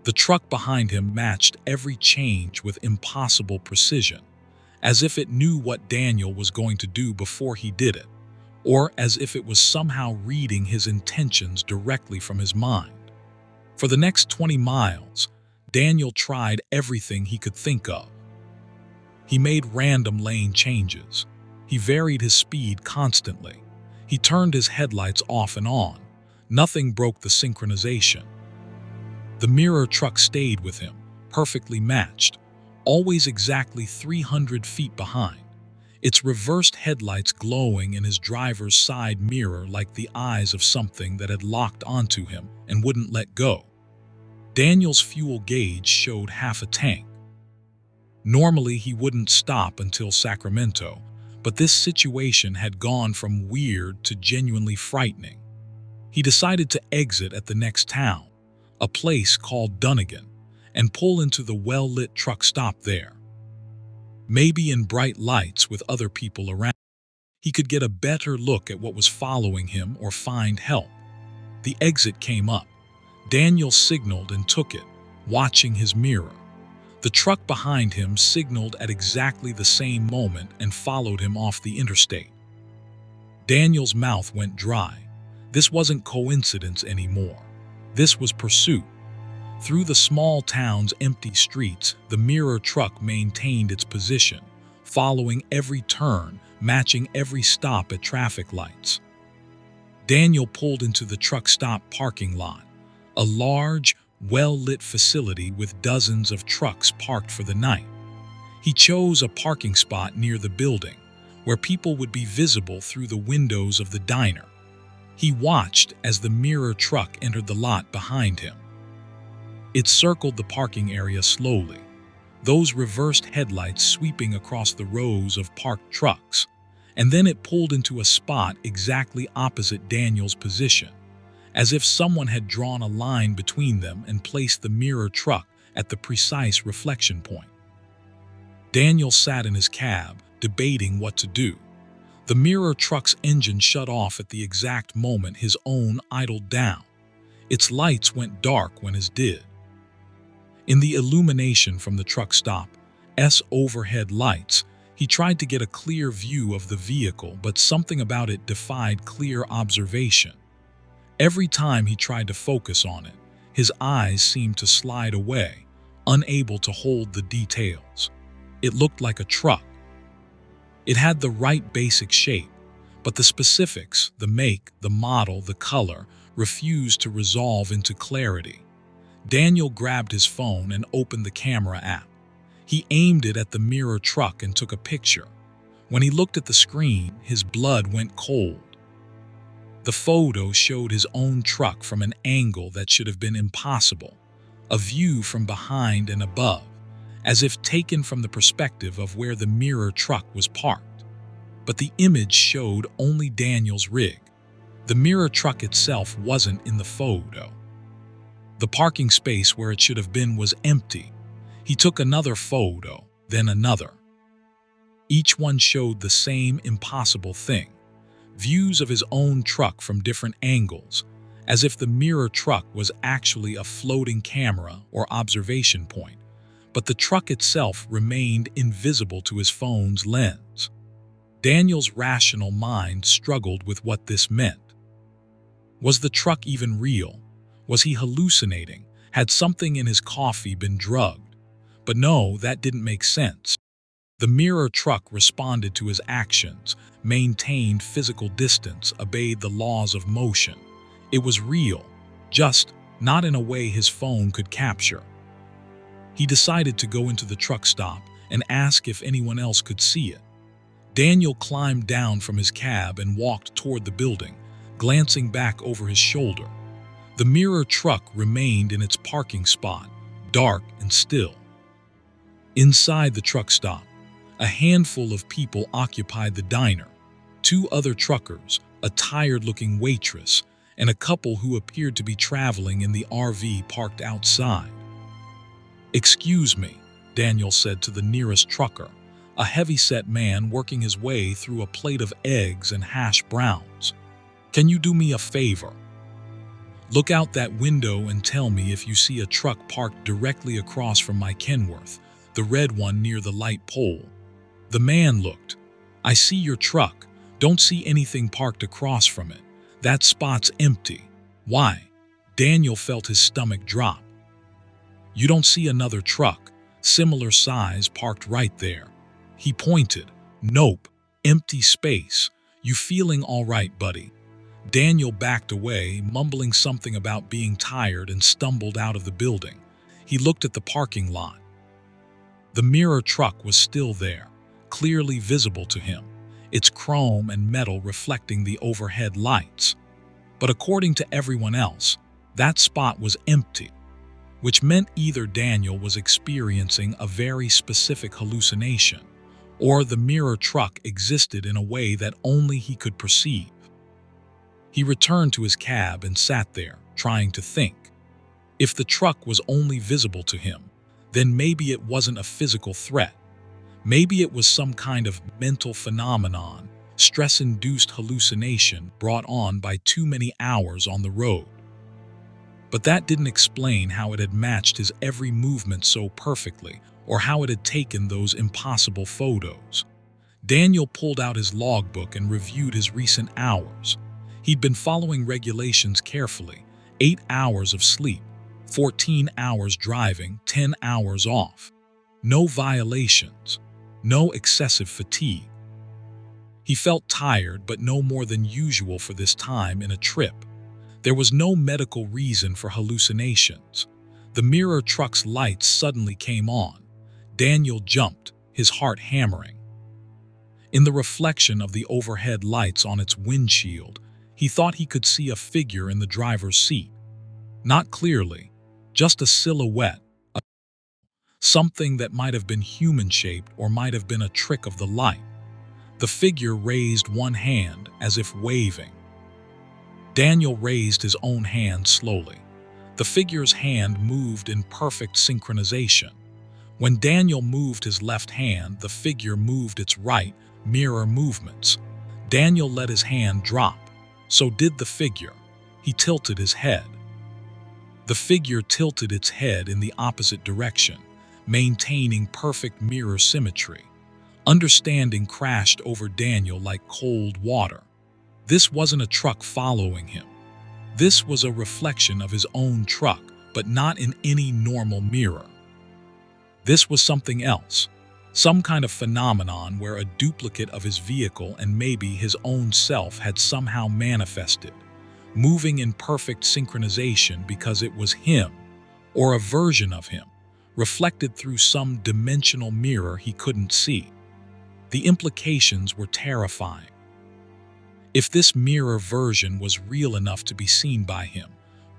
The truck behind him matched every change with impossible precision, as if it knew what Daniel was going to do before he did it, or as if it was somehow reading his intentions directly from his mind. For the next 20 miles, Daniel tried everything he could think of. He made random lane changes. He varied his speed constantly. He turned his headlights off and on. Nothing broke the synchronization. The mirror truck stayed with him, perfectly matched, always exactly 300 feet behind, its reversed headlights glowing in his driver's side mirror like the eyes of something that had locked onto him and wouldn't let go. Daniel's fuel gauge showed half a tank. Normally, he wouldn't stop until Sacramento, but this situation had gone from weird to genuinely frightening. He decided to exit at the next town, a place called Dunnigan, and pull into the well-lit truck stop there. Maybe in bright lights with other people around, he could get a better look at what was following him or find help. The exit came up. Daniel signaled and took it, watching his mirror. The truck behind him signaled at exactly the same moment and followed him off the interstate. Daniel's mouth went dry. This wasn't coincidence anymore. This was pursuit. Through the small town's empty streets, the mirror truck maintained its position, following every turn, matching every stop at traffic lights. Daniel pulled into the truck stop parking lot, a large, well-lit facility with dozens of trucks parked for the night. He chose a parking spot near the building, where people would be visible through the windows of the diner. He watched as the mirror truck entered the lot behind him. It circled the parking area slowly. those reversed headlights sweeping across the rows of parked trucks, and then it pulled into a spot exactly opposite Daniel's position, as if someone had drawn a line between them and placed the mirror truck at the precise reflection point. Daniel sat in his cab, debating what to do. The mirror truck's engine shut off at the exact moment his own idled down. Its lights went dark when his did. In the illumination from the truck stop's overhead lights, he tried to get a clear view of the vehicle, but something about it defied clear observation. Every time he tried to focus on it, his eyes seemed to slide away, unable to hold the details. It looked like a truck. It had the right basic shape, but the specifics, the make, the model, the color, refused to resolve into clarity. Daniel grabbed his phone and opened the camera app. He aimed it at the mirror truck and took a picture. When he looked at the screen, his blood went cold. The photo showed his own truck from an angle that should have been impossible, a view from behind and above, as if taken from the perspective of where the mirror truck was parked. But the image showed only Daniel's rig. The mirror truck itself wasn't in the photo. The parking space where it should have been was empty. He took another photo, then another. Each one showed the same impossible thing: views of his own truck from different angles, as if the mirror truck was actually a floating camera or observation point, but the truck itself remained invisible to his phone's lens. Daniel's rational mind struggled with what this meant. Was the truck even real? Was he hallucinating? Had something in his coffee been drugged? But no, that didn't make sense. The mirror truck responded to his actions, maintained physical distance, obeyed the laws of motion. It was real, just not in a way his phone could capture. He decided to go into the truck stop and ask if anyone else could see it. Daniel climbed down from his cab and walked toward the building, glancing back over his shoulder. The mirror truck remained in its parking spot, dark and still. Inside the truck stop, a handful of people occupied the diner: two other truckers, a tired-looking waitress, and a couple who appeared to be traveling in the RV parked outside. "Excuse me," Daniel said to the nearest trucker, a heavy-set man working his way through a plate of eggs and hash browns. "Can you do me a favor? Look out that window and tell me if you see a truck parked directly across from my Kenworth, the red one near the light pole." The man looked. "I see your truck. Don't see anything parked across from it. That spot's empty." "Why?" Daniel felt his stomach drop. "You don't see another truck, similar size, parked right there?" He pointed. "Nope. Empty space. You feeling all right, buddy?" Daniel backed away, mumbling something about being tired, and stumbled out of the building. He looked at the parking lot. The mirror truck was still there, clearly visible to him, its chrome and metal reflecting the overhead lights. But according to everyone else, that spot was empty, which meant either Daniel was experiencing a very specific hallucination, or the mirror truck existed in a way that only he could perceive. He returned to his cab and sat there, trying to think. If the truck was only visible to him, then maybe it wasn't a physical threat. Maybe it was some kind of mental phenomenon, stress-induced hallucination brought on by too many hours on the road. But that didn't explain how it had matched his every movement so perfectly, or how it had taken those impossible photos. Daniel pulled out his logbook and reviewed his recent hours. He'd been following regulations carefully: 8 hours of sleep, 14 hours driving, 10 hours off. No violations, no excessive fatigue. He felt tired, but no more than usual for this time in a trip. There was no medical reason for hallucinations. The mirror truck's lights suddenly came on. Daniel jumped, his heart hammering. In the reflection of the overhead lights on its windshield, he thought he could see a figure in the driver's seat. Not clearly, just a silhouette, something that might have been human-shaped or might have been a trick of the light. The figure raised one hand as if waving. Daniel raised his own hand slowly. The figure's hand moved in perfect synchronization. When Daniel moved his left hand, the figure moved its right, mirror movements. Daniel let his hand drop. So did the figure. He tilted his head. The figure tilted its head in the opposite direction, maintaining perfect mirror symmetry. Understanding crashed over Daniel like cold water. This wasn't a truck following him. This was a reflection of his own truck, but not in any normal mirror. This was something else, some kind of phenomenon where a duplicate of his vehicle and maybe his own self had somehow manifested, moving in perfect synchronization because it was him, or a version of him, reflected through some dimensional mirror he couldn't see. The implications were terrifying. If this mirror version was real enough to be seen by him,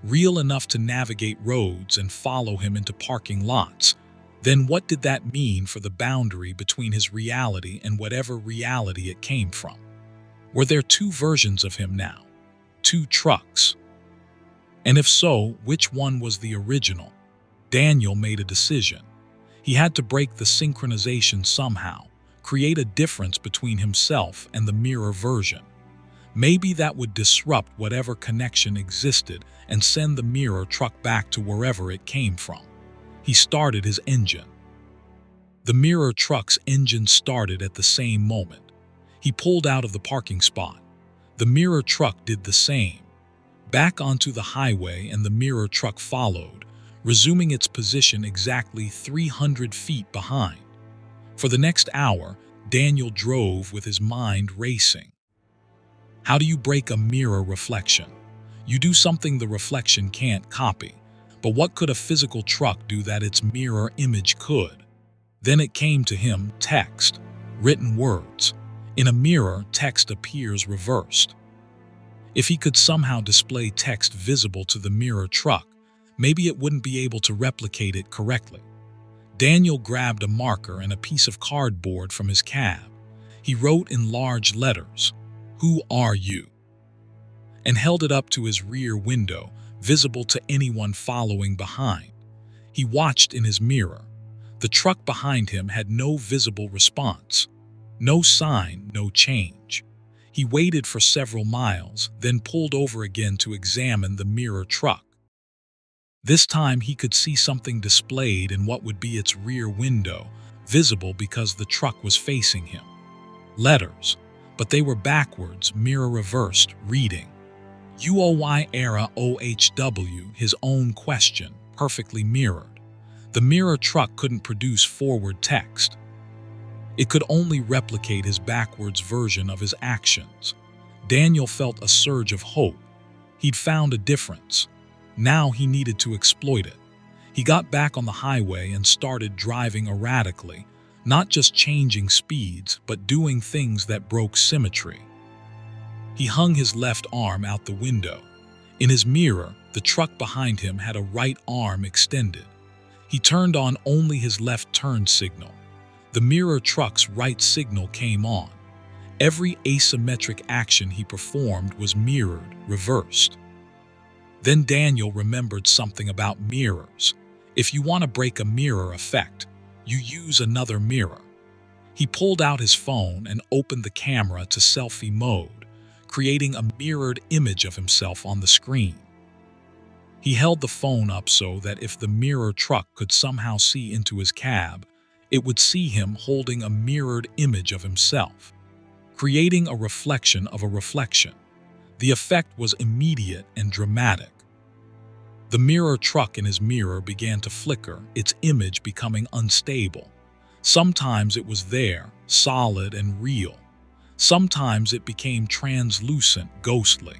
real enough to navigate roads and follow him into parking lots, then what did that mean for the boundary between his reality and whatever reality it came from? Were there two versions of him now? Two trucks? And if so, which one was the original? Daniel made a decision. He had to break the synchronization somehow, create a difference between himself and the mirror version. Maybe that would disrupt whatever connection existed and send the mirror truck back to wherever it came from. He started his engine. The mirror truck's engine started at the same moment. He pulled out of the parking spot. The mirror truck did the same. Back onto the highway, and the mirror truck followed, resuming its position exactly 300 feet behind. For the next hour, Daniel drove with his mind racing. How do you break a mirror reflection? You do something the reflection can't copy. But what could a physical truck do that its mirror image could? Then it came to him: text, written words. In a mirror, text appears reversed. If he could somehow display text visible to the mirror truck, maybe it wouldn't be able to replicate it correctly. Daniel grabbed a marker and a piece of cardboard from his cab. He wrote in large letters, "Who are you?" and held it up to his rear window, visible to anyone following behind. He watched in his mirror. The truck behind him had no visible response. No sign, no change. He waited for several miles, then pulled over again to examine the mirror truck. This time he could see something displayed in what would be its rear window, visible because the truck was facing him. Letters, but they were backwards, mirror reversed, reading UOY era OHW, his own question, perfectly mirrored. The mirror truck couldn't produce forward text. It could only replicate his backwards version of his actions. Daniel felt a surge of hope. He'd found a difference. Now he needed to exploit it. He got back on the highway and started driving erratically, not just changing speeds, but doing things that broke symmetry. He hung his left arm out the window. In his mirror, the truck behind him had a right arm extended. He turned on only his left turn signal. The mirror truck's right signal came on. Every asymmetric action he performed was mirrored, reversed. Then Daniel remembered something about mirrors. If you want to break a mirror effect, you use another mirror. He pulled out his phone and opened the camera to selfie mode, creating a mirrored image of himself on the screen. He held the phone up so that if the mirror truck could somehow see into his cab, it would see him holding a mirrored image of himself, creating a reflection of a reflection. The effect was immediate and dramatic. The mirror truck in his mirror began to flicker, its image becoming unstable. Sometimes it was there, solid and real. Sometimes it became translucent, ghostly.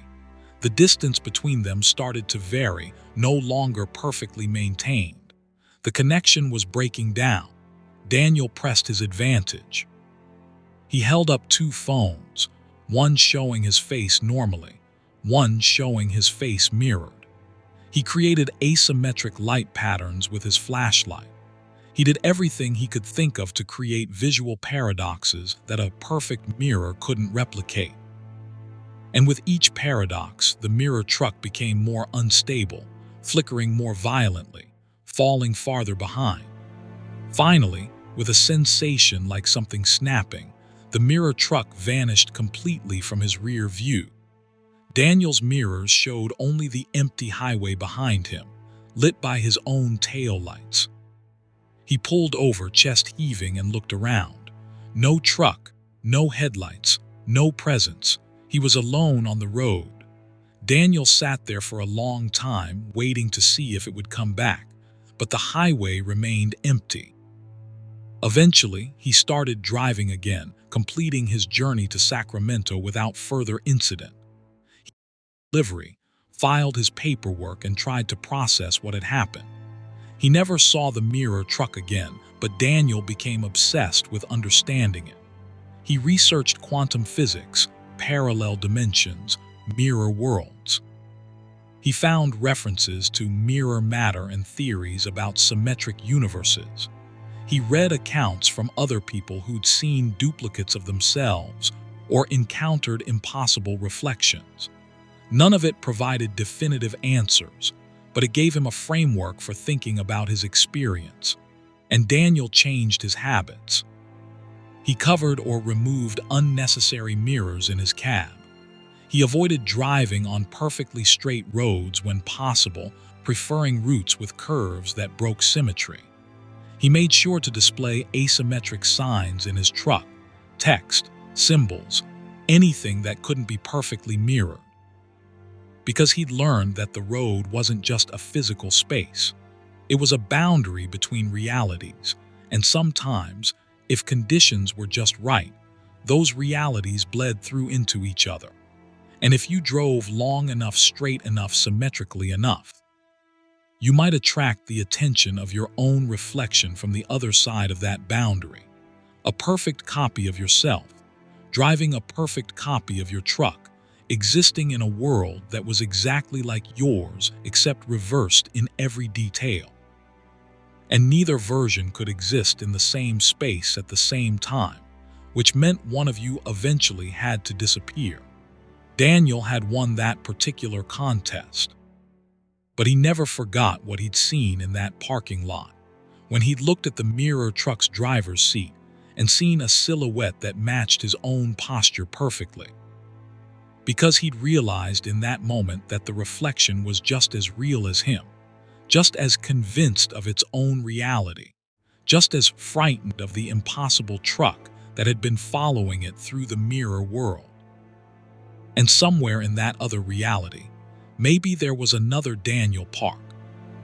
The distance between them started to vary, no longer perfectly maintained. The connection was breaking down. Daniel pressed his advantage. He held up two phones, one showing his face normally, one showing his face mirrored. He created asymmetric light patterns with his flashlight. He did everything he could think of to create visual paradoxes that a perfect mirror couldn't replicate. And with each paradox, the mirror truck became more unstable, flickering more violently, falling farther behind. Finally, with a sensation like something snapping, the mirror truck vanished completely from his rear view. Daniel's mirrors showed only the empty highway behind him, lit by his own tail lights. He pulled over, chest heaving, and looked around. No truck, no headlights, no presence. He was alone on the road. Daniel sat there for a long time, waiting to see if it would come back, but the highway remained empty. Eventually, he started driving again, completing his journey to Sacramento without further incident. He delivery, filed his paperwork, and tried to process what had happened. He never saw the mirror truck again, but Daniel became obsessed with understanding it. He researched quantum physics, parallel dimensions, mirror worlds. He found references to mirror matter and theories about symmetric universes. He read accounts from other people who'd seen duplicates of themselves or encountered impossible reflections. None of it provided definitive answers, but it gave him a framework for thinking about his experience. And Daniel changed his habits. He covered or removed unnecessary mirrors in his cab. He avoided driving on perfectly straight roads when possible, preferring routes with curves that broke symmetry. He made sure to display asymmetric signs in his truck, text, symbols, anything that couldn't be perfectly mirrored. Because he'd learned that the road wasn't just a physical space. It was a boundary between realities, and sometimes, if conditions were just right, those realities bled through into each other. And if you drove long enough, straight enough, symmetrically enough, you might attract the attention of your own reflection from the other side of that boundary. A perfect copy of yourself, driving a perfect copy of your truck, existing in a world that was exactly like yours except reversed in every detail. And neither version could exist in the same space at the same time, which meant one of you eventually had to disappear. Daniel had won that particular contest. But he never forgot what he'd seen in that parking lot, when he'd looked at the mirror truck's driver's seat and seen a silhouette that matched his own posture perfectly. Because he'd realized in that moment that the reflection was just as real as him, just as convinced of its own reality, just as frightened of the impossible truck that had been following it through the mirror world. And somewhere in that other reality, maybe there was another Daniel Park,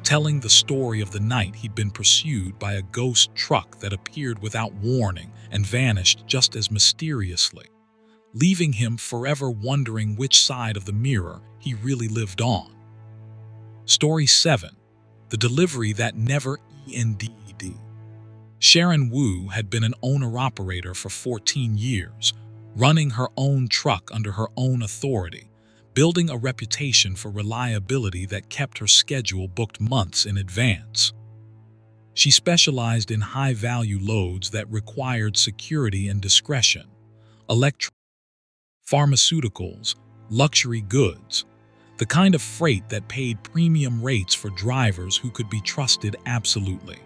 telling the story of the night he'd been pursued by a ghost truck that appeared without warning and vanished just as mysteriously, leaving him forever wondering which side of the mirror he really lived on. Story 7. The Delivery That Never Ended. Sharon Wu had been an owner-operator for 14 years, running her own truck under her own authority, building a reputation for reliability that kept her schedule booked months in advance. She specialized in high-value loads that required security and discretion, electronics, pharmaceuticals, luxury goods, the kind of freight that paid premium rates for drivers who could be trusted absolutely.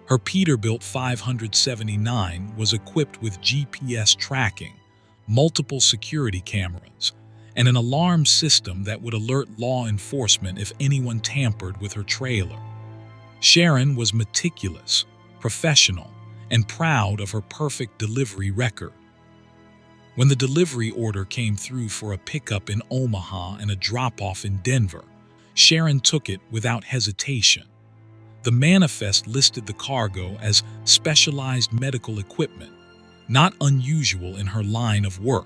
Her Peterbilt 579 was equipped with GPS tracking, multiple security cameras, and an alarm system that would alert law enforcement if anyone tampered with her trailer. Sharon was meticulous, professional, and proud of her perfect delivery record. When the delivery order came through for a pickup in Omaha and a drop-off in Denver, Sharon took it without hesitation. The manifest listed the cargo as specialized medical equipment, not unusual in her line of work.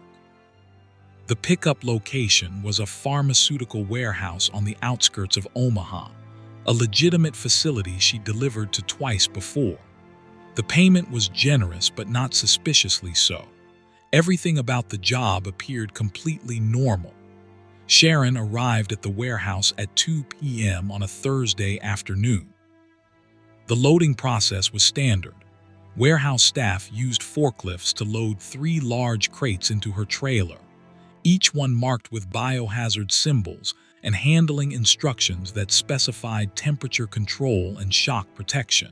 The pickup location was a pharmaceutical warehouse on the outskirts of Omaha, a legitimate facility she delivered to twice before. The payment was generous but not suspiciously so. Everything about the job appeared completely normal. Sharon arrived at the warehouse at 2 p.m. on a Thursday afternoon. The loading process was standard. Warehouse staff used forklifts to load 3 large crates into her trailer, each one marked with biohazard symbols and handling instructions that specified temperature control and shock protection.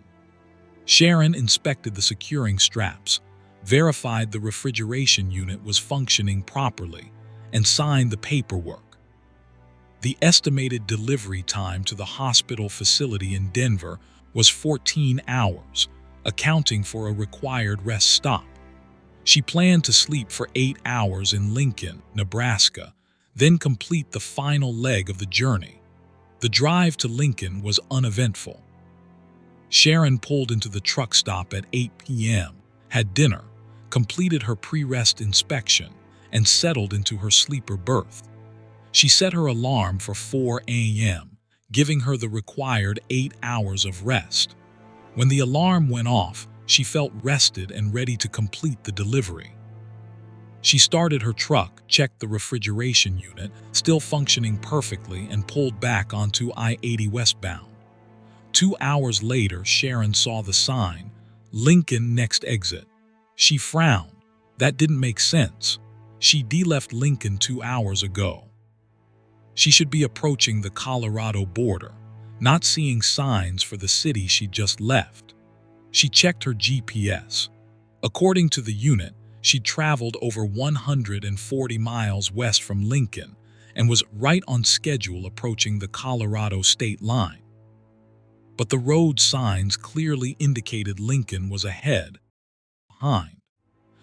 Sharon inspected the securing straps, verified the refrigeration unit was functioning properly, and signed the paperwork. The estimated delivery time to the hospital facility in Denver was 14 hours, accounting for a required rest stop. She planned to sleep for 8 hours in Lincoln, Nebraska, then complete the final leg of the journey. The drive to Lincoln was uneventful. Sharon pulled into the truck stop at 8 p.m., had dinner, completed her pre-rest inspection, and settled into her sleeper berth. She set her alarm for 4 a.m., giving her the required 8 hours of rest. When the alarm went off, she felt rested and ready to complete the delivery. She started her truck, checked the refrigeration unit, still functioning perfectly, and pulled back onto I-80 westbound. 2 hours later, Sharon saw the sign, "Lincoln Next Exit." She frowned. That didn't make sense. She de-left Lincoln 2 hours ago. She should be approaching the Colorado border, not seeing signs for the city she just left. She checked her GPS. According to the unit, she'd traveled over 140 miles west from Lincoln and was right on schedule approaching the Colorado state line. But the road signs clearly indicated Lincoln was ahead, behind.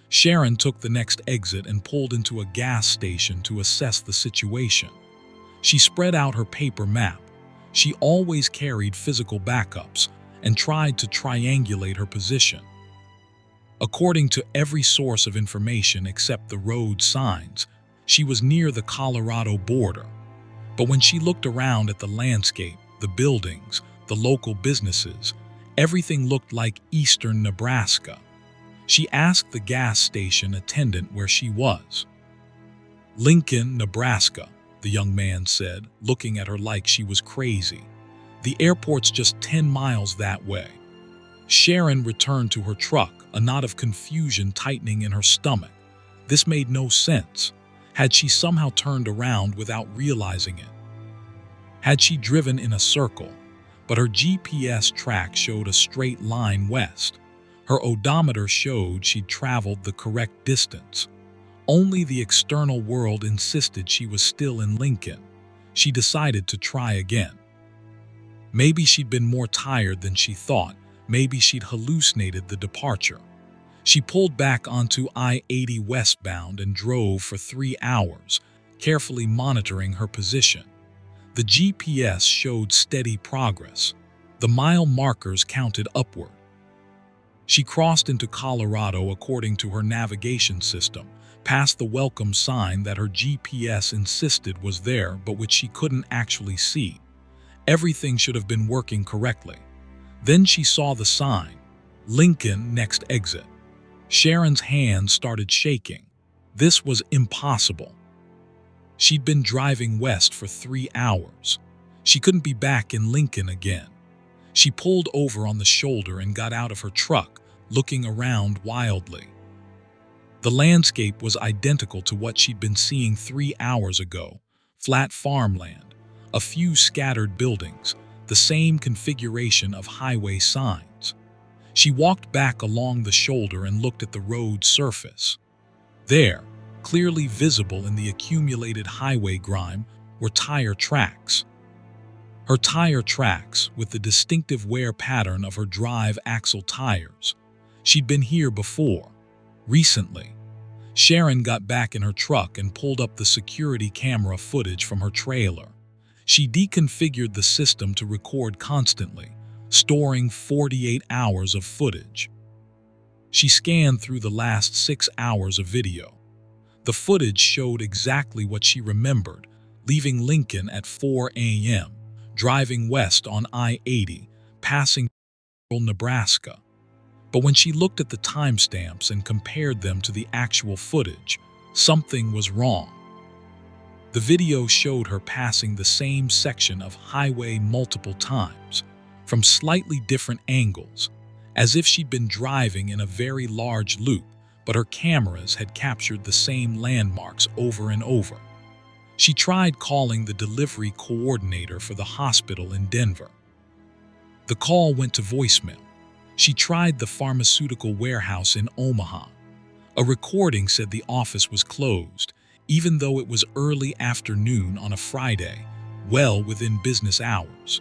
Sharon took the next exit and pulled into a gas station to assess the situation. She spread out her paper map. She always carried physical backups and tried to triangulate her position. According to every source of information except the road signs, she was near the Colorado border. But when she looked around at the landscape, the buildings, the local businesses, everything looked like eastern Nebraska. She asked the gas station attendant where she was. "Lincoln, Nebraska," the young man said, looking at her like she was crazy. "The airport's just 10 miles that way." Sharon returned to her truck, a knot of confusion tightening in her stomach. This made no sense. Had she somehow turned around without realizing it? Had she driven in a circle? But her GPS track showed a straight line west. Her odometer showed she'd traveled the correct distance. Only the external world insisted she was still in Lincoln. She decided to try again. Maybe she'd been more tired than she thought. Maybe she'd hallucinated the departure. She pulled back onto I-80 westbound and drove for 3 hours, carefully monitoring her position. The GPS showed steady progress. The mile markers counted upward. She crossed into Colorado according to her navigation system, past the welcome sign that her GPS insisted was there but which she couldn't actually see. Everything should have been working correctly. Then she saw the sign, "Lincoln Next Exit." Sharon's hands started shaking. This was impossible. She'd been driving west for 3 hours. She couldn't be back in Lincoln again. She pulled over on the shoulder and got out of her truck, looking around wildly. The landscape was identical to what she'd been seeing 3 hours ago. Flat farmland, a few scattered buildings, the same configuration of highway signs. She walked back along the shoulder and looked at the road surface. There, clearly visible in the accumulated highway grime, were tire tracks. Her tire tracks, with the distinctive wear pattern of her drive axle tires. She'd been here before, recently. Sharon got back in her truck and pulled up the security camera footage from her trailer. She deconfigured the system to record constantly, storing 48 hours of footage. She scanned through the last 6 hours of video. The footage showed exactly what she remembered, leaving Lincoln at 4 a.m., driving west on I-80, passing Nebraska. But when she looked at the timestamps and compared them to the actual footage, something was wrong. The video showed her passing the same section of highway multiple times, from slightly different angles, as if she'd been driving in a very large loop, but her cameras had captured the same landmarks over and over. She tried calling the delivery coordinator for the hospital in Denver. The call went to voicemail. She tried the pharmaceutical warehouse in Omaha. A recording said the office was closed, even though it was early afternoon on a Friday, well within business hours.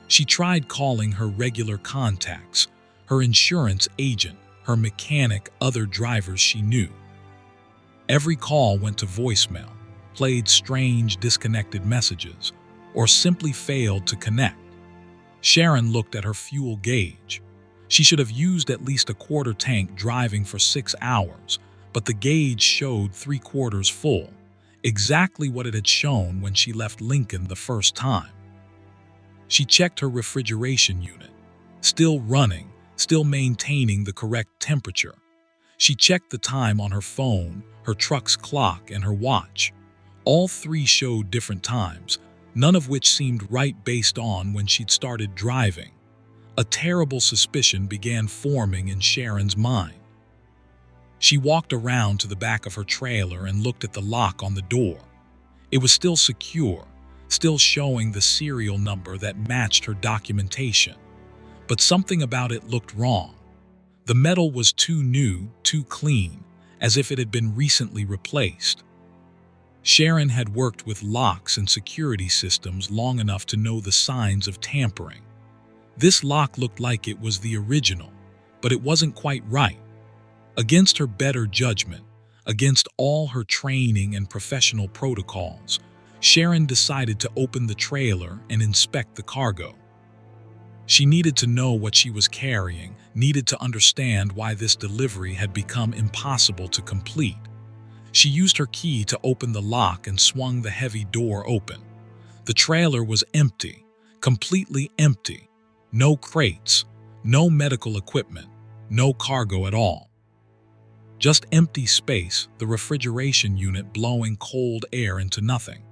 She tried calling her regular contacts, her insurance agent, her mechanic, other drivers she knew. Every call went to voicemail, played strange, disconnected messages, or simply failed to connect. Sharon looked at her fuel gauge. She should have used at least a quarter tank driving for 6 hours, but the gauge showed 3/4 full, exactly what it had shown when she left Lincoln the first time. She checked her refrigeration unit, still running, still maintaining the correct temperature. She checked the time on her phone, her truck's clock, and her watch. All three showed different times, none of which seemed right based on when she'd started driving. A terrible suspicion began forming in Sharon's mind. She walked around to the back of her trailer and looked at the lock on the door. It was still secure, still showing the serial number that matched her documentation. But something about it looked wrong. The metal was too new, too clean, as if it had been recently replaced. Sharon had worked with locks and security systems long enough to know the signs of tampering. This lock looked like it was the original, but it wasn't quite right. Against her better judgment, against all her training and professional protocols, Sharon decided to open the trailer and inspect the cargo. She needed to know what she was carrying, needed to understand why this delivery had become impossible to complete. She used her key to open the lock and swung the heavy door open. The trailer was empty, completely empty. No crates, no medical equipment, no cargo at all. Just empty space, the refrigeration unit blowing cold air into nothing.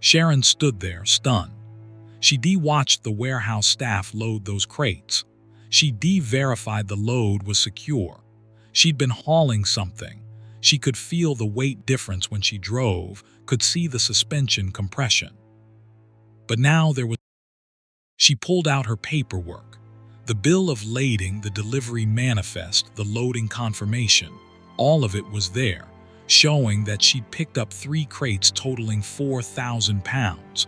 Sharon stood there, stunned. She de-watched the warehouse staff load those crates. She de-verified the load was secure. She'd been hauling something. She could feel the weight difference when she drove, could see the suspension compression. But now there was... She pulled out her paperwork. The bill of lading, the delivery manifest, the loading confirmation, all of it was there, showing that she'd picked up 3 crates totaling 4,000 pounds.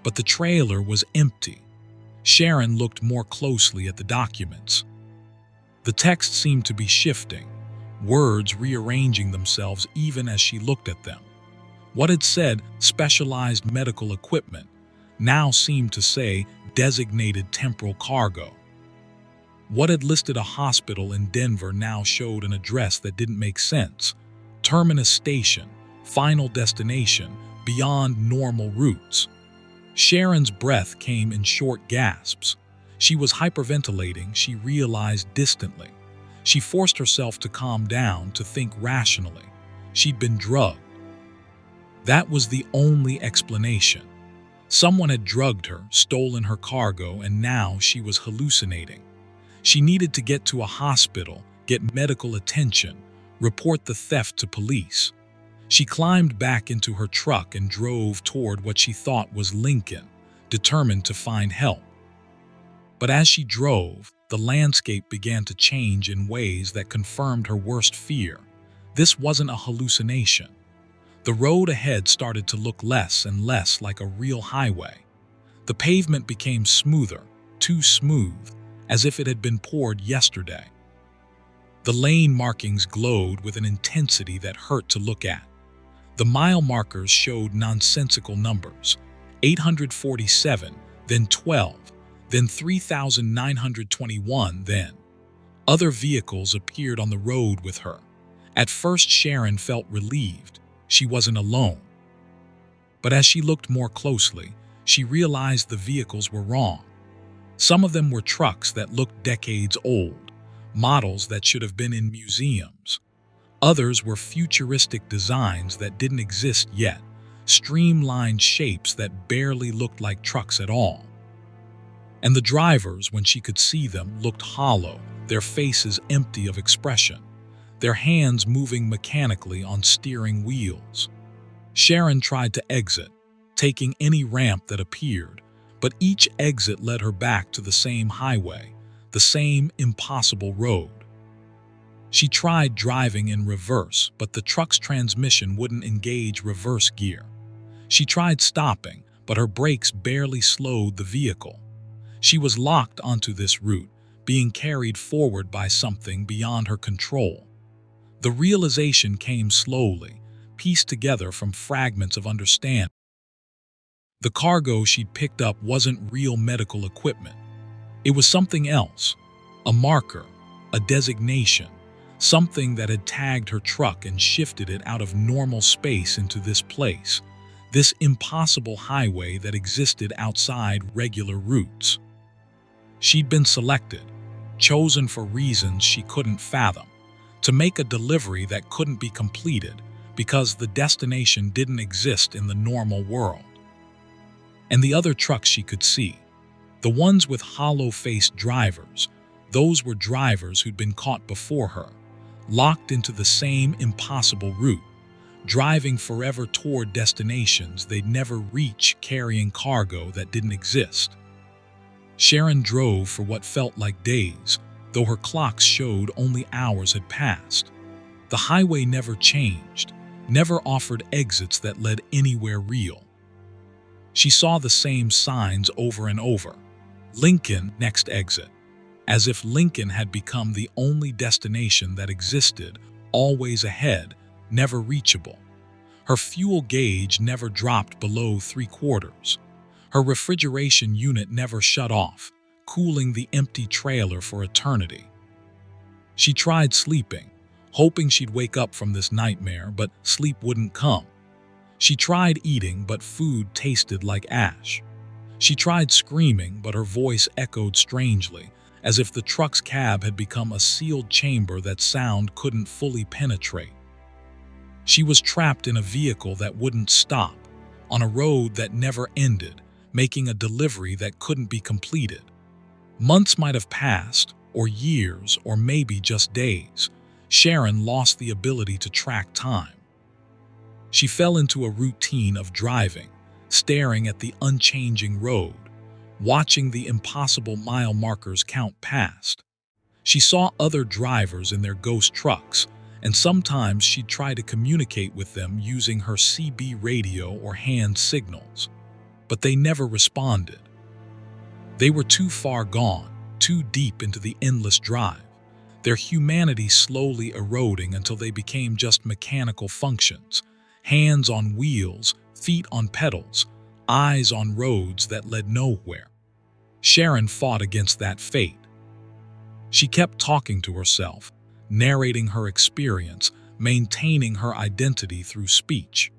But the trailer was empty. Sharon looked more closely at the documents. The text seemed to be shifting, words rearranging themselves even as she looked at them. What had said specialized medical equipment now seemed to say designated temporal cargo. What had listed a hospital in Denver now showed an address that didn't make sense. Terminus station, final destination, beyond normal routes. Sharon's breath came in short gasps. She was hyperventilating, she realized distantly. She forced herself to calm down, to think rationally. She'd been drugged. That was the only explanation. Someone had drugged her, stolen her cargo, and now she was hallucinating. She needed to get to a hospital, get medical attention, report the theft to police. She climbed back into her truck and drove toward what she thought was Lincoln, determined to find help. But as she drove, the landscape began to change in ways that confirmed her worst fear. This wasn't a hallucination. The road ahead started to look less and less like a real highway. The pavement became smoother, too smooth, as if it had been poured yesterday. The lane markings glowed with an intensity that hurt to look at. The mile markers showed nonsensical numbers, 847, then 12, then 3,921, then. Other vehicles appeared on the road with her. At first Sharon felt relieved. She wasn't alone. But as she looked more closely, she realized the vehicles were wrong. Some of them were trucks that looked decades old, models that should have been in museums. Others were futuristic designs that didn't exist yet, streamlined shapes that barely looked like trucks at all. And the drivers, when she could see them, looked hollow, their faces empty of expression, their hands moving mechanically on steering wheels. Sharon tried to exit, taking any ramp that appeared, but each exit led her back to the same highway, the same impossible road. She tried driving in reverse, but the truck's transmission wouldn't engage reverse gear. She tried stopping, but her brakes barely slowed the vehicle. She was locked onto this route, being carried forward by something beyond her control. The realization came slowly, pieced together from fragments of understanding. The cargo she'd picked up wasn't real medical equipment. It was something else, a marker, a designation, something that had tagged her truck and shifted it out of normal space into this place, this impossible highway that existed outside regular routes. She'd been selected, chosen for reasons she couldn't fathom, to make a delivery that couldn't be completed because the destination didn't exist in the normal world. And the other trucks she could see, the ones with hollow-faced drivers, those were drivers who'd been caught before her, locked into the same impossible route, driving forever toward destinations they'd never reach, carrying cargo that didn't exist. Sharon drove for what felt like days, though her clocks showed only hours had passed. The highway never changed, never offered exits that led anywhere real. She saw the same signs over and over. Lincoln, next exit. As if Lincoln had become the only destination that existed, always ahead, never reachable. Her fuel gauge never dropped below 3/4. Her refrigeration unit never shut off, cooling the empty trailer for eternity. She tried sleeping, hoping she'd wake up from this nightmare, but sleep wouldn't come. She tried eating, but food tasted like ash. She tried screaming, but her voice echoed strangely, as if the truck's cab had become a sealed chamber that sound couldn't fully penetrate. She was trapped in a vehicle that wouldn't stop, on a road that never ended, making a delivery that couldn't be completed. Months might have passed, or years, or maybe just days. Sharon lost the ability to track time. She fell into a routine of driving, staring at the unchanging road, watching the impossible mile markers count past. She saw other drivers in their ghost trucks, and sometimes she'd try to communicate with them using her CB radio or hand signals. But they never responded. They were too far gone, too deep into the endless drive, their humanity slowly eroding until they became just mechanical functions, hands on wheels, feet on pedals, eyes on roads that led nowhere. Sharon fought against that fate. She kept talking to herself, narrating her experience, maintaining her identity through speech.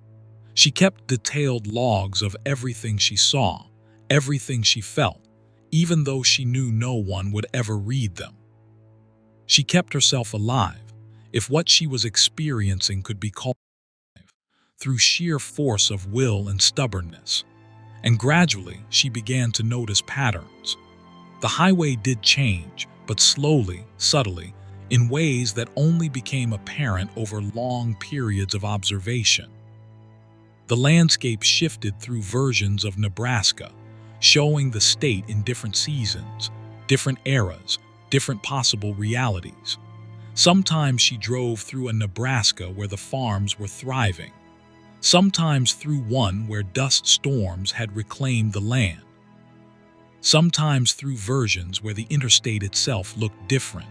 She kept detailed logs of everything she saw, everything she felt, even though she knew no one would ever read them. She kept herself alive, if what she was experiencing could be called alive, through sheer force of will and stubbornness. And gradually, she began to notice patterns. The highway did change, but slowly, subtly, in ways that only became apparent over long periods of observation. The landscape shifted through versions of Nebraska, showing the state in different seasons, different eras, different possible realities. Sometimes she drove through a Nebraska where the farms were thriving, sometimes through one where dust storms had reclaimed the land, sometimes through versions where the interstate itself looked different,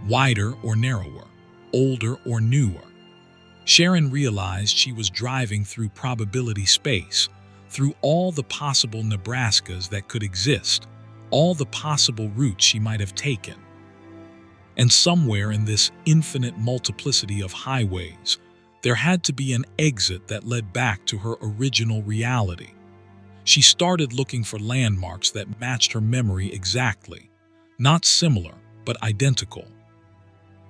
wider or narrower, older or newer. Sharon realized she was driving through probability space, through all the possible Nebraskas that could exist, all the possible routes she might have taken. And somewhere in this infinite multiplicity of highways, there had to be an exit that led back to her original reality. She started looking for landmarks that matched her memory exactly, not similar, but identical.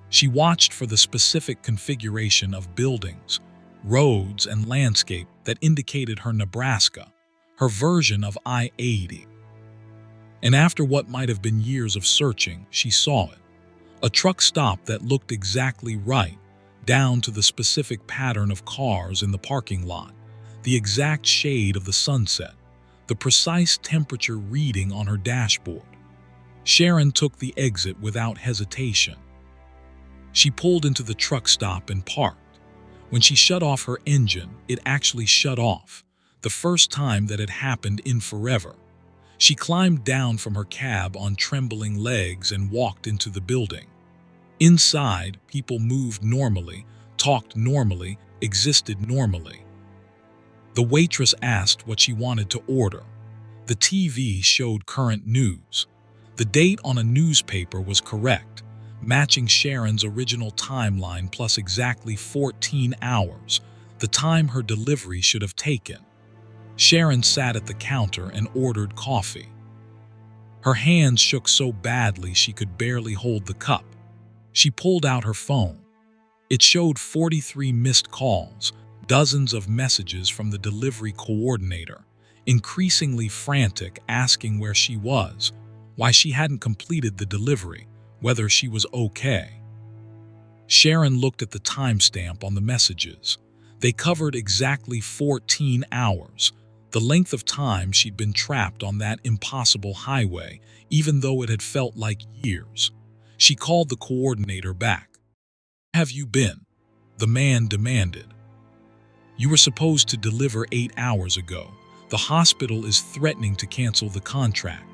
She watched for the specific configuration of buildings, roads, and landscape that indicated her Nebraska, her version of I-80. And after what might have been years of searching, she saw it. A truck stop that looked exactly right, down to the specific pattern of cars in the parking lot, the exact shade of the sunset, the precise temperature reading on her dashboard. Sharon took the exit without hesitation. She pulled into the truck stop and parked. When she shut off her engine, it actually shut off, the first time that had happened in forever. She climbed down from her cab on trembling legs and walked into the building. Inside, people moved normally, talked normally, existed normally. The waitress asked what she wanted to order. The TV showed current news. The date on a newspaper was correct, matching Sharon's original timeline plus exactly 14 hours, the time her delivery should have taken. Sharon sat at the counter and ordered coffee. Her hands shook so badly she could barely hold the cup. She pulled out her phone. It showed 43 missed calls, dozens of messages from the delivery coordinator, increasingly frantic, asking where she was, why she hadn't completed the delivery, whether she was okay. Sharon looked at the timestamp on the messages. They covered exactly 14 hours, the length of time she'd been trapped on that impossible highway, even though it had felt like years. She called the coordinator back. "Where have you been?" the man demanded. "You were supposed to deliver 8 hours ago. The hospital is threatening to cancel the contract."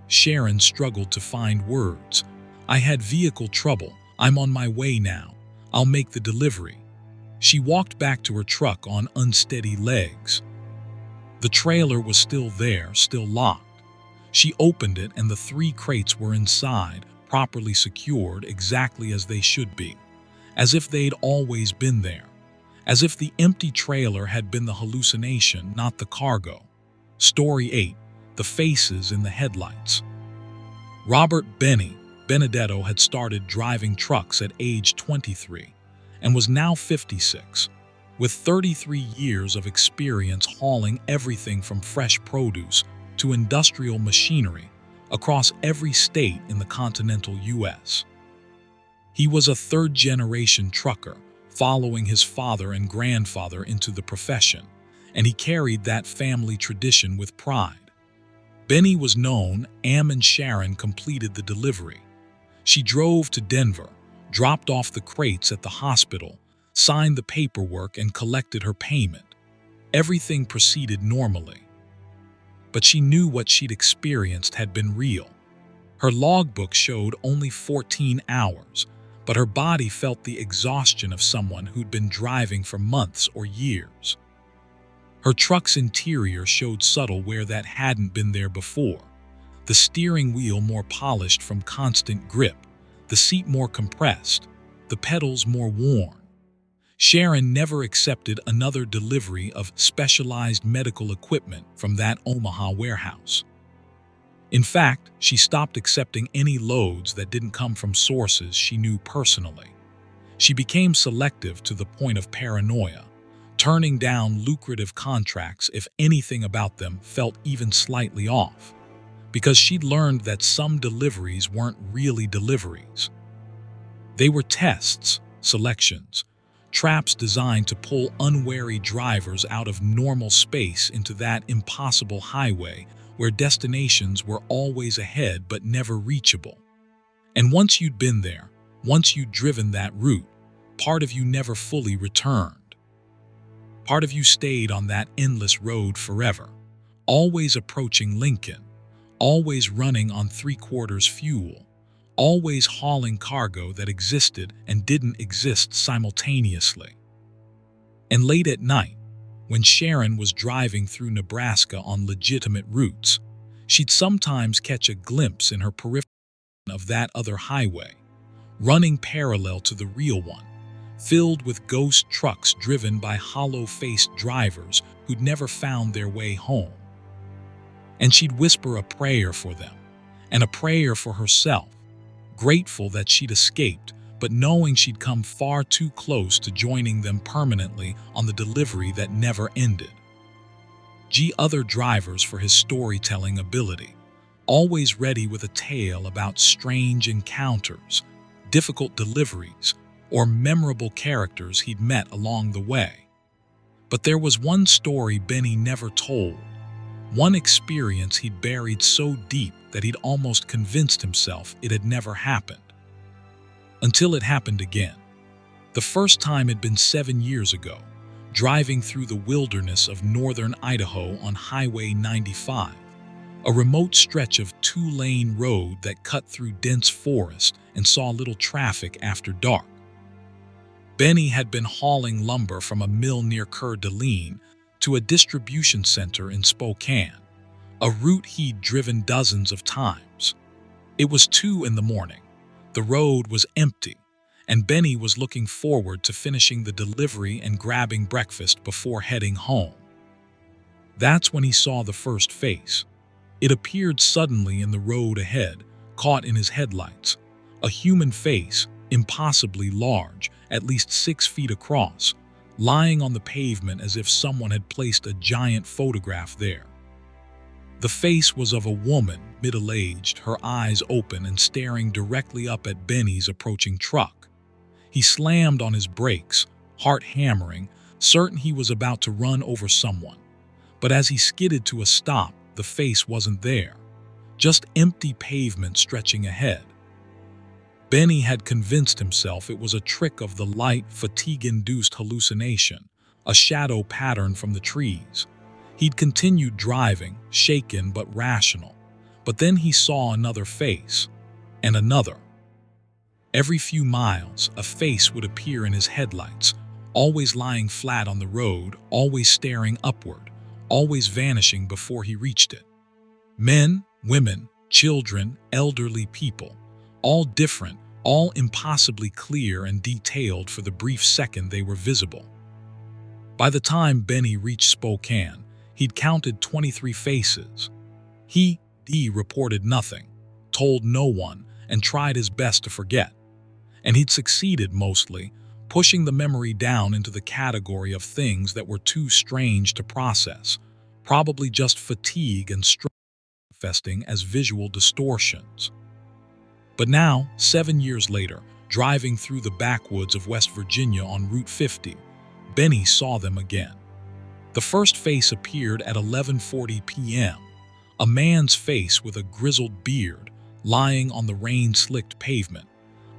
Sharon struggled to find words. "I had vehicle trouble. I'm on my way now. I'll make the delivery." She walked back to her truck on unsteady legs. The trailer was still there, still locked. She opened it and the 3 crates were inside, properly secured exactly as they should be, as if they'd always been there, as if the empty trailer had been the hallucination, not the cargo. Story 8. The Faces in the Headlights. Robert Benedetto had started driving trucks at age 23 and was now 56. With 33 years of experience hauling everything from fresh produce to industrial machinery across every state in the continental U.S. He was a third-generation trucker, following his father and grandfather into the profession, and he carried that family tradition with pride. Benny was known, and Sharon completed the delivery. She drove to Denver, dropped off the crates at the hospital, signed the paperwork and collected her payment. Everything proceeded normally. But she knew what she'd experienced had been real. Her logbook showed only 14 hours, but her body felt the exhaustion of someone who'd been driving for months or years. Her truck's interior showed subtle wear that hadn't been there before. The steering wheel more polished from constant grip, the seat more compressed, the pedals more worn. Sharon never accepted another delivery of specialized medical equipment from that Omaha warehouse. In fact, she stopped accepting any loads that didn't come from sources she knew personally. She became selective to the point of paranoia, turning down lucrative contracts if anything about them felt even slightly off, because she'd learned that some deliveries weren't really deliveries. They were tests, selections, traps designed to pull unwary drivers out of normal space into that impossible highway where destinations were always ahead but never reachable. And once you'd been there, once you'd driven that route, part of you never fully returned. Part of you stayed on that endless road forever, always approaching Lincoln, always running on 3/4 fuel, always hauling cargo that existed and didn't exist simultaneously. And late at night, when Sharon was driving through Nebraska on legitimate routes, she'd sometimes catch a glimpse in her periphery of that other highway, running parallel to the real one, filled with ghost trucks driven by hollow-faced drivers who'd never found their way home. And she'd whisper a prayer for them, and a prayer for herself, grateful that she'd escaped, but knowing she'd come far too close to joining them permanently on the delivery that never ended. Other drivers for his storytelling ability, always ready with a tale about strange encounters, difficult deliveries, or memorable characters he'd met along the way. But there was one story Benny never told, one experience he'd buried so deep that he'd almost convinced himself it had never happened. Until it happened again. The first time had been 7 years ago, driving through the wilderness of northern Idaho on Highway 95, a remote stretch of two-lane road that cut through dense forest and saw little traffic after dark. Benny had been hauling lumber from a mill near Coeur d'Alene to a distribution center in Spokane, a route he'd driven dozens of times. It was 2 in the morning. The road was empty, and Benny was looking forward to finishing the delivery and grabbing breakfast before heading home. That's when he saw the first face. It appeared suddenly in the road ahead, caught in his headlights. A human face, impossibly large, at least 6 feet across, lying on the pavement as if someone had placed a giant photograph there. The face was of a woman, middle-aged, her eyes open and staring directly up at Benny's approaching truck. He slammed on his brakes, heart hammering, certain he was about to run over someone. But as he skidded to a stop, the face wasn't there. Just empty pavement stretching ahead. Benny had convinced himself it was a trick of the light, fatigue-induced hallucination, a shadow pattern from the trees. He'd continued driving, shaken but rational. But then he saw another face, and another. Every few miles, a face would appear in his headlights, always lying flat on the road, always staring upward, always vanishing before he reached it. Men, women, children, elderly people, all different, all impossibly clear and detailed for the brief second they were visible. By the time Benny reached Spokane, he'd counted 23 faces. He reported nothing, told no one, and tried his best to forget. And he'd succeeded mostly, pushing the memory down into the category of things that were too strange to process, probably just fatigue and stress manifesting as visual distortions. But now, 7 years later, driving through the backwoods of West Virginia on Route 50, Benny saw them again. The first face appeared at 11:40 p.m., a man's face with a grizzled beard lying on the rain-slicked pavement,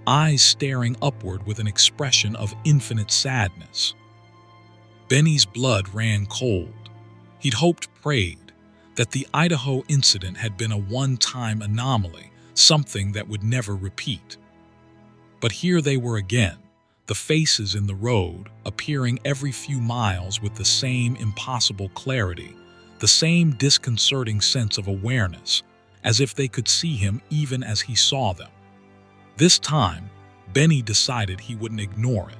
eyes staring upward with an expression of infinite sadness. Benny's blood ran cold. He'd hoped, prayed, that the Idaho incident had been a one-time anomaly, something that would never repeat. But here they were again, the faces in the road, appearing every few miles with the same impossible clarity, the same disconcerting sense of awareness, as if they could see him even as he saw them. This time, Benny decided he wouldn't ignore it.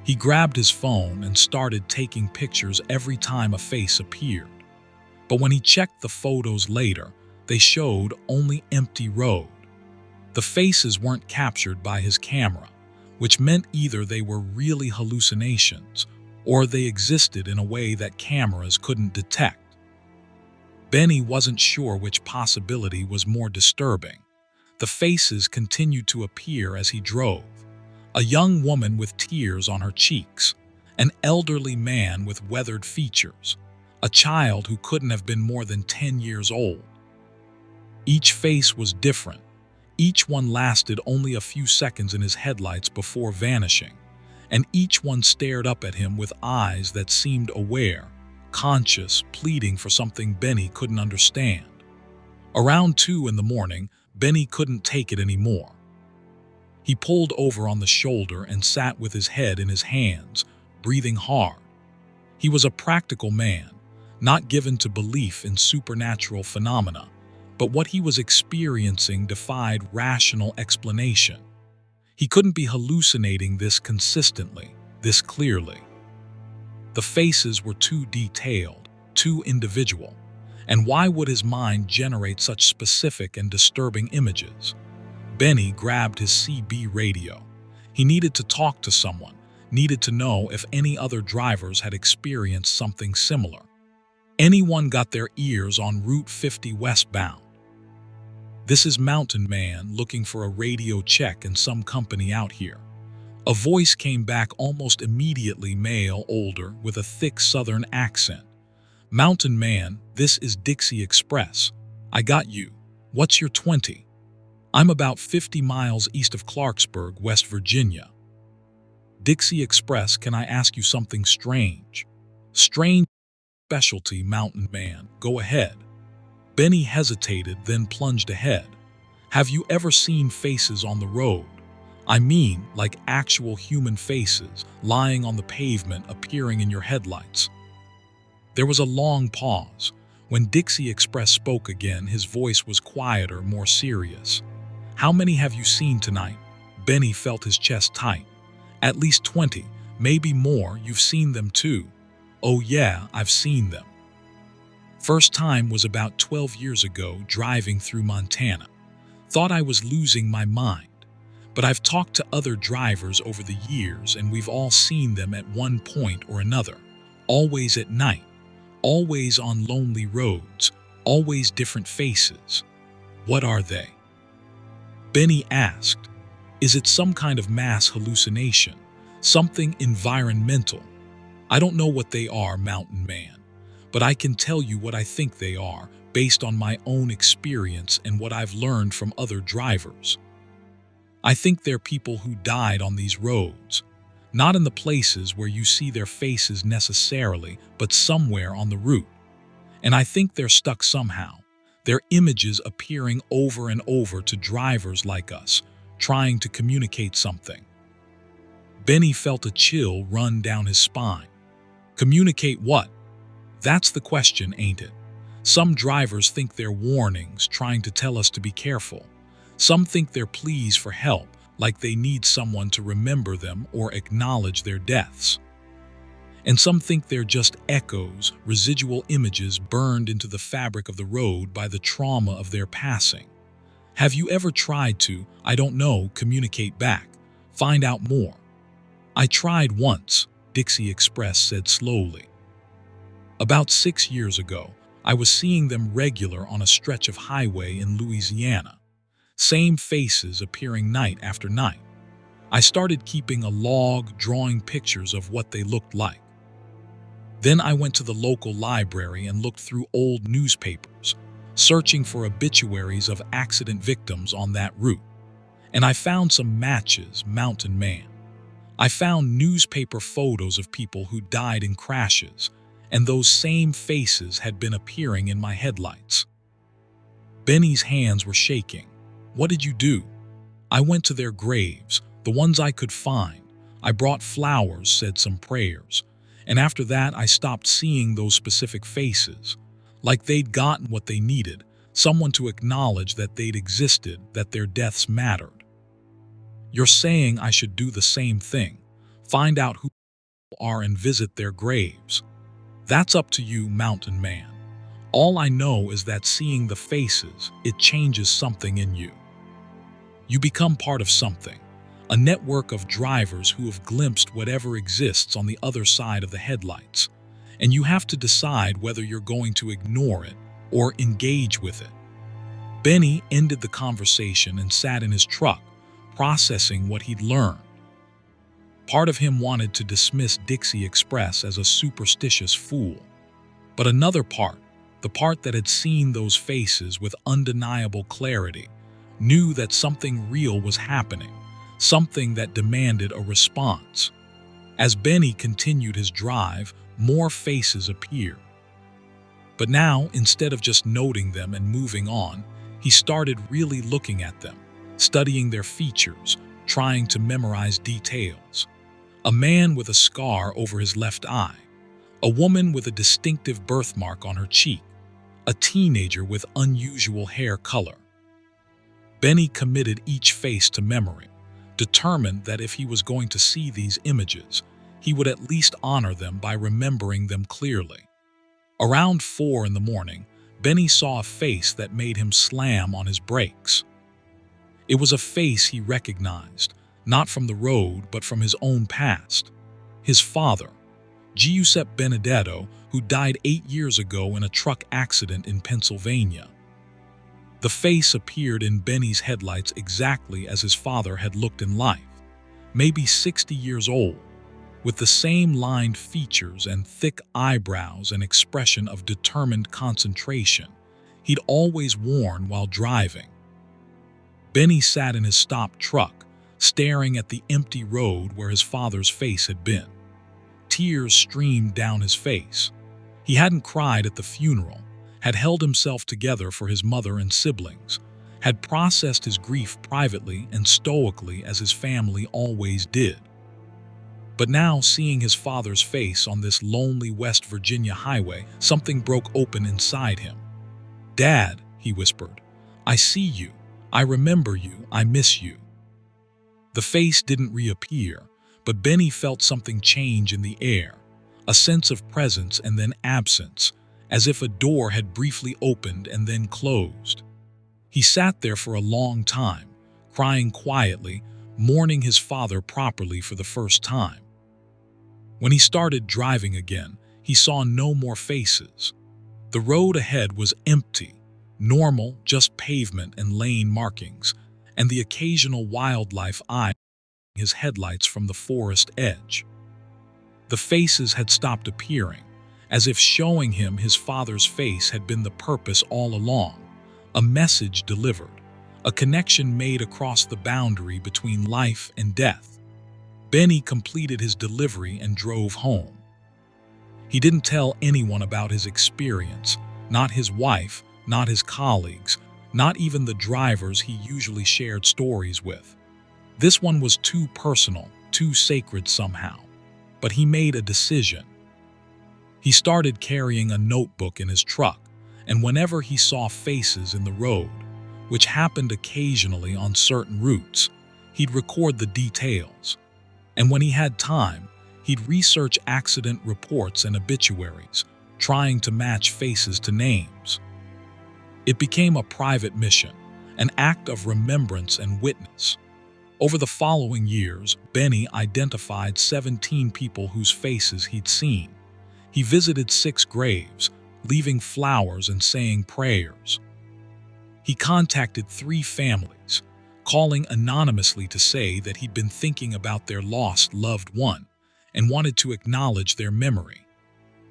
He grabbed his phone and started taking pictures every time a face appeared. But when he checked the photos later, they showed only empty road. The faces weren't captured by his camera, which meant either they were really hallucinations or they existed in a way that cameras couldn't detect. Benny wasn't sure which possibility was more disturbing. The faces continued to appear as he drove. A young woman with tears on her cheeks, an elderly man with weathered features, a child who couldn't have been more than 10 years old. Each face was different. Each one lasted only a few seconds in his headlights before vanishing, and each one stared up at him with eyes that seemed aware, conscious, pleading for something Benny couldn't understand. Around 2 in the morning, Benny couldn't take it anymore. He pulled over on the shoulder and sat with his head in his hands, breathing hard. He was a practical man, not given to belief in supernatural phenomena, but what he was experiencing defied rational explanation. He couldn't be hallucinating this consistently, this clearly. The faces were too detailed, too individual, and why would his mind generate such specific and disturbing images? Benny grabbed his CB radio. He needed to talk to someone, needed to know if any other drivers had experienced something similar. Anyone got their ears on Route 50 westbound. This is Mountain Man looking for a radio check and some company out here." A voice came back almost immediately, male, older, with a thick southern accent. "Mountain Man, this is Dixie Express. I got you. What's your 20? I'm about 50 miles east of Clarksburg, West Virginia." "Dixie Express, can I ask you something strange?" "Strange specialty, Mountain Man. Go ahead." Benny hesitated, then plunged ahead. "Have you ever seen faces on the road? I mean, like actual human faces, lying on the pavement, appearing in your headlights?" There was a long pause. When Dixie Express spoke again, his voice was quieter, more serious. "How many have you seen tonight?" Benny felt his chest tight. "At least 20, maybe more. You've seen them too." "Oh yeah, I've seen them. First time was about 12 years ago, driving through Montana. Thought I was losing my mind. But I've talked to other drivers over the years and we've all seen them at one point or another. Always at night. Always on lonely roads. Always different faces." "What are they?" Benny asked. "Is it some kind of mass hallucination? Something environmental?" "I don't know what they are, Mountain Man, but I can tell you what I think they are based on my own experience and what I've learned from other drivers. I think they're people who died on these roads, not in the places where you see their faces necessarily, but somewhere on the route. And I think they're stuck somehow, their images appearing over and over to drivers like us, trying to communicate something." Benny felt a chill run down his spine. Communicate what? That's the question, ain't it? Some drivers think they're warnings, trying to tell us to be careful. Some think they're pleas for help, like they need someone to remember them or acknowledge their deaths. And some think they're just echoes, residual images burned into the fabric of the road by the trauma of their passing. Have you ever tried to, I don't know, communicate back, find out more? "I tried once," Dixie Express said slowly. "About 6 years ago, I was seeing them regular on a stretch of highway in Louisiana. Same faces appearing night after night. I started keeping a log, drawing pictures of what they looked like. Then I went to the local library and looked through old newspapers, searching for obituaries of accident victims on that route. And I found some matches, Mountain Man. I found newspaper photos of people who died in crashes, and those same faces had been appearing in my headlights." Benny's hands were shaking. "What did you do?" "I went to their graves, the ones I could find. I brought flowers, said some prayers. And after that, I stopped seeing those specific faces. Like they'd gotten what they needed, someone to acknowledge that they'd existed, that their deaths mattered." "You're saying I should do the same thing, find out who people are and visit their graves?" "That's up to you, Mountain Man. All I know is that seeing the faces, it changes something in you. You become part of something, a network of drivers who have glimpsed whatever exists on the other side of the headlights, and you have to decide whether you're going to ignore it or engage with it." Benny ended the conversation and sat in his truck, processing what he'd learned. Part of him wanted to dismiss Dixie Express as a superstitious fool, but another part, the part that had seen those faces with undeniable clarity, knew that something real was happening, something that demanded a response. As Benny continued his drive, more faces appeared. But now, instead of just noting them and moving on, he started really looking at them, studying their features, trying to memorize details. A man with a scar over his left eye, a woman with a distinctive birthmark on her cheek, a teenager with unusual hair color. Benny committed each face to memory, determined that if he was going to see these images, he would at least honor them by remembering them clearly. Around 4 in the morning, Benny saw a face that made him slam on his brakes. It was a face he recognized, not from the road but from his own past. His father, Giuseppe Benedetto, who died 8 years ago in a truck accident in Pennsylvania. The face appeared in Benny's headlights exactly as his father had looked in life, maybe 60 years old, with the same lined features and thick eyebrows and expression of determined concentration he'd always worn while driving. Benny sat in his stopped truck, staring at the empty road where his father's face had been. Tears streamed down his face. He hadn't cried at the funeral, had held himself together for his mother and siblings, had processed his grief privately and stoically as his family always did. But now, seeing his father's face on this lonely West Virginia highway, something broke open inside him. "Dad," he whispered, "I see you. I remember you. I miss you." The face didn't reappear, but Benny felt something change in the air, a sense of presence and then absence, as if a door had briefly opened and then closed. He sat there for a long time, crying quietly, mourning his father properly for the first time. When he started driving again, he saw no more faces. The road ahead was empty, normal, just pavement and lane markings, and the occasional wildlife eyeing his headlights from the forest edge. The faces had stopped appearing, as if showing him his father's face had been the purpose all along, a message delivered, a connection made across the boundary between life and death. Benny completed his delivery and drove home. He didn't tell anyone about his experience, not his wife, not his colleagues, not even the drivers he usually shared stories with. This one was too personal, too sacred somehow. But he made a decision. He started carrying a notebook in his truck, and whenever he saw faces in the road, which happened occasionally on certain routes, he'd record the details. And when he had time, he'd research accident reports and obituaries, trying to match faces to names. It became a private mission, an act of remembrance and witness. Over the following years, Benny identified 17 people whose faces he'd seen. He visited 6 graves, leaving flowers and saying prayers. He contacted 3 families, calling anonymously to say that he'd been thinking about their lost loved one and wanted to acknowledge their memory.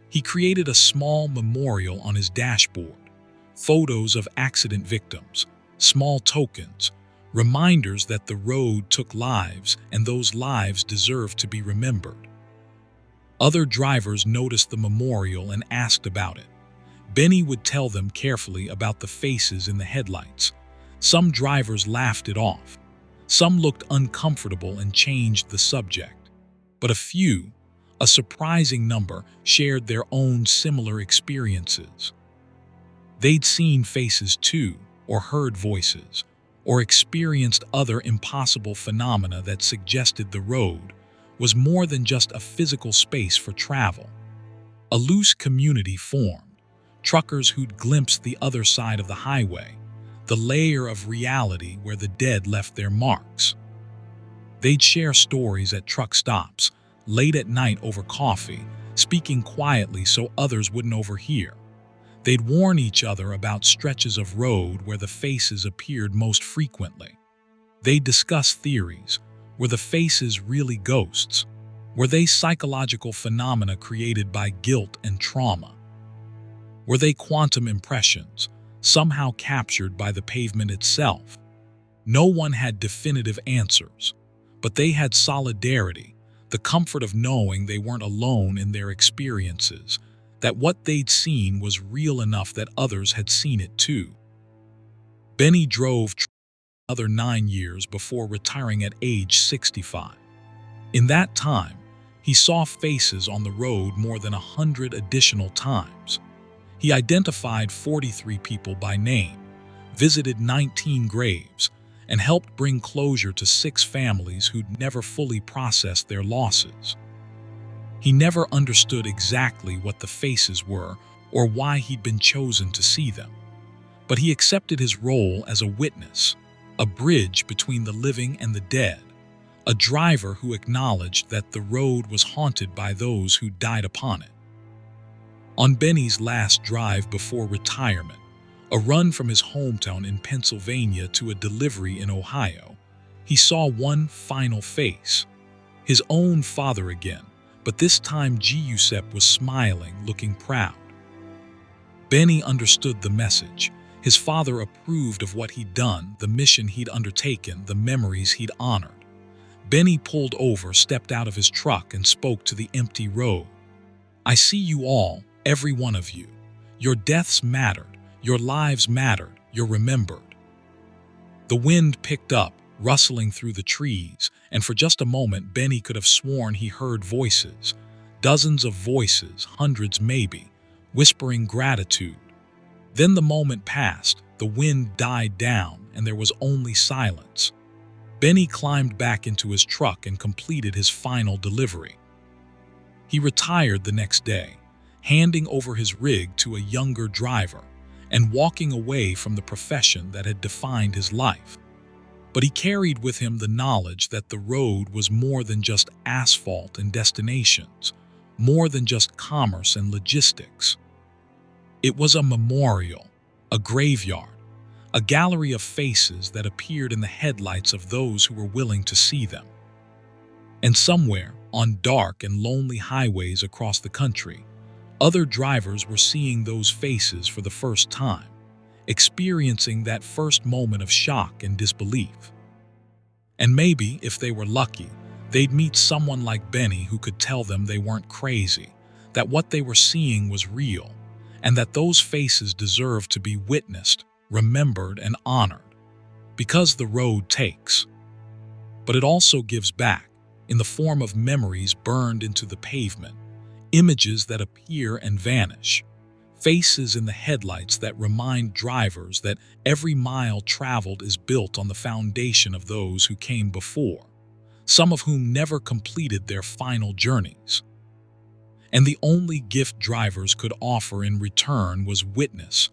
He created a small memorial on his dashboard, photos of accident victims, small tokens, reminders that the road took lives and those lives deserve to be remembered. Other drivers noticed the memorial and asked about it. Benny would tell them carefully about the faces in the headlights. Some drivers laughed it off. Some looked uncomfortable and changed the subject. But a few, a surprising number, shared their own similar experiences. They'd seen faces too, or heard voices, or experienced other impossible phenomena that suggested the road was more than just a physical space for travel. A loose community formed, truckers who'd glimpsed the other side of the highway, the layer of reality where the dead left their marks. They'd share stories at truck stops, late at night over coffee, speaking quietly so others wouldn't overhear. They'd warn each other about stretches of road where the faces appeared most frequently. They'd discuss theories. Were the faces really ghosts? Were they psychological phenomena created by guilt and trauma? Were they quantum impressions, somehow captured by the pavement itself? No one had definitive answers, but they had solidarity, the comfort of knowing they weren't alone in their experiences, that what they'd seen was real enough that others had seen it too. Benny drove another 9 years before retiring at age 65. In that time, he saw faces on the road more than 100 additional times. He identified 43 people by name, visited 19 graves, and helped bring closure to 6 families who'd never fully processed their losses. He never understood exactly what the faces were or why he'd been chosen to see them. But he accepted his role as a witness, a bridge between the living and the dead, a driver who acknowledged that the road was haunted by those who died upon it. On Benny's last drive before retirement, A run from his hometown in Pennsylvania to a delivery in Ohio, he saw one final face. His own father again, but this time Giuseppe was smiling, looking proud. Benny understood the message. His father approved of what he'd done, the mission he'd undertaken, the memories he'd honored. Benny pulled over, stepped out of his truck, and spoke to the empty road. "I see you all, every one of you. Your deaths mattered, your lives mattered, you're remembered." The wind picked up, rustling through the trees, and for just a moment Benny could have sworn he heard voices. Dozens of voices, hundreds maybe, whispering gratitude. Then the moment passed, the wind died down, and there was only silence. Benny climbed back into his truck and completed his final delivery. He retired the next day, handing over his rig to a younger driver and walking away from the profession that had defined his life. But he carried with him the knowledge that the road was more than just asphalt and destinations, more than just commerce and logistics. It was a memorial, a graveyard, a gallery of faces that appeared in the headlights of those who were willing to see them. And somewhere, on dark and lonely highways across the country, other drivers were seeing those faces for the first time, experiencing that first moment of shock and disbelief. And maybe, if they were lucky, they'd meet someone like Benny who could tell them they weren't crazy, that what they were seeing was real, and that those faces deserved to be witnessed, remembered, and honored. Because the road takes. But it also gives back, in the form of memories burned into the pavement, images that appear and vanish, faces in the headlights that remind drivers that every mile traveled is built on the foundation of those who came before, some of whom never completed their final journeys. And the only gift drivers could offer in return was witness,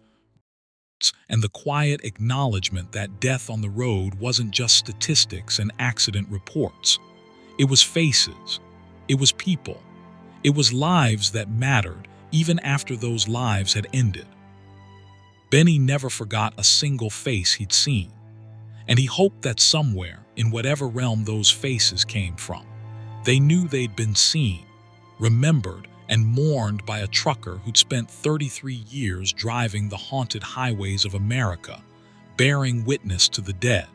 and the quiet acknowledgement that death on the road wasn't just statistics and accident reports. It was faces, it was people, it was lives that mattered even after those lives had ended. Benny never forgot a single face he'd seen, and he hoped that somewhere, in whatever realm those faces came from, they knew they'd been seen, remembered, and mourned by a trucker who'd spent 33 years driving the haunted highways of America, bearing witness to the dead.